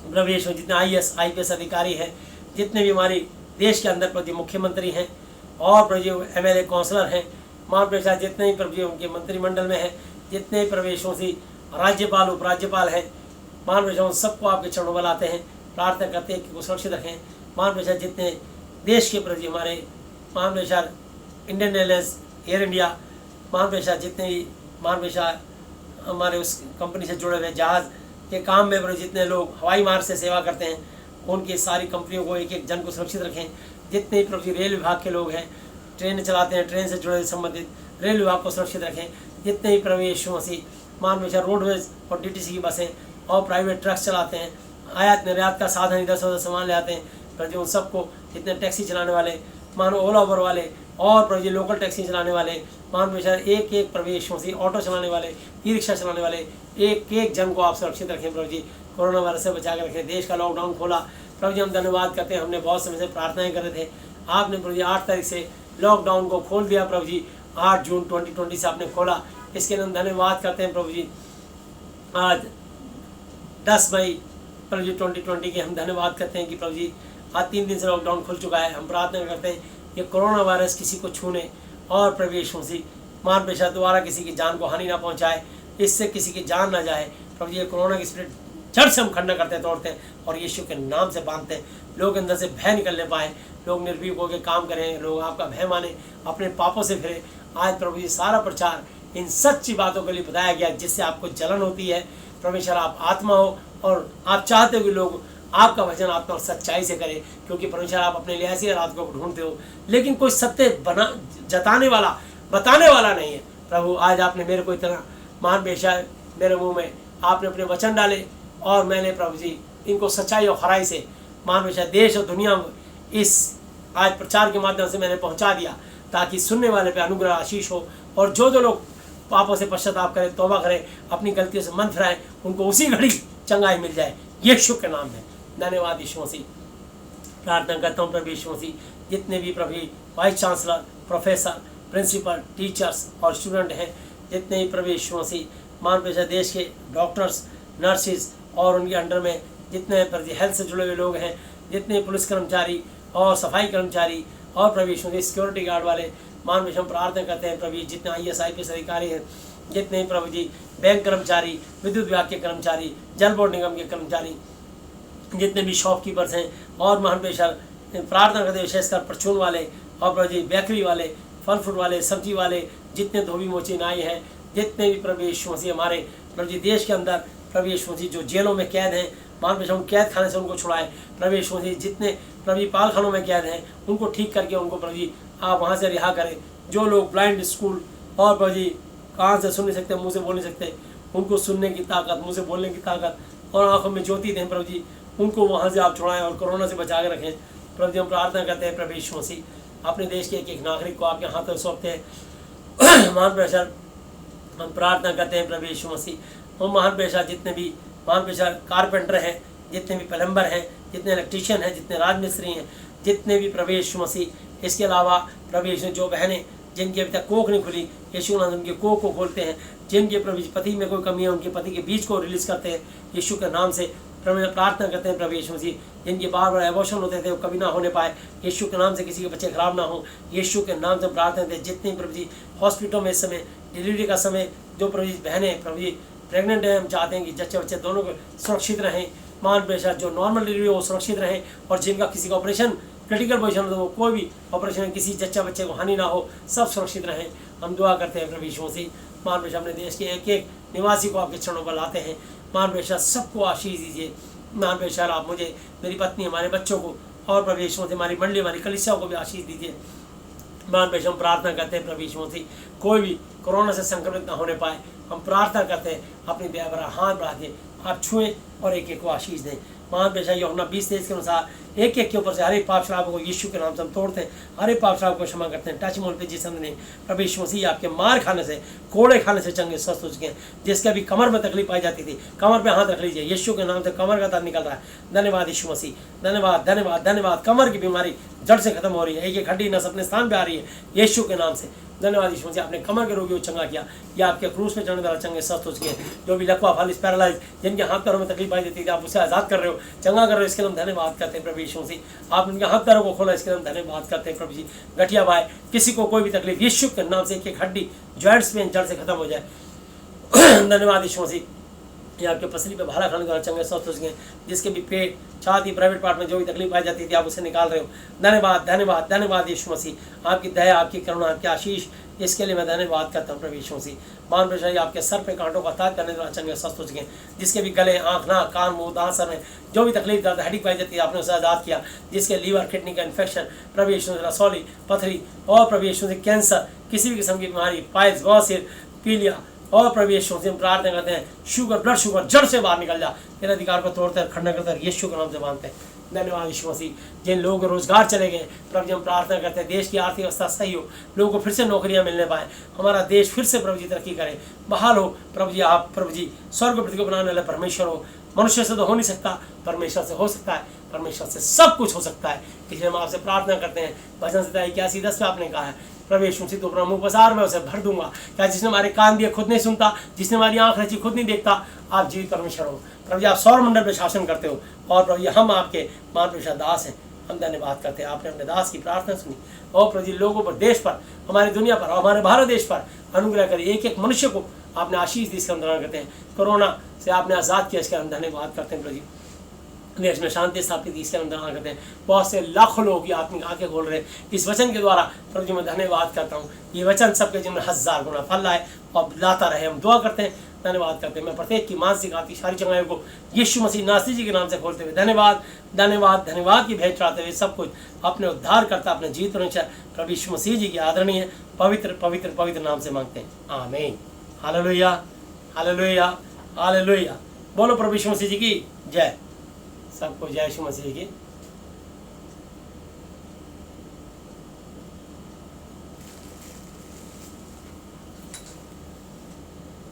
प्रभु यीशु जितने IAS IPS अधिकारी हैं, जितने भी हमारी देश के अंदर प्रभु जी मुख्यमंत्री हैं और प्रभु जी MLA काउंसलर हैं, महान पेशा जितने ही प्रभु जी उनके मंत्रिमंडल में हैं, जितने प्रभु यीशु से राज्यपाल उपराज्यपाल हैं, महान पेशा उन सबको आपके चरणों में लाते हैं। प्रार्थना करते हैं कि वो सुरक्षित रखें। महान पेशा जितने देश के प्रति हमारे महान पेशा इंडियन एयरलाइंस, एयर इंडिया, महान पेशा जितने भी महान पेशा हमारे उस कंपनी से जुड़े हुए जहाज़ के काम में प्रभु जितने लोग हवाई मार्ग से सेवा करते हैं, उनकी सारी कंपनियों को एक एक जन को सुरक्षित रखें। जितने प्रभु जी रेल विभाग के लोग हैं, ट्रेन चलाते हैं, ट्रेन से जुड़े संबंधित रेल विभाग को सुरक्षित रखें। जितने भी प्रभु यीशु मसीह महान पेशा रोडवेज और DTC की बसें और प्राइवेट ट्रक्स चलाते हैं, आयात निर्यात का साधन इधर से उधर सामान ले आते हैं, प्रभु जी उन सबको, जितने टैक्सी चलाने वाले, मानो ओला उबर वाले और प्रभु जी लोकल टैक्सी चलाने वाले, महान पेशा एक एक प्रभु यीशु मसीह ऑटो चलाने वाले, ई रिक्शा चलाने वाले, एक एक जन को आप सुरक्षित रखें। प्रभु जी कोरोना वायरस से बचा कर रखें। देश का लॉकडाउन खोला, प्रभु जी हम धन्यवाद करते हैं। हमने बहुत समय से प्रार्थनाएं कर रहे थे, आपने प्रभु जी 8 तारीख से लॉकडाउन को खोल दिया। प्रभु जी 8 जून 2020 से आपने खोला, इसके लिए हम धन्यवाद करते हैं। प्रभु जी आज 10 मई प्रभु जी 2020 के हम धन्यवाद करते हैं कि प्रभु जी आज 3 दिन से लॉकडाउन खुल चुका है। हम प्रार्थना करते हैं कि कोरोना वायरस किसी को छूने और प्रभु यीशु मसीह महान पेशा द्वारा किसी की जान को हानि ना पहुंचाए, इससे किसी की जान ना जाए। प्रभु जी कोरोना की स्पिरिट जड़ से हम खंडन करते हैं, तोड़ते हैं और यीशु के नाम से बांधते हैं। लोग अंदर से भय निकलने पाए, लोग निर्भीक होकर काम करें, लोग आपका भय माने, अपने पापों से फिरे। आज प्रभु जी सारा प्रचार इन सच्ची बातों के लिए बताया गया जिससे आपको जलन होती है। परमेश्वर आप आत्मा हो और आप चाहते हो कि लोग आपका वचन आत्मा और सच्चाई से करें, क्योंकि परमेश्वर आप अपने लिए ऐसी रात को ढूंढते हो, लेकिन कोई सत्य जताने वाला बताने वाला नहीं है। प्रभु आज आपने मेरे को इतना महान बेशा मेरे मुंह में आपने अपने वचन डाले और मैंने प्रभु जी इनको सच्चाई और खराई से महान बेशा देश और दुनिया में इस आज प्रचार के माध्यम से मैंने पहुंचा दिया, ताकि सुनने वाले पे अनुग्रह आशीष हो और जो लोग पापों से पश्चाताप करें, तौबा करें, अपनी गलतियों से मन फिराएं, उनको उसी घड़ी चंगाई मिल जाए यीशु के नाम में। धन्यवाद यीशु मसीह। प्रार्थना करता हूँ प्रभु यीशु मसीह, जितने भी प्रभु vice chancellor, professor, principal, teachers और स्टूडेंट हैं, जितने भी प्रभु यीशु मसीह मान पेशा देश के डॉक्टर्स, नर्सिस और उनके अंडर में जितने प्रति हेल्थ से जुड़े हुए लोग हैं, जितने पुलिस कर्मचारी और सफाई कर्मचारी और प्रभु यीशु मसीह सिक्योरिटी गार्ड वाले, मान पेश हम प्रार्थना करते हैं प्रभु जितने IAS IPS अधिकारी हैं, जितने प्रभु जी बैंक कर्मचारी, विद्युत विभाग के कर्मचारी, जल बोर्ड निगम के कर्मचारी, जितने भी शॉपकीपर्स हैं और महान पेशा प्रार्थना करते हैं विशेषकर परचून वाले और प्रभु जी बेकरी वाले, फल फ्रूट वाले, सब्जी वाले, जितने धोबी मोची नाई हैं, जितने भी प्रभु यीशु मसीह हमारे प्रभु जी देश के अंदर प्रभु यीशु मसीह जो जेलों में कैद हैं, मान पेशा उन कैद खाने से उनको छुड़ाए प्रभु यीशु मसीह, जितने प्रभु पाल खानों में कैद हैं उनको ठीक करके उनको प्रभु जी आप वहाँ से रिहा करें। जो लोग ब्लाइंड स्कूल और प्रभु जी कान से सुन नहीं सकते, मुँह से बोल नहीं सकते, उनको सुनने की ताकत, मुँह से बोलने की ताकत और आँखों में ज्योति दें प्रभु जी, उनको वहाँ से आप छुड़ाएं और कोरोना से बचा के रखें। प्रभु जी हम प्रार्थना करते हैं प्रभु यीशु मसीह अपने देश के एक एक नागरिक को आपके हाथों में सौंपते हैं। महान प्रेशर हम प्रार्थना करते हैं प्रभु यीशु मसीह, और महान प्रेशर जितने भी महान प्रेशर कारपेंटर हैं, जितने भी प्लम्बर हैं, जितने इलेक्ट्रीशियन हैं, जितने राजमिस्त्री हैं, जितने भी प्रभु यीशु मसीह, इसके अलावा प्रभु यीशु जो बहनें जिनकी अभी तक कोख नहीं खुली, यीशु उनके कोख को खोलते हैं, जिनके प्रभु पति में कोई कमी है उनके पति के बीज को रिलीज करते हैं यीशु के नाम से। प्रभु प्रार्थना करते हैं प्रभु यीशु मसीह, जिनके बार बार एबॉर्शन होते थे वो कभी ना होने पाए, यीशु के नाम से किसी के बच्चे खराब ना हो, यीशु के नाम से प्रार्थना करते हैं। जितने प्रभु जी हॉस्पिटलों में इस समय डिलीवरी का समय जो प्रभु जी बहनें प्रभु जी प्रेग्नेंट हैं, हम चाहते हैं कि जच्चे बच्चे दोनों को सुरक्षित रहें, मान पेशा जो नॉर्मल डिलीवरी हो वो सुरक्षित रहें, और जिनका किसी का ऑपरेशन क्रिटिकल पोजिशन हो तो वो कोई भी ऑपरेशन किसी जच्चा बच्चे को हानि ना हो, सब सुरक्षित रहें। हम दुआ करते हैं प्रभु यीशु मसीह, मान पेशा अपने देश के एक एक निवासी को आपके चरणों पर लाते हैं, मान पेशा सबको आशीष दीजिए। मान पेशा आप मुझे, मेरी पत्नी, हमारे बच्चों को और प्रभु यीशु मसीह हमारी मंडली, हमारी कलीसिया को भी आशीष दीजिए। मान पेशा हम प्रार्थना करते हैं प्रभु यीशु मसीह कोई भी कोरोना से संक्रमित ना होने पाए, हम प्रार्थना करते हैं अपनी दया भरा हाथ बढ़ा के आप छुएं और एक एक को आशीष दें। मान पेशा यूहन्ना 20:23 के अनुसार एक एक के ऊपर से हर एक पाप शराब को यीशु के नाम से हम तोड़ते हैं, हर एक पाप शराब को क्षमा करते हैं। टच मोल पे जिस ने प्रभु यीशु मसीह आपके मार खाने से, कोड़े खाने से चंगे स्वस्थ हो चुके हैं, जिसके भी कमर में तकलीफ पाई जाती थी, कमर पे हाथ रख लीजिए, यीशु के नाम से कमर का दर्द निकल रहा है। धन्यवाद यीशु मसीह, धन्यवाद धन्यवाद धन्यवाद। कमर की बीमारी जड़ से खत्म हो रही है, एक एक हड्डी नस अपने स्थान पे आ रही है यीशु के नाम से। धन्यवाद यीशु मसीह, आपने कमर के रोगियों को चंगा किया, या आपके क्रूस पे चढ़ने वाला चंगे स्वस्थ हो चुके हैं। जो भी लकवा, फालिस, पैरालाइज, जिनके हाथ पैरों में तकलीफ पाई देती थी, आप उसे आज़ाद कर रहे हो, चंगा कर रहे हो, इसके लिए हम धन्यवाद करते हैं प्रभु यीशु मसीह। आप उनके हाथ पैरों को खोला, इसके लिए हम धन्यवाद करते हैं प्रभु जी। गठिया भाई, किसी को कोई भी तकलीफ यीशु के नाम से एक एक हड्डी जॉइंट्स पेन जड़ से खत्म हो जाए। धन्यवाद यीशु मसीह, ये आपके पसली पे भाला खाने द्वारा चंगे स्वस्थ हो सकें, जिसके भी पेट, छाती, प्राइवेट पार्ट में जो भी तकलीफ पाई जाती थी आप उसे निकाल रहे हो। धन्यवाद धन्यवाद धन्यवाद यीशु मसीह, आपकी दया, आपकी करुणा, आपकी आशीष, इसके लिए मैं धन्यवाद करता हूँ प्रभु यीशु मसीह। मान प्रभु आपके सर पे कांटों का ताज करने द्वारा चंगे स्वस्थ हो सकें, जिसके भी गले, आँख, नाक, कान, मुँह, दांत, सर में जो भी तकलीफ दर्द हड्डी पाई जाती है आपने उसे आज़ाद किया, जिसके लीवर, किडनी का इन्फेक्शन, प्रभु यीशु मसीह रसौली, पथरी और प्रभु यीशु मसीह कैंसर, किसी भी किस्म की बीमारी, पाइल्स, बवासीर, पीलिया और प्रभु यीशु मसीह प्रार्थना करते हैं शुगर, ब्लड शुगर जड़ से बाहर निकल जा, तेरे अधिकार को तोड़ते हैं, खंडन करते हैं, यीशु के नाम से मानते हैं। धन्यवाद यीशु मसीह, जिन लोगों के रोजगार चले गए प्रभु जी हम प्रार्थना करते हैं देश की आर्थिक अवस्था सही हो, लोगों को फिर से नौकरियां मिलने पाए, हमारा देश फिर से प्रभु जी तरक्की करे, बहाल हो प्रभु जी। आप प्रभु जी स्वर्ग पृथ्वी को बनाने वाले परमेश्वर हो, मनुष्य से तो हो नहीं सकता, परमेश्वर से हो सकता है, परमेश्वर से सब कुछ हो सकता है। इसलिए हम आपसे प्रार्थना करते हैं, भजन संहिता 81:10 में आपने कहा है प्रभु यीशु मसीह तो अपना मुँह पसार मैं उसे भर दूंगा। क्या जिसने हमारे कान दिए खुद नहीं सुनता, जिसने हमारी आँख रची खुद नहीं देखता, आप जीवित परमेश्वर हो प्रभु जी, आप सौर मंडल पर शासन करते हो और प्रभु जी हम आपके मान पेशा दास हैं। हम धन्यवाद करते हैं, आपने अपने दास की प्रार्थना सुनी और प्रभु जी लोगों पर, देश पर, हमारी दुनिया पर और हमारे भारत देश पर अनुग्रह करिए, एक एक मनुष्य को आपने आशीष दी, इसका हम धन्यवाद करते हैं। कोरोना से आपने आज़ाद किया, इसका हम धन्यवाद करते हैं प्रभु जी। देश में शांति स्थापित, इसके हम धन्यवाद करते हैं। बहुत से लाखों लोग की आत्मिक आंखें खोल रहे हैं इस वचन के द्वारा, प्रभु जी मैं धन्यवाद करता हूँ। ये वचन सबके जिनमें 1000 गुना फल लाए और लाता रहे, हम दुआ करते हैं, धन्यवाद करते हैं। मैं प्रत्येक की मानसिक आर्थिक सारी चंगाइयों को यीशु मसीह नासरी जी के नाम से खोलते हुए धन्यवाद धन्यवाद धन्यवाद की भेंट चढ़ाते हुए सब कुछ अपने उद्धार करता, अपने जीत परमेश्वर प्रभु यीशु मसीह जी की आदरणीय पवित्र पवित्र पवित्र नाम से मांगते हैं, आमीन। Hallelujah hallelujah hallelujah. बोलो प्रभु यीशु मसीह जी की जय। सबको जय यीशु मसीह की